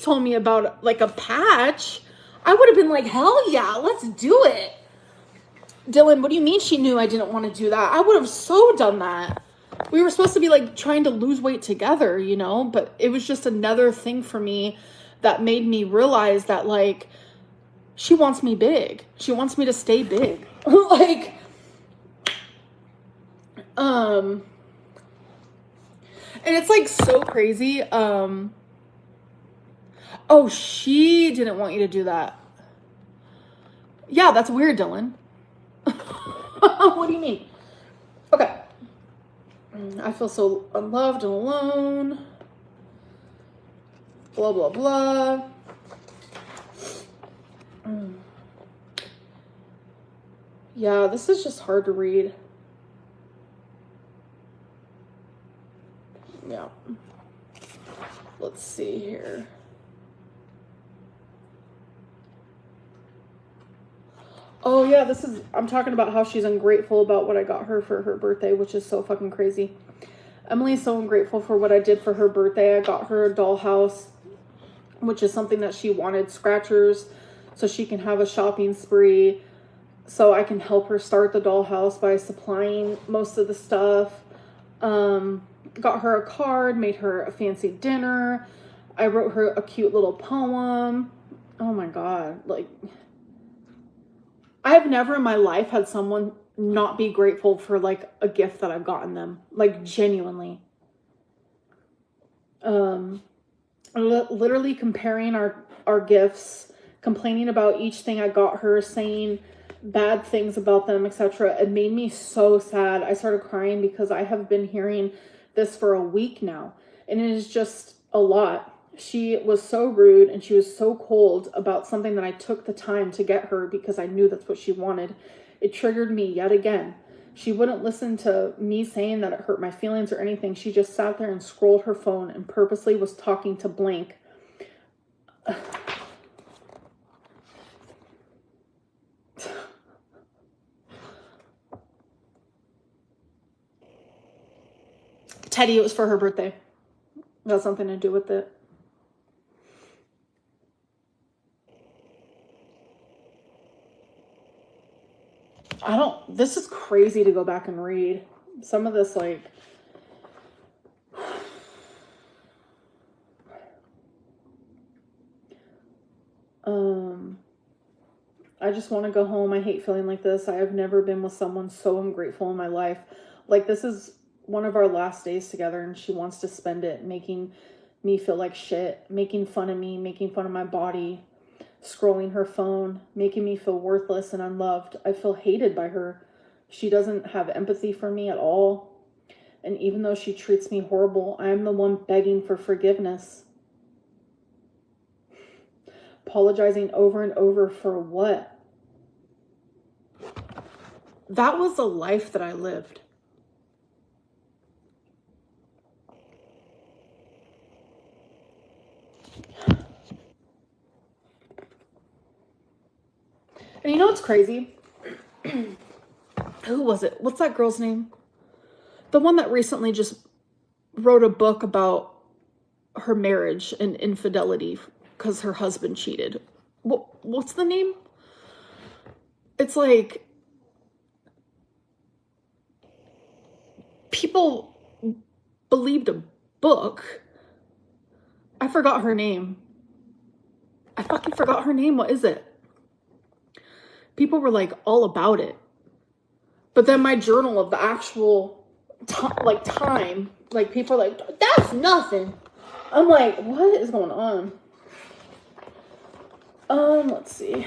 told me about like a patch. I would have been like, hell yeah, let's do it. Dylan, what do you mean she knew I didn't want to do that? I would have so done that. We were supposed to be like trying to lose weight together, you know, but it was just another thing for me that made me realize that like, she wants me big. She wants me to stay big. Like, and it's like so crazy. Oh, she didn't want you to do that. Yeah, that's weird, Dylan. What do you mean? Okay. I feel so unloved and alone. Blah, blah, blah. Yeah, this is just hard to read. Yeah. Let's see here. Oh yeah, I'm talking about how she's ungrateful about what I got her for her birthday, which is so fucking crazy. Emily's so ungrateful for what I did for her birthday. I got her a dollhouse, which is something that she wanted, scratchers, so she can have a shopping spree, so I can help her start the dollhouse by supplying most of the stuff. Got her a card, made her a fancy dinner. I wrote her a cute little poem. Oh my God, like, I have never in my life had someone not be grateful for like a gift that I've gotten them, like genuinely. Literally comparing our gifts, complaining about each thing I got her, saying bad things about them, etc. It made me so sad. I started crying because I have been hearing this for a week now, and it is just a lot. She was so rude and she was so cold about something that I took the time to get her because I knew that's what she wanted. It triggered me yet again. She wouldn't listen to me saying that it hurt my feelings or anything. She just sat there and scrolled her phone and purposely was talking to blank. Teddy, it was for her birthday. That has something to do with it. This is crazy to go back and read. Some of this, like, I just want to go home. I hate feeling like this. I have never been with someone so ungrateful in my life. Like, this is one of our last days together, and she wants to spend it making me feel like shit, making fun of me, making fun of my body, scrolling her phone, making me feel worthless and unloved. I feel hated by her. She doesn't have empathy for me at all. And even though she treats me horrible, I am the one begging for forgiveness. Apologizing over and over for what? That was the life that I lived. And you know what's crazy? Who was it? What's that girl's name? The one that recently just wrote a book about her marriage and infidelity because her husband cheated. What's the name? It's like, people believed a book. I forgot her name. I fucking forgot her name. What is it? people were like all about it. But then my journal of the actual time, like people are like, that's nothing. I'm like, what is going on? Let's see.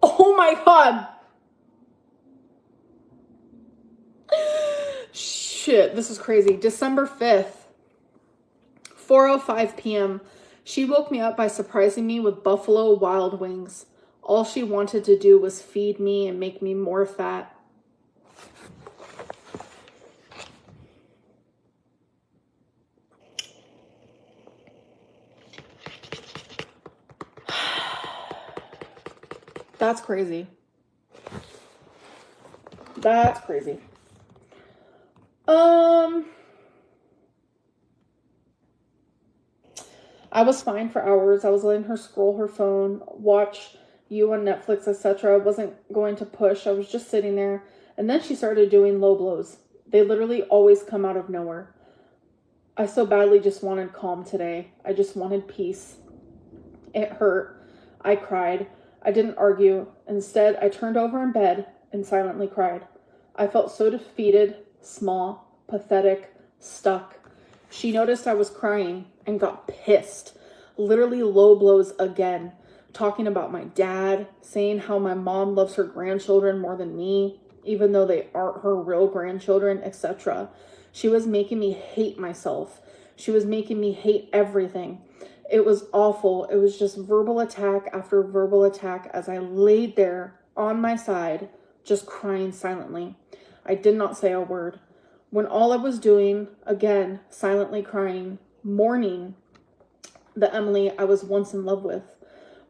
Oh my God. Shit, this is crazy. December 5th, 4:05 p.m. She woke me up by surprising me with Buffalo Wild Wings. All she wanted to do was feed me and make me more fat. That's crazy. That's crazy. I was fine for hours. I was letting her scroll her phone, watch you on Netflix, etc. I wasn't going to push. I was just sitting there. And then she started doing low blows. They literally always come out of nowhere. I so badly just wanted calm today. I just wanted peace. It hurt. I cried. I didn't argue. Instead, I turned over in bed and silently cried. I felt so defeated, small, pathetic, stuck. She noticed I was crying and got pissed. Literally low blows again. Talking about my dad, saying how my mom loves her grandchildren more than me, even though they aren't her real grandchildren, etc. She was making me hate myself. She was making me hate everything. It was awful. It was just verbal attack after verbal attack as I laid there on my side, just crying silently. I did not say a word. When all I was doing, again, silently crying, mourning the Emily I was once in love with,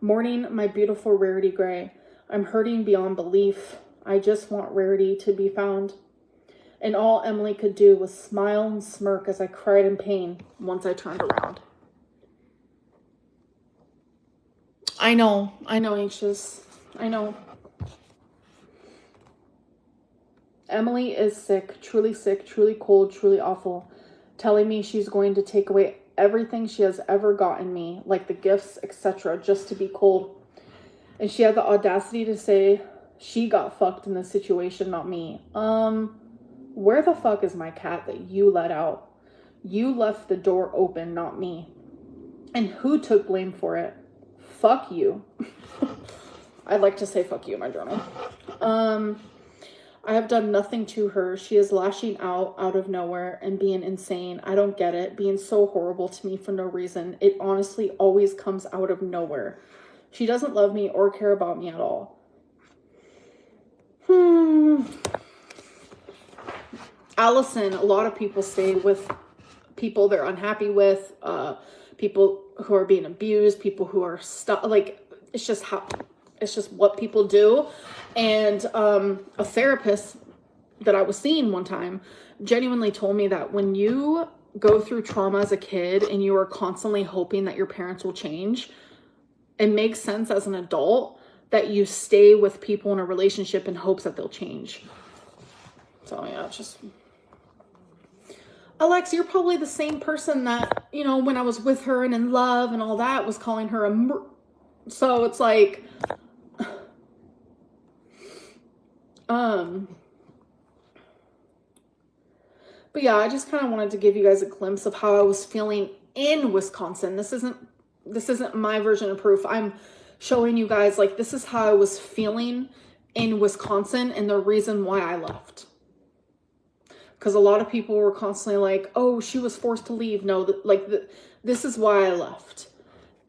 mourning my beautiful Rarity Gray. I'm hurting beyond belief. I just want Rarity to be found. And all Emily could do was smile and smirk as I cried in pain once I turned around. I know, anxious. I know. Emily is sick, truly cold, truly awful, telling me she's going to take away everything she has ever gotten me, like the gifts, etc., just to be cold. And she had the audacity to say she got fucked in this situation, not me. Where the fuck is my cat that you let out? You left the door open, not me. And who took blame for it? Fuck you. I'd like to say fuck you in my journal. I have done nothing to her. She is lashing out of nowhere and being insane. I don't get it. Being so horrible to me for no reason. It honestly always comes out of nowhere. She doesn't love me or care about me at all. Allison, a lot of people stay with people they're unhappy with, people who are being abused, people who are stuck. Like, it's just what people do. And a therapist that I was seeing one time genuinely told me that when you go through trauma as a kid and you are constantly hoping that your parents will change, it makes sense as an adult that you stay with people in a relationship in hopes that they'll change. So yeah, it's just... Alex, you're probably the same person that, you know, when I was with her and in love and all that, was calling her a... So it's like... But yeah, I just kind of wanted to give you guys a glimpse of how I was feeling in Wisconsin. This isn't my version of proof. I'm showing you guys, like, this is how I was feeling in Wisconsin and the reason why I left. Because a lot of people were constantly like, oh, she was forced to leave. No, this is why I left.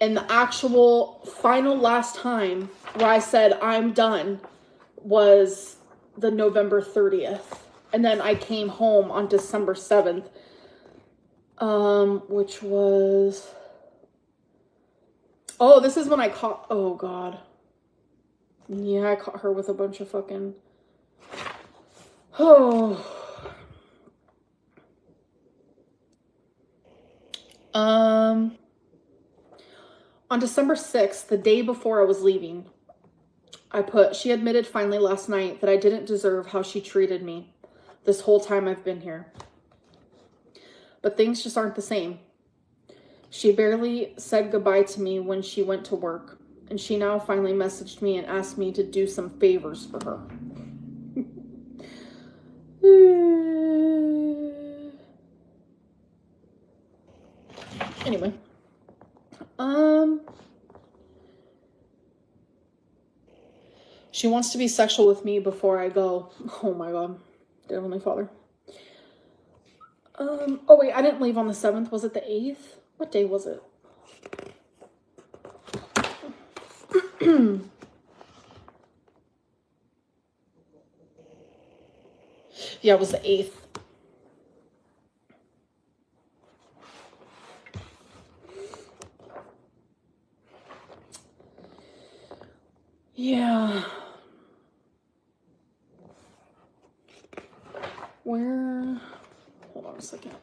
And the actual final last time where I said I'm done was the November 30th. And then I came home on December 7th, which was... Oh, this is when I caught... Oh, God. Yeah, I caught her with a bunch of fucking... Oh... On December 6th, the day before I was leaving, I put, she admitted finally last night that I didn't deserve how she treated me this whole time I've been here. But things just aren't the same. She barely said goodbye to me when she went to work. And she now finally messaged me and asked me to do some favors for her. Anyway. She wants to be sexual with me before I go. Oh my God. Dear Heavenly Father. Oh wait, I didn't leave on the 7th. Was it the 8th? What day was it? Yeah, it was the 8th. Yeah. Where? Hold on a second.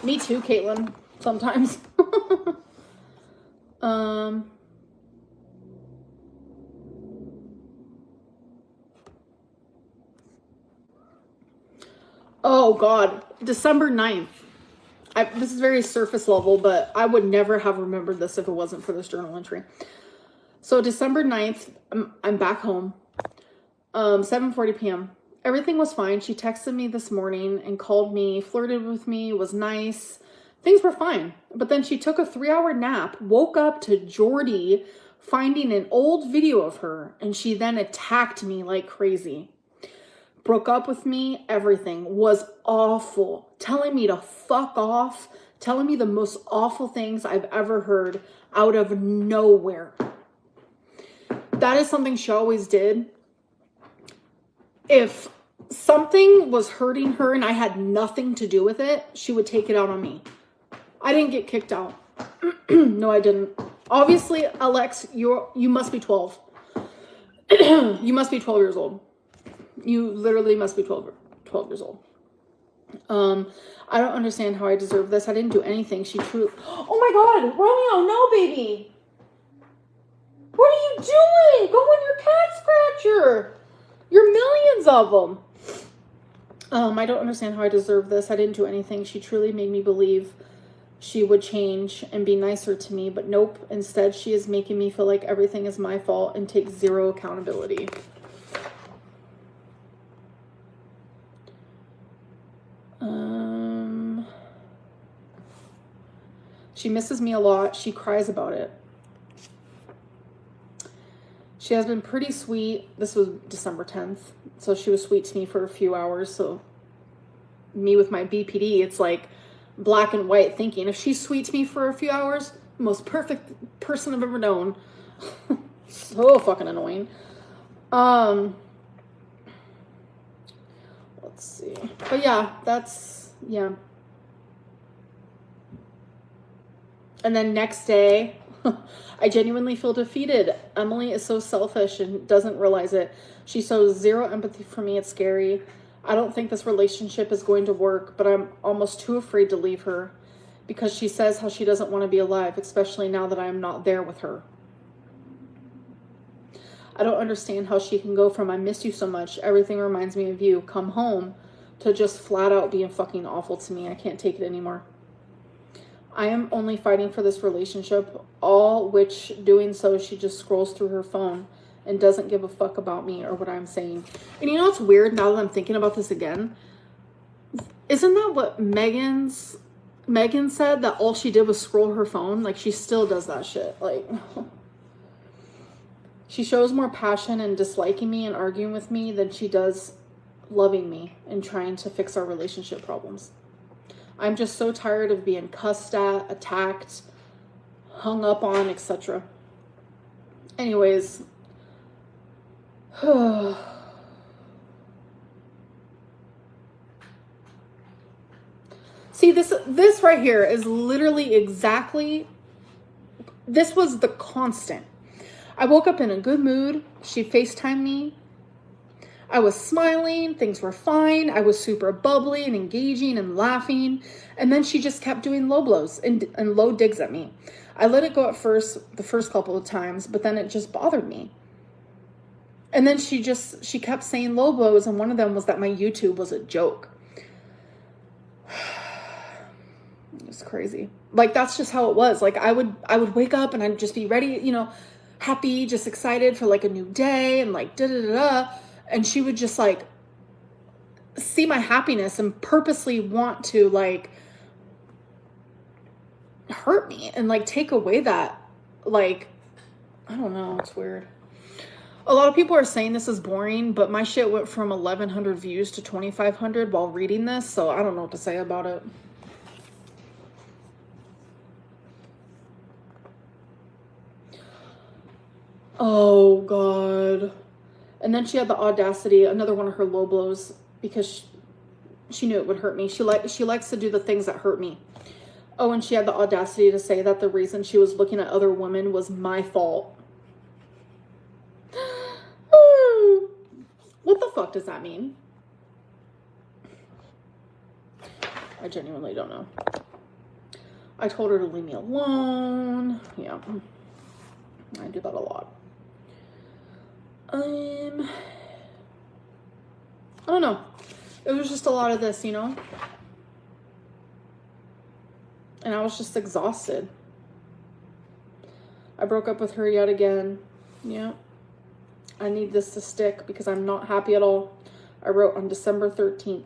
Me too, Caitlin. Sometimes. Oh God. December 9th. This is very surface level, but I would never have remembered this if it wasn't for this journal entry. So December 9th, I'm back home. 7:40 p.m. Everything was fine. She texted me this morning and called me, flirted with me, was nice. Things were fine. But then she took a 3-hour nap, woke up to Jordy finding an old video of her, and she then attacked me like crazy. Broke up with me, everything. Was awful. Telling me to fuck off. Telling me the most awful things I've ever heard out of nowhere. That is something she always did. If something was hurting her and I had nothing to do with it, she would take it out on me. I didn't get kicked out. No, I didn't. Obviously, Alex, you must be 12. You must be 12 years old. You literally must be 12 years old. I don't understand how I deserve this. I didn't do anything. She truly... Oh my God, Romeo, no, baby. What are you doing? Go on your cat scratcher. You're millions of them. I don't understand how I deserve this. I didn't do anything. She truly made me believe she would change and be nicer to me, but nope. Instead, she is making me feel like everything is my fault and takes zero accountability. She misses me a lot. She cries about it. She has been pretty sweet. This was December 10th. So she was sweet to me for a few hours. So me with my BPD, it's like black and white thinking. If she's sweet to me for a few hours, most perfect person I've ever known. So fucking annoying. Let's see. But yeah, yeah. And then next day, I genuinely feel defeated. Emily is so selfish and doesn't realize it. She shows zero empathy for me. It's scary. I don't think this relationship is going to work, but I'm almost too afraid to leave her because she says how she doesn't want to be alive, especially now that I am not there with her. I don't understand how she can go from I miss you so much, everything reminds me of you, come home, to just flat out being fucking awful to me. I can't take it anymore. I am only fighting for this relationship, all which doing so she just scrolls through her phone and doesn't give a fuck about me or what I'm saying. And you know what's weird now that I'm thinking about this again? Isn't that what Megan said, that all she did was scroll her phone? Like, she still does that shit. Like, she shows more passion in disliking me and arguing with me than she does loving me and trying to fix our relationship problems. I'm just so tired of being cussed at, attacked, hung up on, etc. Anyways. See, this right here is literally exactly, this was the constant. I woke up in a good mood. She FaceTimed me. I was smiling, things were fine. I was super bubbly and engaging and laughing. And then she just kept doing low blows and low digs at me. I let it go at first, the first couple of times, but then it just bothered me. And then she kept saying low blows, and one of them was that my YouTube was a joke. It's crazy. Like, that's just how it was. Like, I would wake up and I'd just be ready, you know, happy, just excited for like a new day and like da da da da. And she would just like see my happiness and purposely want to like hurt me and like take away that, like, I don't know, it's weird. A lot of people are saying this is boring, but my shit went from 1,100 views to 2,500 while reading this, so I don't know what to say about it. Oh, God. And then she had the audacity, another one of her low blows, because she knew it would hurt me. She likes to do the things that hurt me. Oh, and she had the audacity to say that the reason she was looking at other women was my fault. What the fuck does that mean? I genuinely don't know. I told her to leave me alone. Yeah. I do that a lot. I don't know. It was just a lot of this, you know? And I was just exhausted. I broke up with her yet again. Yeah. I need this to stick because I'm not happy at all. I wrote on December 13th.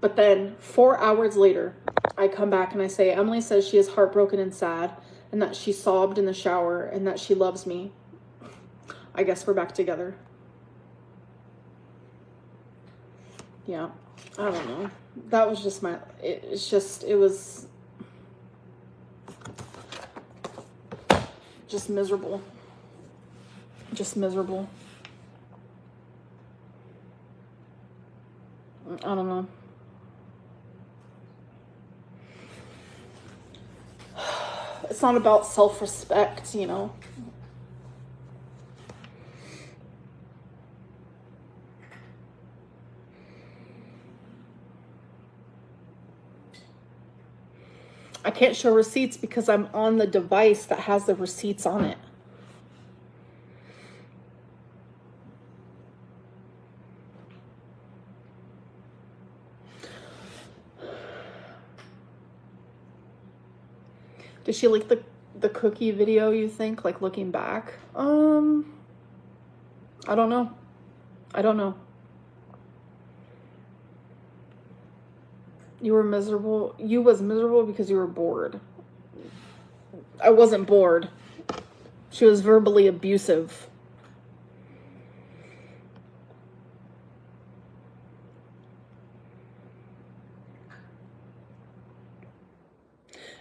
But then 4 hours later, I come back and I say, Emily says she is heartbroken and sad and that she sobbed in the shower and that she loves me. I guess we're back together. Yeah, I don't know. That was just it was just miserable. Just miserable. I don't know. It's not about self-respect, you know? I can't show receipts because I'm on the device that has the receipts on it. Did she like the cookie video, you think, like looking back? I don't know. I don't know. You were miserable. You was miserable because you were bored. I wasn't bored. She was verbally abusive.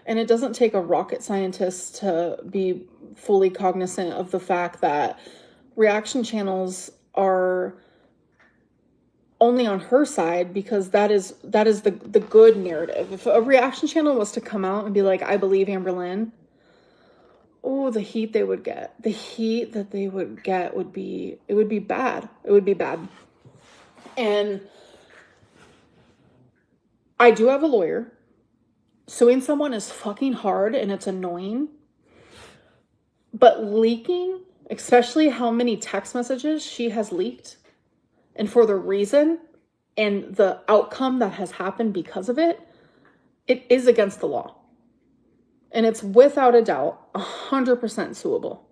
And it doesn't take a rocket scientist to be fully cognizant of the fact that reaction channels are only on her side because that is the good narrative. If a reaction channel was to come out and be like, I believe Amberlynn, oh, the heat they would get. The heat that they would get would be bad. It would be bad. And I do have a lawyer. Suing someone is fucking hard and it's annoying. But leaking, especially how many text messages she has leaked, and for the reason and the outcome that has happened because of it, it is against the law. And it's without a doubt 100% suable.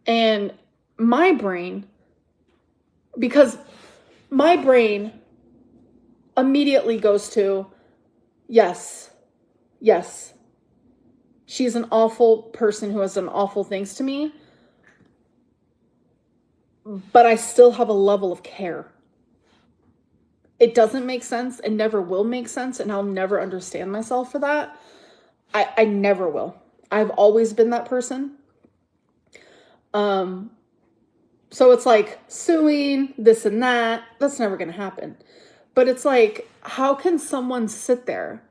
And my brain, because my brain immediately goes to, yes, she's an awful person who has done awful things to me, but I still have a level of care. It doesn't make sense and never will make sense, and I'll never understand myself for that. I never will. I've always been that person. So it's like suing, this and that, that's never going to happen. But it's like, how can someone sit there?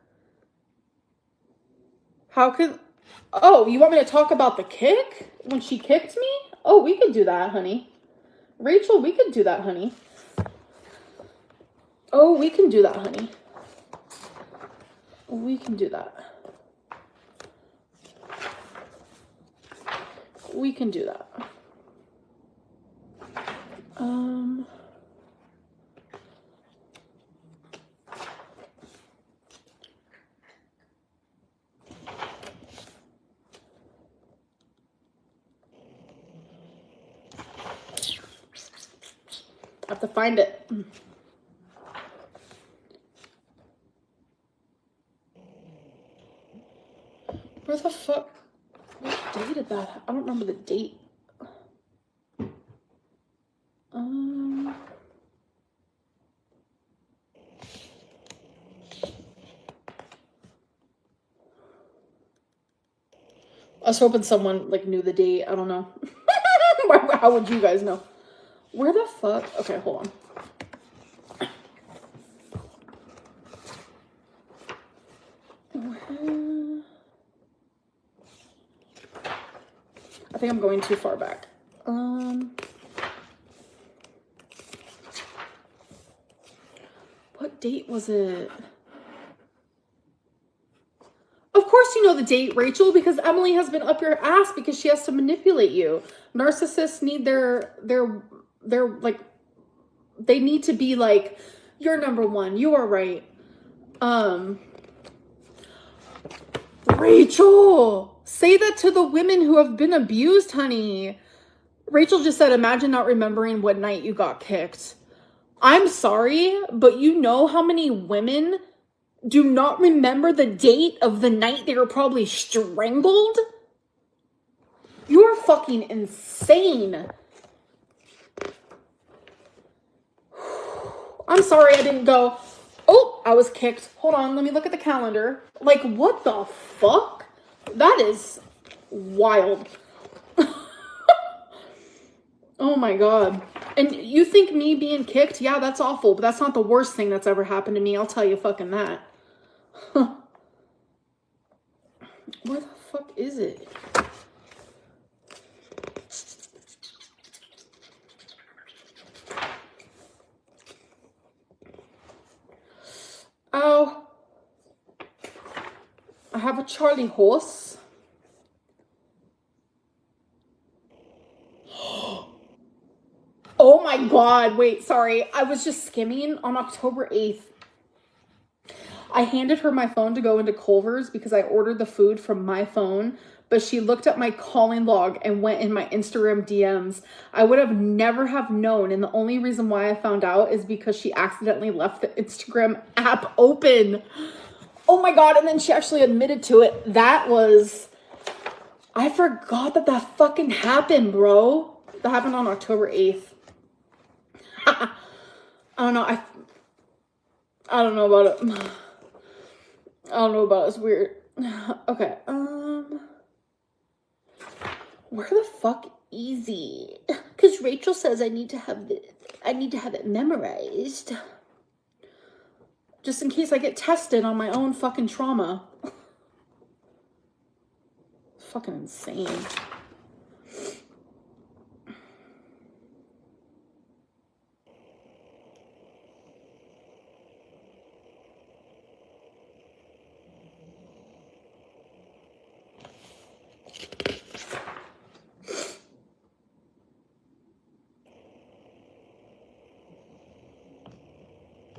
Oh, you want me to talk about the kick? When she kicked me? Oh, we could do that, honey. Rachel, we could do that, honey. Oh, we can do that, honey. We can do that. We can do that. have to find it. Where the fuck? What date did that? I don't remember the date. I was hoping someone like knew the date. I don't know. How would you guys know? Where the fuck? Okay, hold on. I think I'm going too far back. What date was it? Of course you know the date, Rachel, because Emily has been up your ass because she has to manipulate you. Narcissists need their like, they need to be like, you're number one. You are right. Rachel, say that to the women who have been abused, honey. Rachel just said, imagine not remembering what night you got kicked. I'm sorry, but you know how many women do not remember the date of the night they were probably strangled? You are fucking insane. I'm sorry I didn't go, oh, I was kicked. Hold on, let me look at the calendar. Like, what the fuck? That is wild. Oh my God. And you think me being kicked? Yeah, that's awful, but that's not the worst thing that's ever happened to me. I'll tell you fucking that. Where the fuck is it? Oh. I have a Charlie horse. Oh my God. Wait, sorry. I was just skimming on October 8th. I handed her my phone to go into Culver's because I ordered the food from my phone, but she looked at my calling log and went in my Instagram DMs. I would have never have known, and the only reason why I found out is because she accidentally left the Instagram app open. Oh my God, and then she actually admitted to it. That was... I forgot that fucking happened, bro. That happened on October 8th. I don't know. I don't know about it. I don't know about it. It's weird. Okay. Where the fuck is he? Because Rachel says I need to have it memorized. Just in case I get tested on my own fucking trauma. Fucking insane.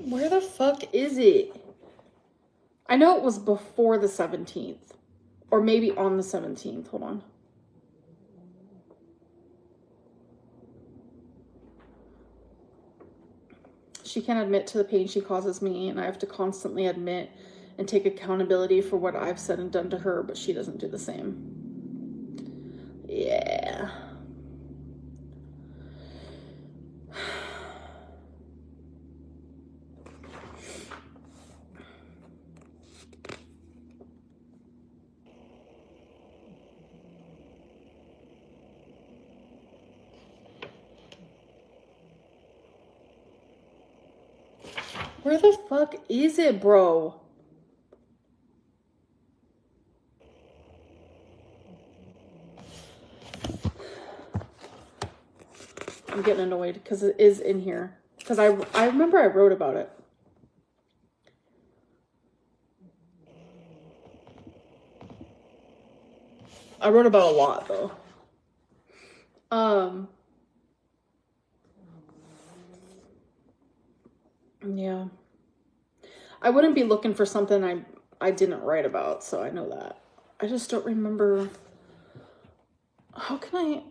Where the fuck is it? I know it was before the 17th. Or maybe on the 17th. Hold on. She can't admit to the pain she causes me, and I have to constantly admit and take accountability for what I've said and done to her, but she doesn't do the same. Yeah. Where the fuck is it, bro? I'm getting annoyed because it is in here. Because I remember I wrote about it. I wrote about a lot, though. Yeah. I wouldn't be looking for something I didn't write about, so I know that. I just don't remember. How can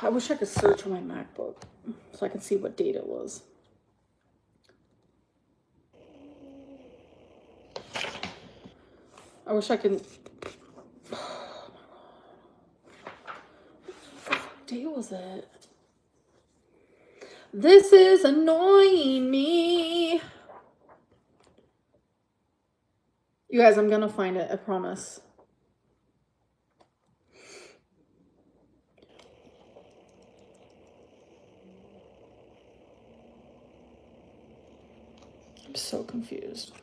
I wish I could search on my MacBook so I can see what date it was. I wish I could. What day was it? This is annoying me. You guys, I'm gonna find it, I promise. I'm so confused.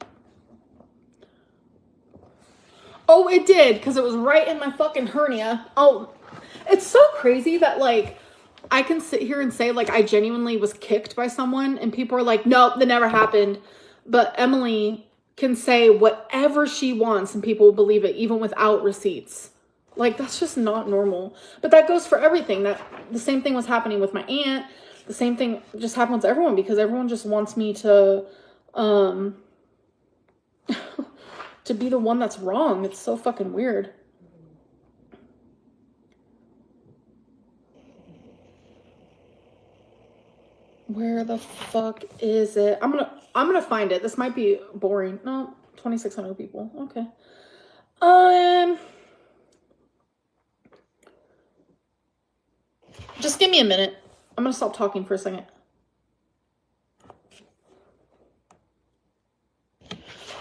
Oh, it did, because it was right in my fucking hernia. Oh, it's so crazy that, like, I can sit here and say, like, I genuinely was kicked by someone, and people are like, nope, that never happened. But Emily can say whatever she wants, and people will believe it, even without receipts. Like, that's just not normal. But that goes for everything. That the same thing was happening with my aunt. The same thing just happens to everyone, because everyone just wants me to, to be the one that's wrong. It's so fucking weird. Where the fuck is it? I'm gonna find it. This might be boring. No, 2,600 people. Okay. Just give me a minute. I'm gonna stop talking for a second.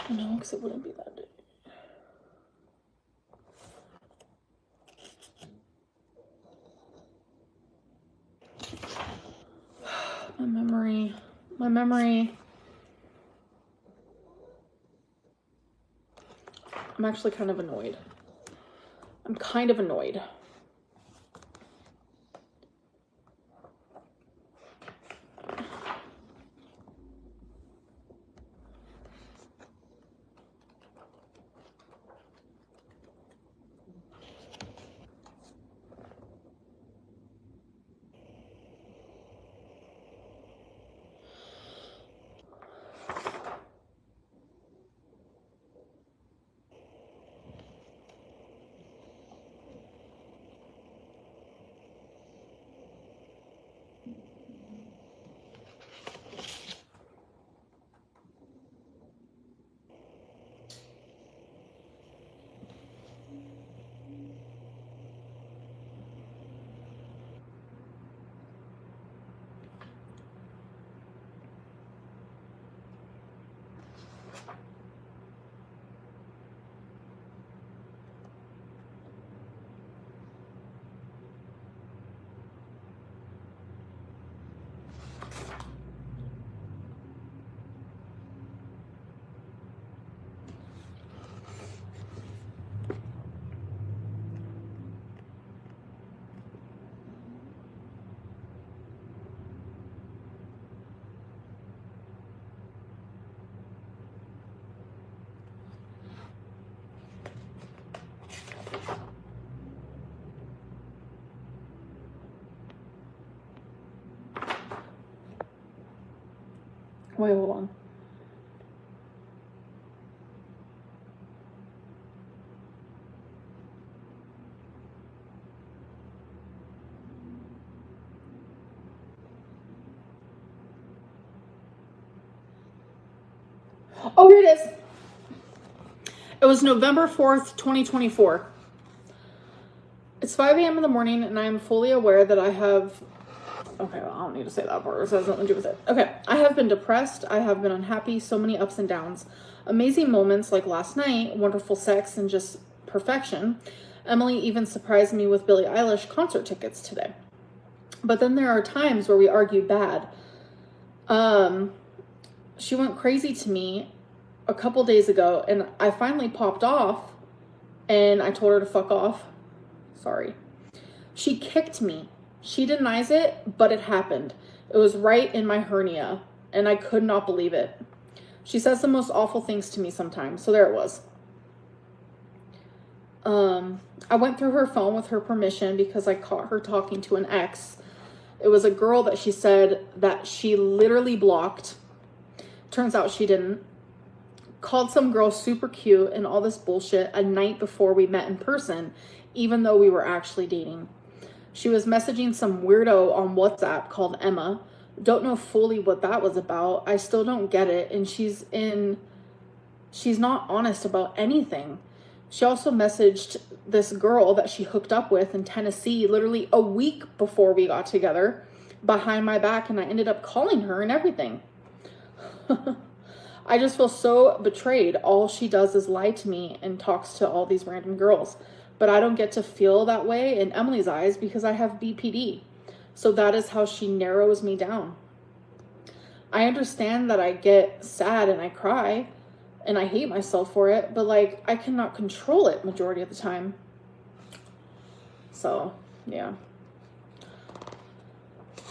No, because it wouldn't be that day. My memory. I'm actually kind of annoyed. Wait, hold on. Oh, here it is. It was November 4th, 2024. It's 5 a.m. in the morning, and I am fully aware that I have... Okay, well, I don't need to say that part. It has nothing to do with it. Okay, I have been depressed. I have been unhappy. So many ups and downs. Amazing moments like last night, wonderful sex, and just perfection. Emily even surprised me with Billie Eilish concert tickets today. But then there are times where we argue bad. She went crazy to me a couple days ago, and I finally popped off, and I told her to fuck off. Sorry. She kicked me. She denies it, but it happened. It was right in my hernia, and I could not believe it. She says the most awful things to me sometimes, so there it was. I went through her phone with her permission because I caught her talking to an ex. It was a girl that she said that she literally blocked. Turns out she didn't. Called some girl super cute and all this bullshit a night before we met in person, even though we were actually dating. She was messaging some weirdo on WhatsApp called Emma. Don't know fully what that was about. I still don't get it. And she's not honest about anything. She also messaged this girl that she hooked up with in Tennessee literally a week before we got together behind my back, and I ended up calling her and everything. I just feel so betrayed. All she does is lie to me and talks to all these random girls. But I don't get to feel that way in Emily's eyes because I have BPD. So that is how she narrows me down. I understand that I get sad and I cry and I hate myself for it, but like I cannot control it majority of the time. So, yeah.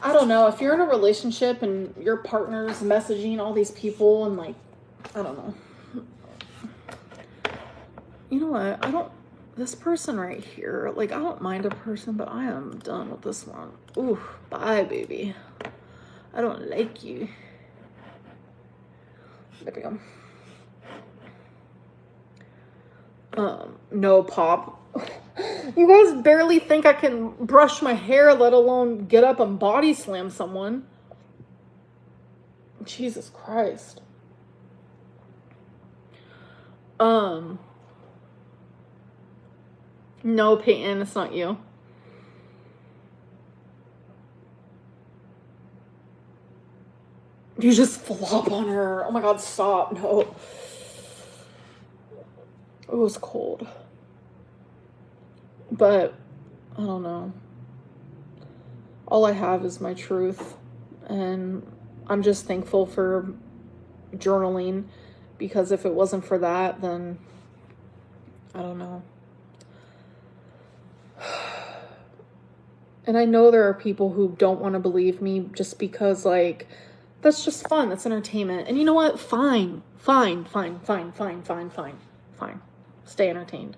I don't know, if you're in a relationship and your partner's messaging all these people and like, I don't know. You know what? This person right here, like I don't mind a person, but I am done with this one. Ooh, bye baby. I don't like you. There we go. No pop. You guys barely think I can brush my hair, let alone get up and body slam someone. Jesus Christ. No, Peyton, it's not you. You just flop on her. Oh my God, stop. No. It was cold. But, I don't know. All I have is my truth. And I'm just thankful for journaling. Because if it wasn't for that, then I don't know. And I know there are people who don't want to believe me just because, like, that's just fun. That's entertainment. And you know what? Fine. Fine. Stay entertained.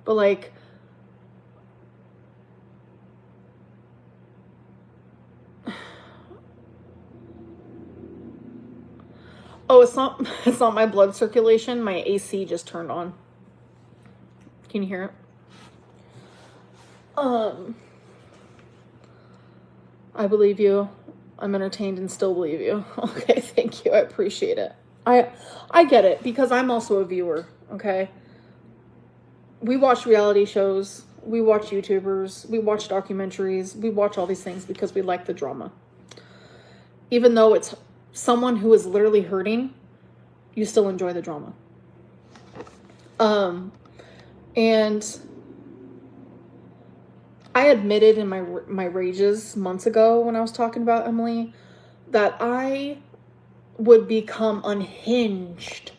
But, like, oh, it's not my blood circulation. My AC just turned on. Can you hear it? I believe you. I'm entertained and still believe you. Okay, thank you. I appreciate it. I get it because I'm also a viewer, okay? We watch reality shows, we watch YouTubers, we watch documentaries, we watch all these things because we like the drama. Even though it's someone who is literally hurting, you still enjoy the drama. And I admitted in my rages months ago when I was talking about Emily that I would become unhinged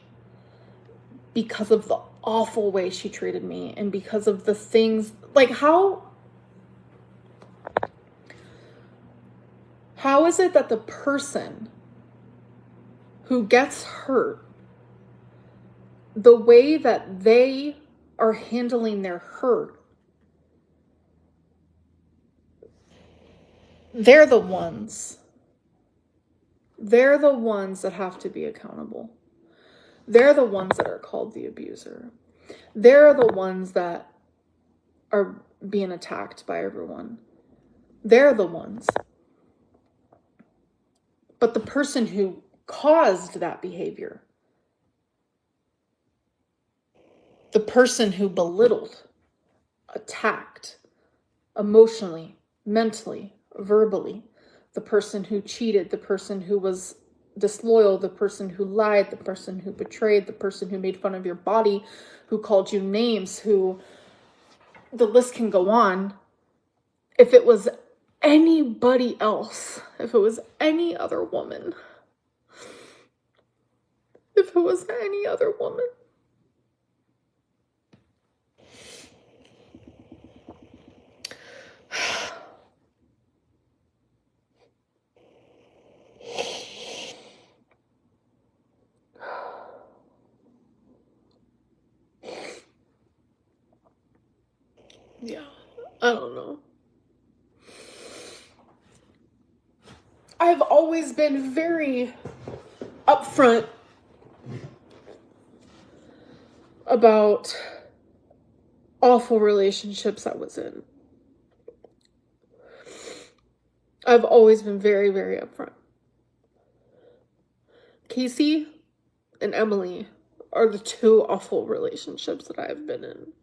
because of the awful way she treated me and because of the things, like how is it that the person who gets hurt, the way that they are handling their hurt, they're the ones that have to be accountable. They're the ones that are called the abuser. They're the ones that are being attacked by everyone. They're the ones. But the person who caused that behavior, the person who belittled, attacked, emotionally, mentally, verbally, the person who cheated, the person who was disloyal, the person who lied, the person who betrayed, the person who made fun of your body, who called you names, who, the list can go on. If it was anybody else, if it was any other woman, yeah, I don't know. I've always been very upfront about awful relationships I was in. I've always been very, very upfront. Casey and Emily are the two awful relationships that I've been in.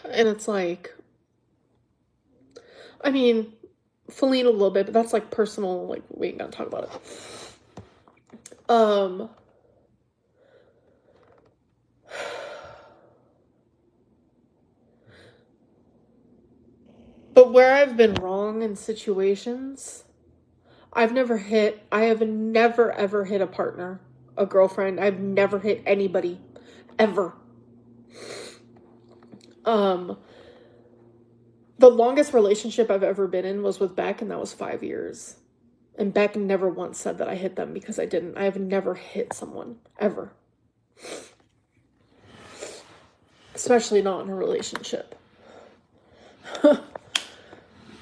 And it's like, I mean, Feline a little bit, but that's like personal, like we ain't gonna talk about it. But where I've been wrong in situations, I have never ever hit a partner, a girlfriend. I've never hit anybody, ever. The longest relationship I've ever been in was with Beck, and that was 5 years. And Beck never once said that I hit them, because I didn't. I have never hit someone, ever. Especially not in a relationship.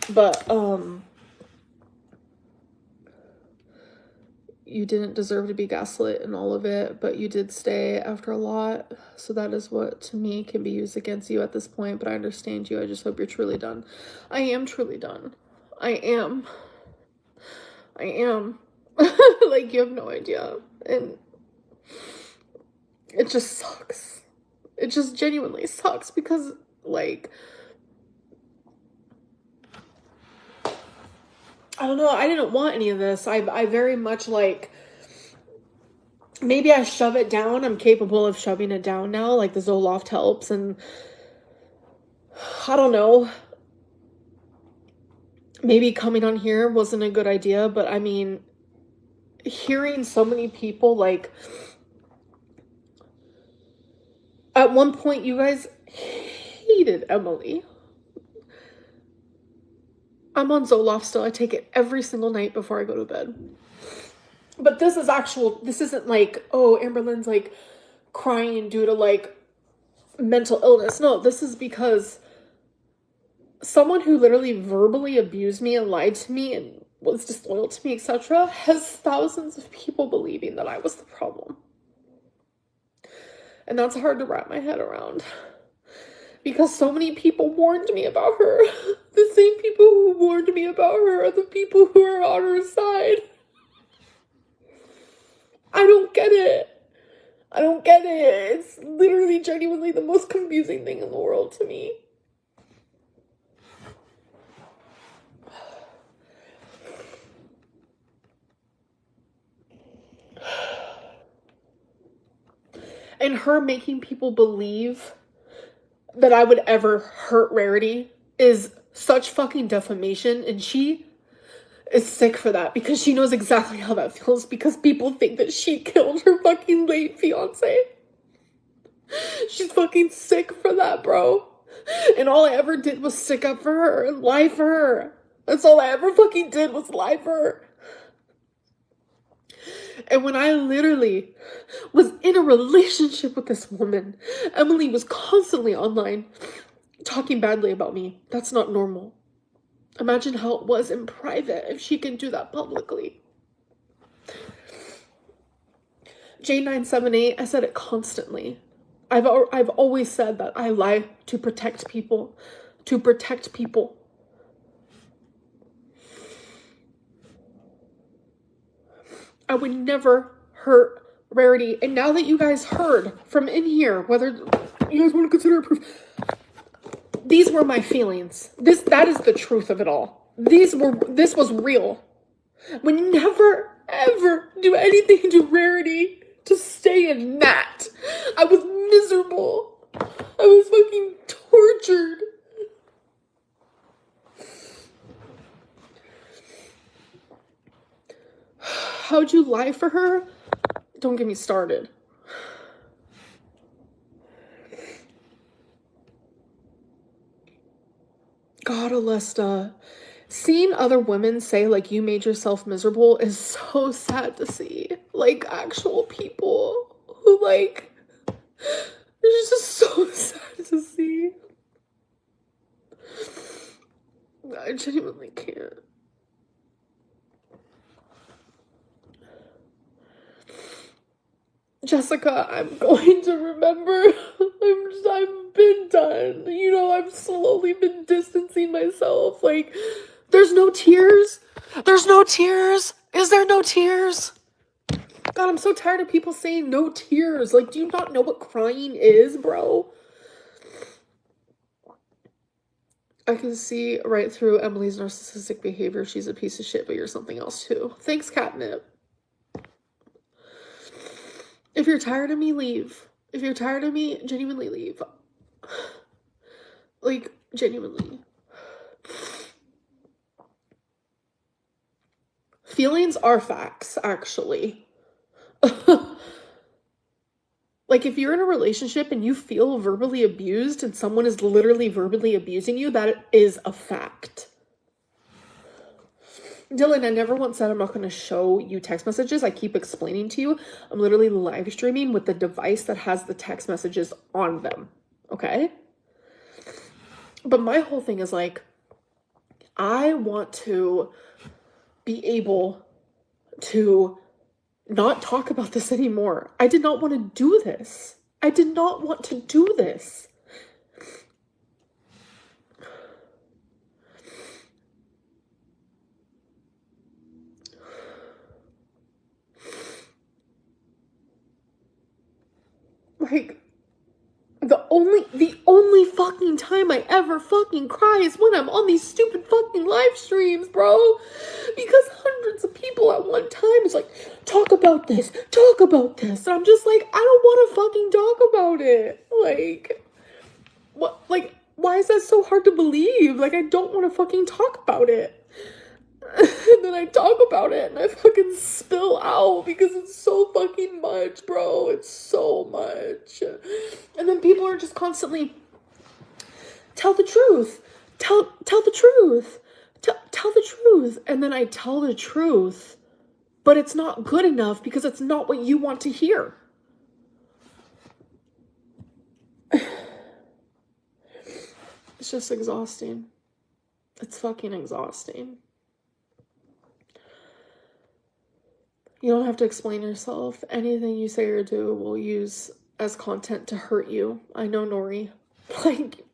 But, you didn't deserve to be gaslit in all of it, but you did stay after a lot. So that is what, to me, can be used against you at this point. But I understand you. I just hope you're truly done. I am truly done. I am. Like, you have no idea. And it just sucks. It just genuinely sucks because, like, I don't know. I didn't want any of this. I very much, like, maybe I shove it down. I'm capable of shoving it down now. Like, the Zoloft helps. And I don't know. Maybe coming on here wasn't a good idea. But, I mean, hearing so many people, like, at one point, you guys hated Emily. I'm on Zoloft still. I take it every single night before I go to bed. But this isn't like, oh, Amberlynn's like crying due to like mental illness. No, this is because someone who literally verbally abused me and lied to me and was disloyal to me, etc., has thousands of people believing that I was the problem. And that's hard to wrap my head around. Because so many people warned me about her. The same people who warned me about her are the people who are on her side. I don't get it. It's literally genuinely the most confusing thing in the world to me. And her making people believe that I would ever hurt Rarity is such fucking defamation, and she is sick for that because she knows exactly how that feels, because people think that she killed her fucking late fiance. She's fucking sick for that, bro. And all I ever did was stick up for her and lie for her. That's all I ever fucking did was lie for her. And when I literally was in a relationship with this woman, Emily was constantly online talking badly about me. That's not normal. Imagine how it was in private if she can do that publicly. J978, I said it constantly. I've always said that I lie to protect people. To protect people. I would never hurt Rarity. And now that you guys heard from in here, whether you guys want to consider it proof, these were my feelings. That is the truth of it all. This was real. Would never, ever do anything to Rarity to stay in that. I was miserable. I was fucking tortured. How'd you lie for her? Don't get me started. God, Alesta, seeing other women say, like, you made yourself miserable is so sad to see. Like, actual people who, like, it's just so sad to see. I genuinely can't. Jessica, I'm going to remember. I've been done. You know, I've slowly been distancing myself. Like, there's no tears. There's no tears. Is there no tears? God, I'm so tired of people saying no tears. Like, do you not know what crying is, bro? I can see right through Emily's narcissistic behavior. She's a piece of shit, but you're something else too. Thanks, Catnip. If you're tired of me, leave. If you're tired of me, genuinely leave. Like, genuinely. Feelings are facts, actually. Like, if you're in a relationship and you feel verbally abused and someone is literally verbally abusing you, that is a fact. Dylan, I never once said I'm not going to show you text messages. I keep explaining to you. I'm literally live streaming with the device that has the text messages on them. Okay? But my whole thing is like, I want to be able to not talk about this anymore. I did not want to do this. I did not want to do this. Like, the only fucking time I ever fucking cry is when I'm on these stupid fucking live streams, bro. Because hundreds of people at one time is like, talk about this. And I'm just like, I don't want to fucking talk about it. Like, what? Like, why is that so hard to believe? Like, I don't want to fucking talk about it. And then I talk about it and I fucking spill out because it's so fucking much, bro. It's so much. And then people are just constantly, tell the truth. Tell the truth. Tell the truth. And then I tell the truth, but it's not good enough because it's not what you want to hear. It's just exhausting. It's fucking exhausting. You don't have to explain yourself. Anything you say or do will use as content to hurt you. I know, Nori. Like,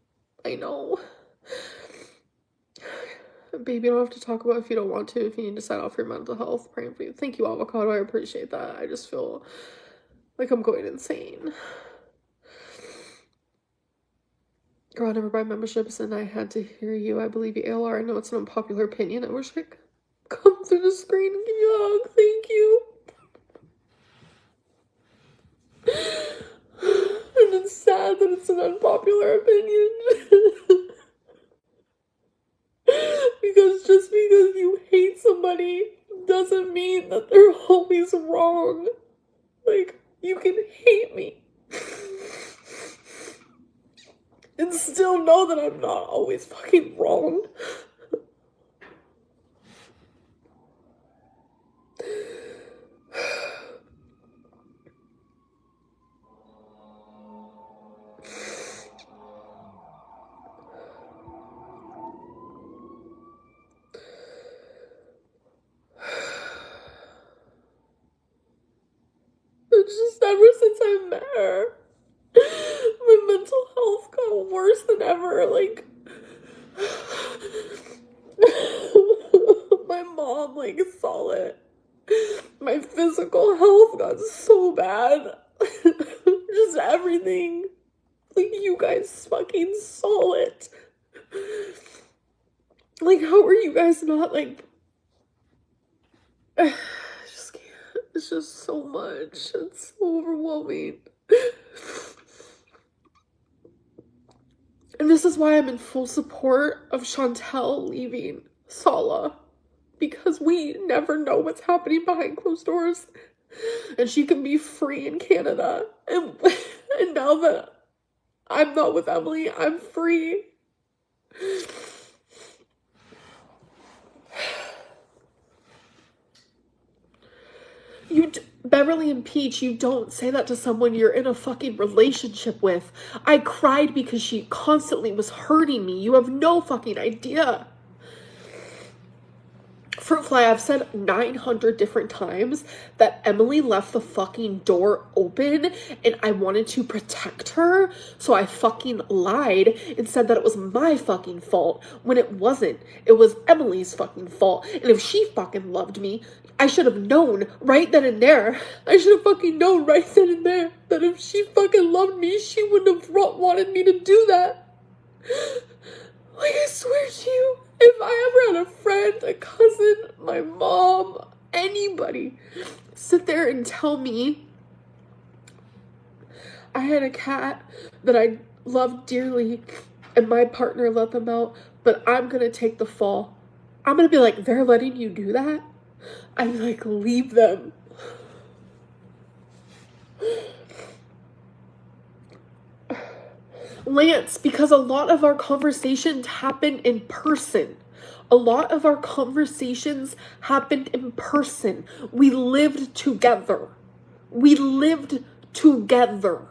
I know. Baby, you don't have to talk about it if you don't want to. If you need to sign off your mental health, praying for you. Thank you, Avocado. I appreciate that. I just feel like I'm going insane. Girl, I never buy memberships and I had to hear you. I believe you, ALR. I know it's an unpopular opinion. I wish I could come through the screen and give you a hug. Thank you. And it's sad that it's an unpopular opinion. Because just because you hate somebody doesn't mean that they're always wrong. Like, you can hate me and still know that I'm not always fucking wrong. It's just ever since I met her, my mental health got worse than ever. Like, my mom, like, saw it. My physical health got so bad. Just everything. Like, you guys fucking saw it. Like, how are you guys not, like... I just can't. It's just so much. It's so overwhelming. And this is why I'm in full support of Chantel leaving Sala. Because we never know what's happening behind closed doors. And she can be free in Canada. And now that I'm not with Emily, I'm free. Beverly and Peach, you don't say that to someone you're in a fucking relationship with. I cried because she constantly was hurting me. You have no fucking idea. Fruit fly, I've said 900 different times that Emily left the fucking door open and I wanted to protect her, so I fucking lied and said that it was my fucking fault when it wasn't. It was Emily's fucking fault. And if she fucking loved me, I should have known right then and there. I should have fucking known right then and there that if she fucking loved me, she wouldn't have wanted me to do that. Like, I swear to you, if I ever had a friend, a cousin, my mom, anybody sit there and tell me I had a cat that I loved dearly and my partner let them out, but I'm gonna take the fall, I'm gonna be like, they're letting you do that? I'm like, leave them. Lance, because a lot of our conversations happen in person. A lot of our conversations happened in person. We lived together. We lived together.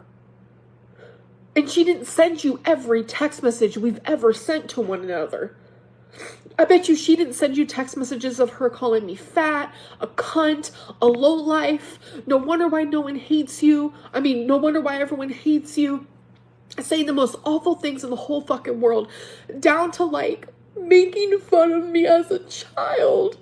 And she didn't send you every text message we've ever sent to one another. I bet you she didn't send you text messages of her calling me fat, a cunt, a lowlife. No wonder why no one hates you. I mean, no wonder why everyone hates you. Saying the most awful things in the whole fucking world, down to like making fun of me as a child.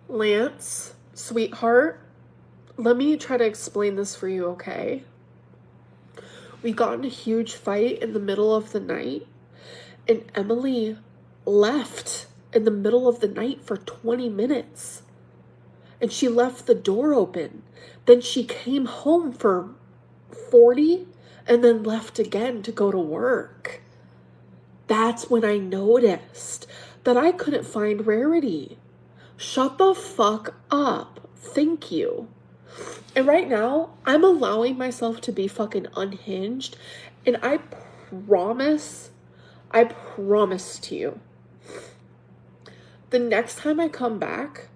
Lance, sweetheart, let me try to explain this for you, okay? We got in a huge fight in the middle of the night, and Emily left in the middle of the night for 20 minutes. And she left the door open. Then she came home for 40 and then left again to go to work. That's when I noticed that I couldn't find Rarity. Shut the fuck up. Thank you. And right now, I'm allowing myself to be fucking unhinged. And I promise to you, the next time I come back,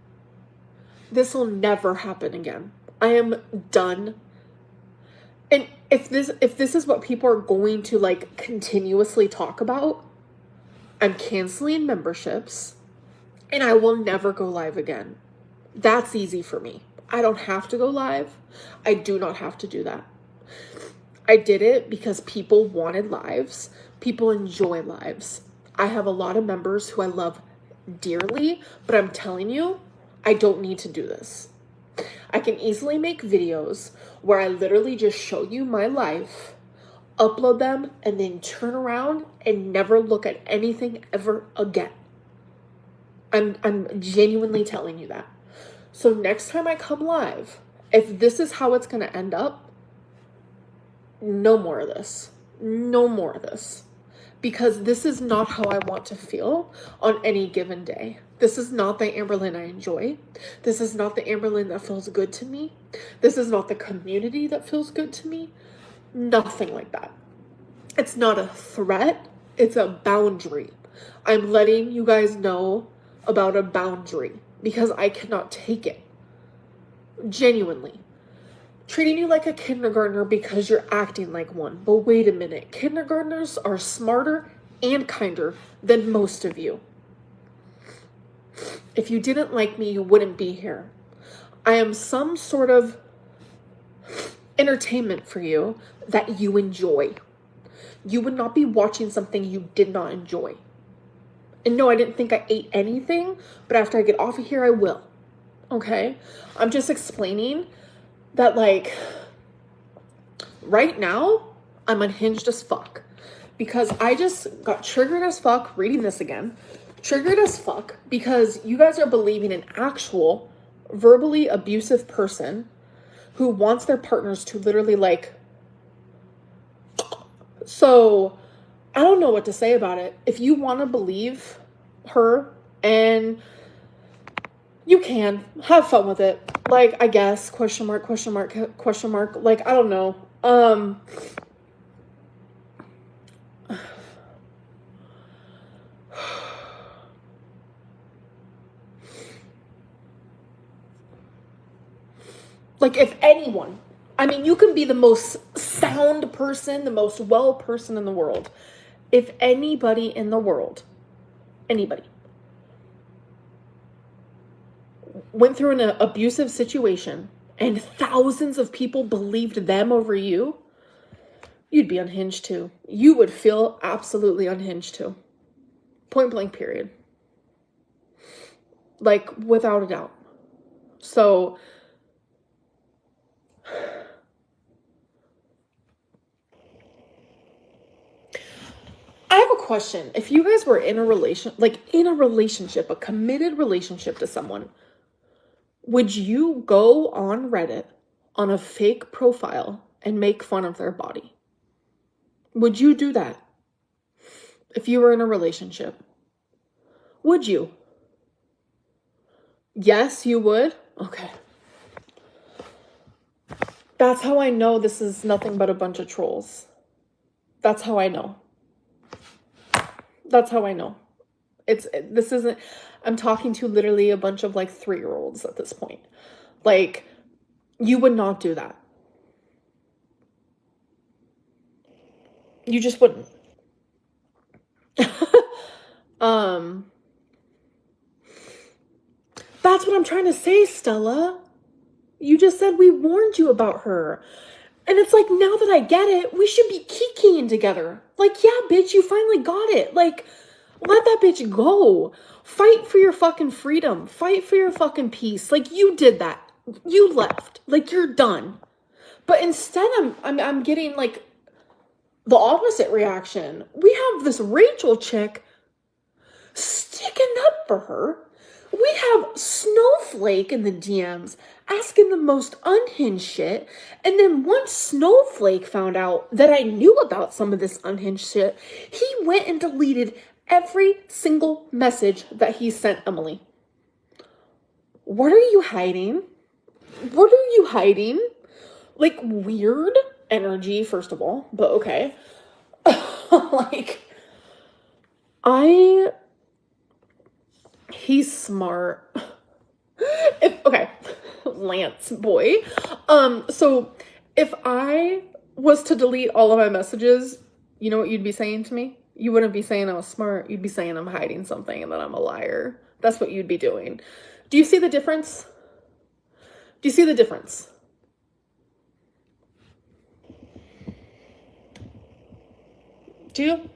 this will never happen again. I am done. And if this is what people are going to like continuously talk about, I'm canceling memberships. And I will never go live again. That's easy for me. I don't have to go live. I do not have to do that. I did it because people wanted lives. People enjoy lives. I have a lot of members who I love dearly, but I'm telling you, I don't need to do this. I can easily make videos where I literally just show you my life, upload them, and then turn around and never look at anything ever again. I'm genuinely telling you that. So next time I come live, if this is how it's going to end up, no more of this. No more of this. Because this is not how I want to feel on any given day. This is not the Amberlynn I enjoy. This is not the Amberlynn that feels good to me. This is not the community that feels good to me. Nothing like that. It's not a threat. It's a boundary. I'm letting you guys know about a boundary because I cannot take it. Genuinely. Treating you like a kindergartner because you're acting like one. But wait a minute. Kindergartners are smarter and kinder than most of you. If you didn't like me, you wouldn't be here. I am some sort of entertainment for you that you enjoy. You would not be watching something you did not enjoy. And no, I didn't think I ate anything, but after I get off of here, I will. Okay? I'm just explaining that, like, right now, I'm unhinged as fuck. Because I just got triggered as fuck reading this again. Triggered as fuck because you guys are believing an actual verbally abusive person who wants their partners to literally, like... So, I don't know what to say about it. If you want to believe her and You can have fun with it. Like, I guess, question mark, question mark, question mark. Like, I don't know. Like, if anyone, I mean, you can be the most sound person, the most well person in the world. If anybody in the world, anybody, went through an abusive situation and thousands of people believed them over you, you'd be unhinged too. You would feel absolutely unhinged too. Point blank, period. Like, without a doubt. So, I have a question. If you guys were in a relationship, a committed relationship to someone, would you go on Reddit on a fake profile and make fun of their body? Would you do that if you were in a relationship? Would you? Yes, you would? Okay. That's how I know this is nothing but a bunch of trolls. That's how I know. That's how I know. This isn't, I'm talking to literally a bunch of like 3-year-olds at this point. Like, you would not do that. You just wouldn't. That's what I'm trying to say, Stella. You just said we warned you about her. And it's like, now that I get it, we should be kikiing together. Like, yeah, bitch, you finally got it. Like, let that bitch go. Fight for your fucking freedom. Fight for your fucking peace. Like, you did that. You left. Like, you're done. But instead, I'm getting, like, the opposite reaction. We have this Rachel chick sticking up for her. We have Snowflake in the DMs asking the most unhinged shit. And then once Snowflake found out that I knew about some of this unhinged shit, he went and deleted every single message that he sent Emily. What are you hiding? What are you hiding? Like, weird energy, first of all, but okay. Like, he's smart. Okay, Lance boy. So if I was to delete all of my messages, you know what you'd be saying to me? You wouldn't be saying I was smart. You'd be saying I'm hiding something and that I'm a liar. That's what you'd be doing. Do you see the difference? Do you see the difference? Do you?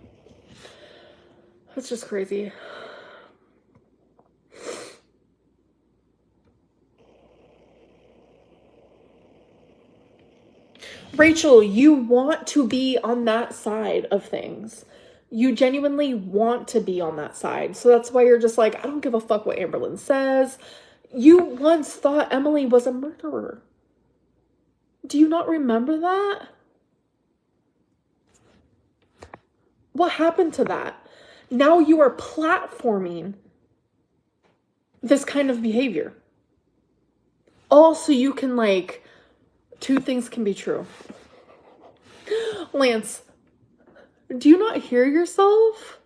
That's just crazy. Rachel, you want to be on that side of things. You genuinely want to be on that side. So that's why you're just like, I don't give a fuck what Amberlynn says. You once thought Emily was a murderer. Do you not remember that? What happened to that? Now you are platforming this kind of behavior. Also, you can, like, two things can be true. Lance, do you not hear yourself?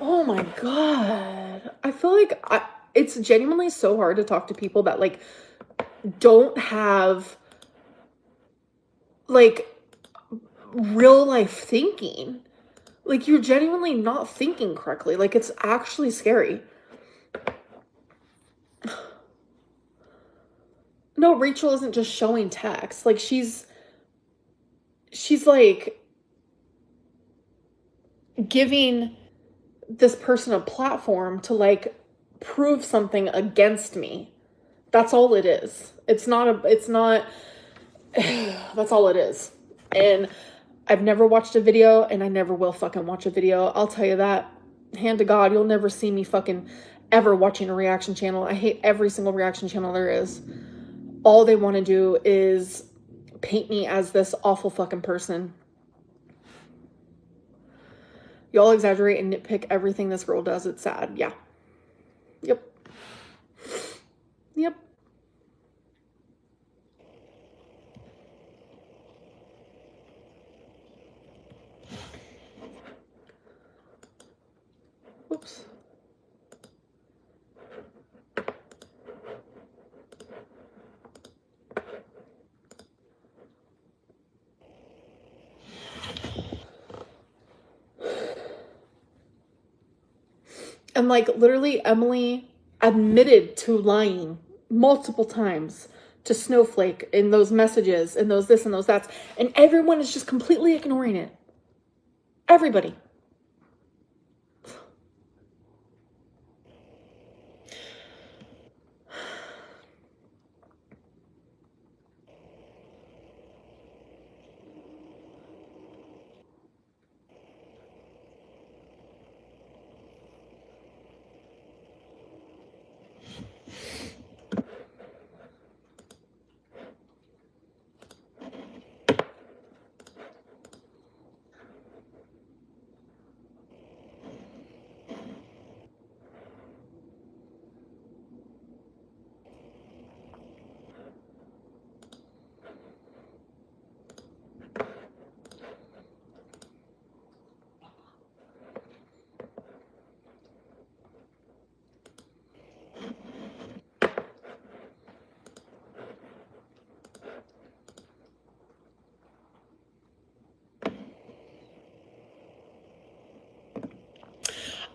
Oh my God. I feel like it's genuinely so hard to talk to people that, like, don't have, like, real life thinking. Like, you're genuinely not thinking correctly. Like, it's actually scary. No, Rachel isn't just showing text. Like, she's like giving this person a platform to, like, prove something against me. That's all it is. It's not, that's all it is. And I've never watched a video, and I never will fucking watch a video. I'll tell you that. Hand to God, you'll never see me fucking ever watching a reaction channel. I hate every single reaction channel there is. All they want to do is paint me as this awful fucking person. Y'all exaggerate and nitpick everything this girl does. It's sad. Yeah. Yep. Yep. Oops. And like literally Emily admitted to lying multiple times to Snowflake in those messages and those this and those that's, and everyone is just completely ignoring it. Everybody.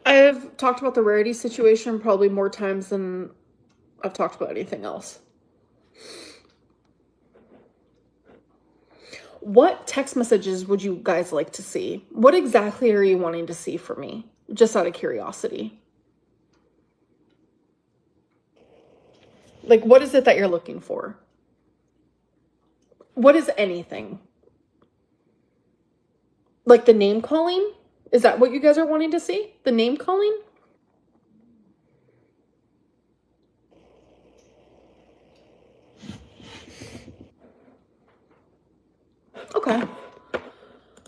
I've talked about the Rarity situation probably more times than I've talked about anything else. What text messages would you guys like to see? What exactly are you wanting to see from me? Just out of curiosity. Like, what is it that you're looking for? What is anything? Like the name calling? Is that what you guys are wanting to see? The name calling? Okay.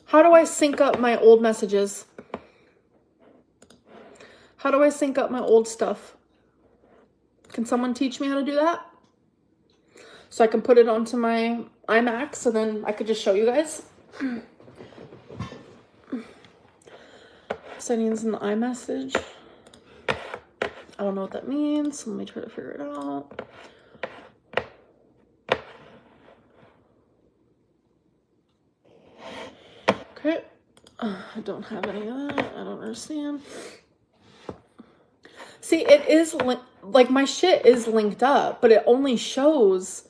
How do I sync up my old messages? How do I sync up my old stuff? Can someone teach me how to do that? So I can put it onto my iMac so then I could just show you guys. Settings in the iMessage. I don't know what that means. Let me try to figure it out. Okay. I don't have any of that. I don't understand. See, it is like my shit is linked up, but it only shows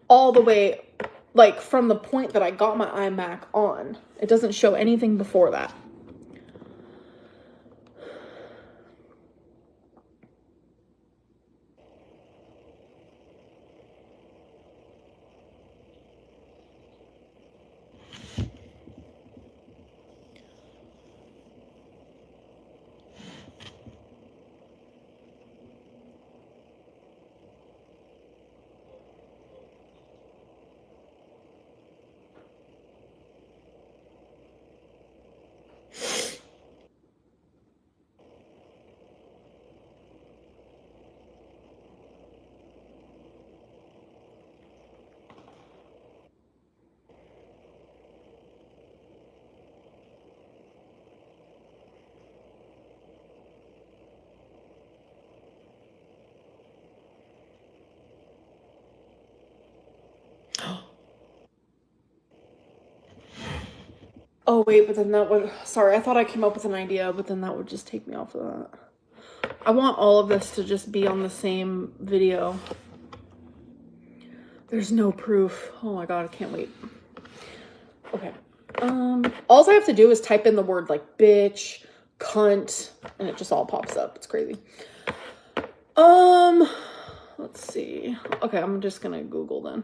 all the way like from the point that I got my iMac on. It doesn't show anything before that. Oh wait, but then that would, sorry, I thought I came up with an idea, but then that would just take me off of that. I want all of this to just be on the same video. There's no proof. Oh my god, I can't wait. Okay. All I have to do is type in the word like bitch, cunt, and it just all pops up. It's crazy. Let's see. Okay, I'm just gonna Google then.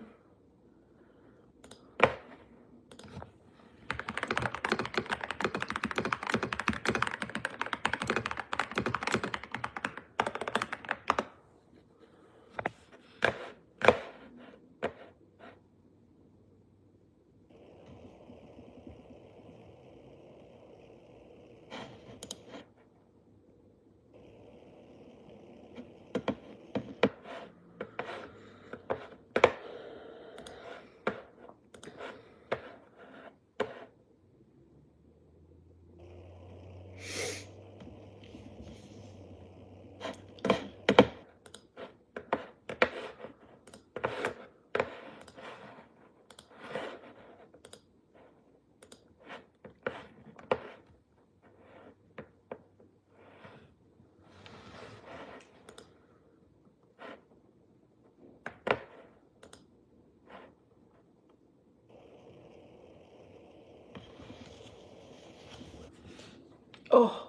Oh.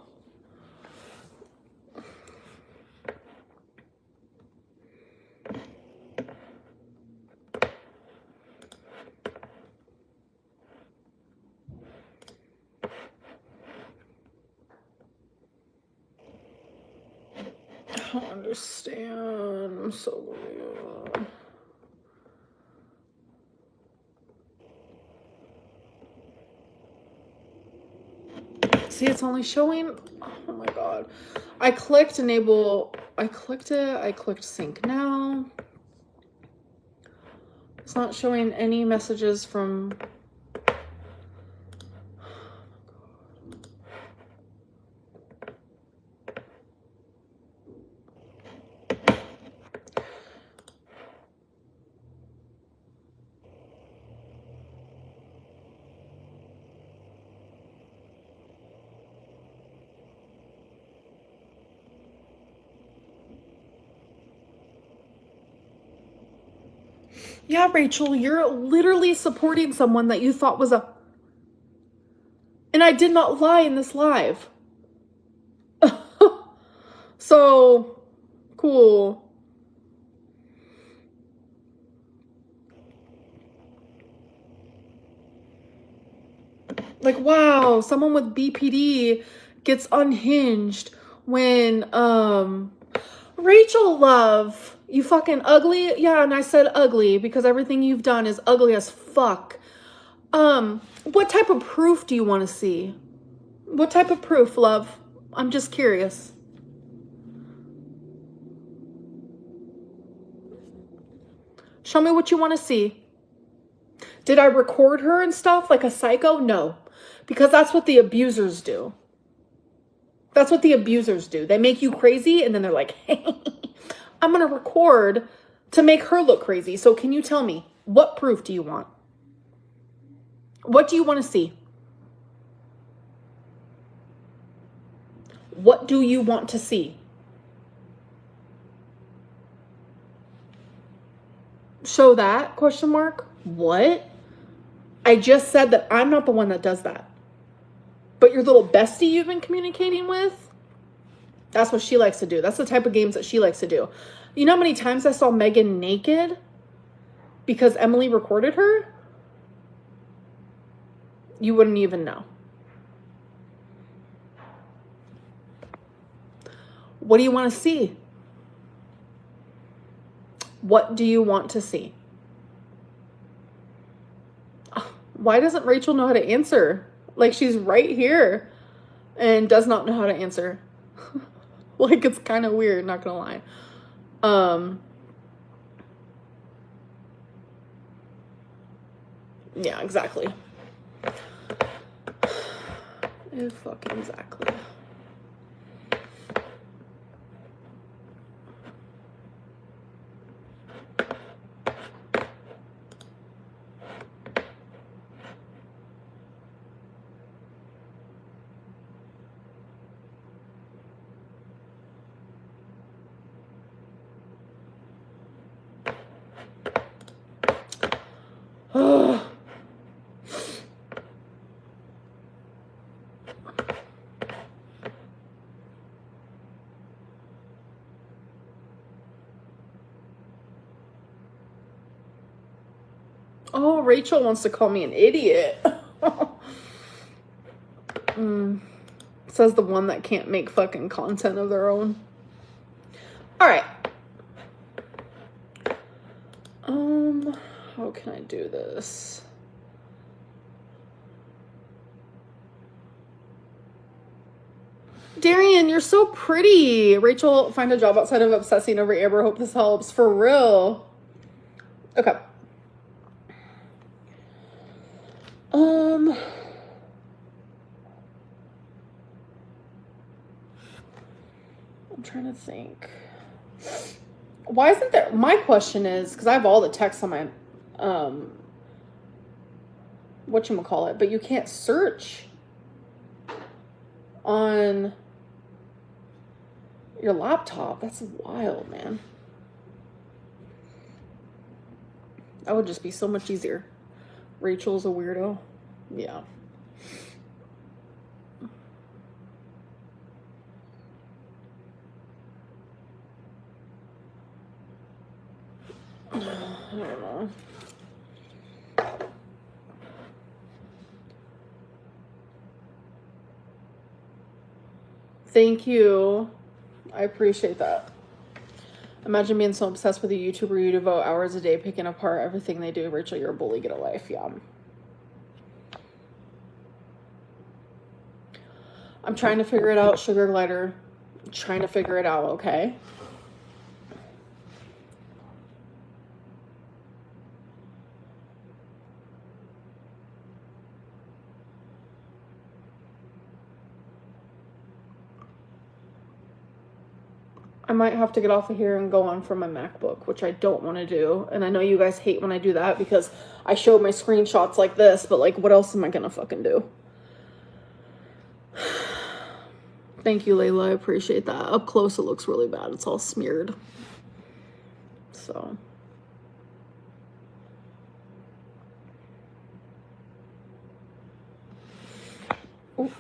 I don't understand. I'm so weird. See, it's only showing. Oh my god. I clicked enable. I clicked it. I clicked sync now. It's not showing any messages from. Yeah, Rachel, you're literally supporting someone that you thought was a. And I did not lie in this live. So, cool. Like, wow, someone with BPD gets unhinged when, Rachel love, you fucking ugly. Yeah, and I said ugly because everything you've done is ugly as fuck. What type of proof do you want to see? What type of proof, love? I'm just curious. Show me what you want to see. Did I record her and stuff like a psycho? No, because that's what the abusers do. That's what the abusers do. They make you crazy and then they're like, hey, I'm going to record to make her look crazy. So can you tell me, what proof do you want? What do you want to see? What do you want to see? Show that, question mark. What? I just said that I'm not the one that does that. But your little bestie you've been communicating with, that's what she likes to do. That's the type of games that she likes to do. You know how many times I saw Megan naked because Emily recorded her? You wouldn't even know. What do you want to see? What do you want to see? Why doesn't Rachel know how to answer? Like, she's right here and does not know how to answer. Like, it's kind of weird, not gonna lie. Yeah, exactly. Fucking exactly. Oh, Rachel wants to call me an idiot. Says the one that can't make fucking content of their own. All right. How can I do this? Darian, you're so pretty. Rachel, find a job outside of obsessing over Amber. Hope this helps. For real. Okay. I'm trying to think. Why isn't there... My question is, because I have all the text on my... whatchamacallit, but you can't search on your laptop. That's wild, man. That would just be so much easier. Rachel's a weirdo. Yeah. don't know. Thank you. I appreciate that. Imagine being so obsessed with a YouTuber you devote hours a day picking apart everything they do. Rachel, you're a bully. Get a life. Yeah. I'm trying to figure it out, sugar glider. I'm trying to figure it out, okay? I might have to get off of here and go on from my MacBook, which I don't want to do. And I know you guys hate when I do that because I show my screenshots like this, but like, what else am I gonna fucking do? Thank you, Layla. I appreciate that. Up close, it looks really bad. It's all smeared. So. Ooh.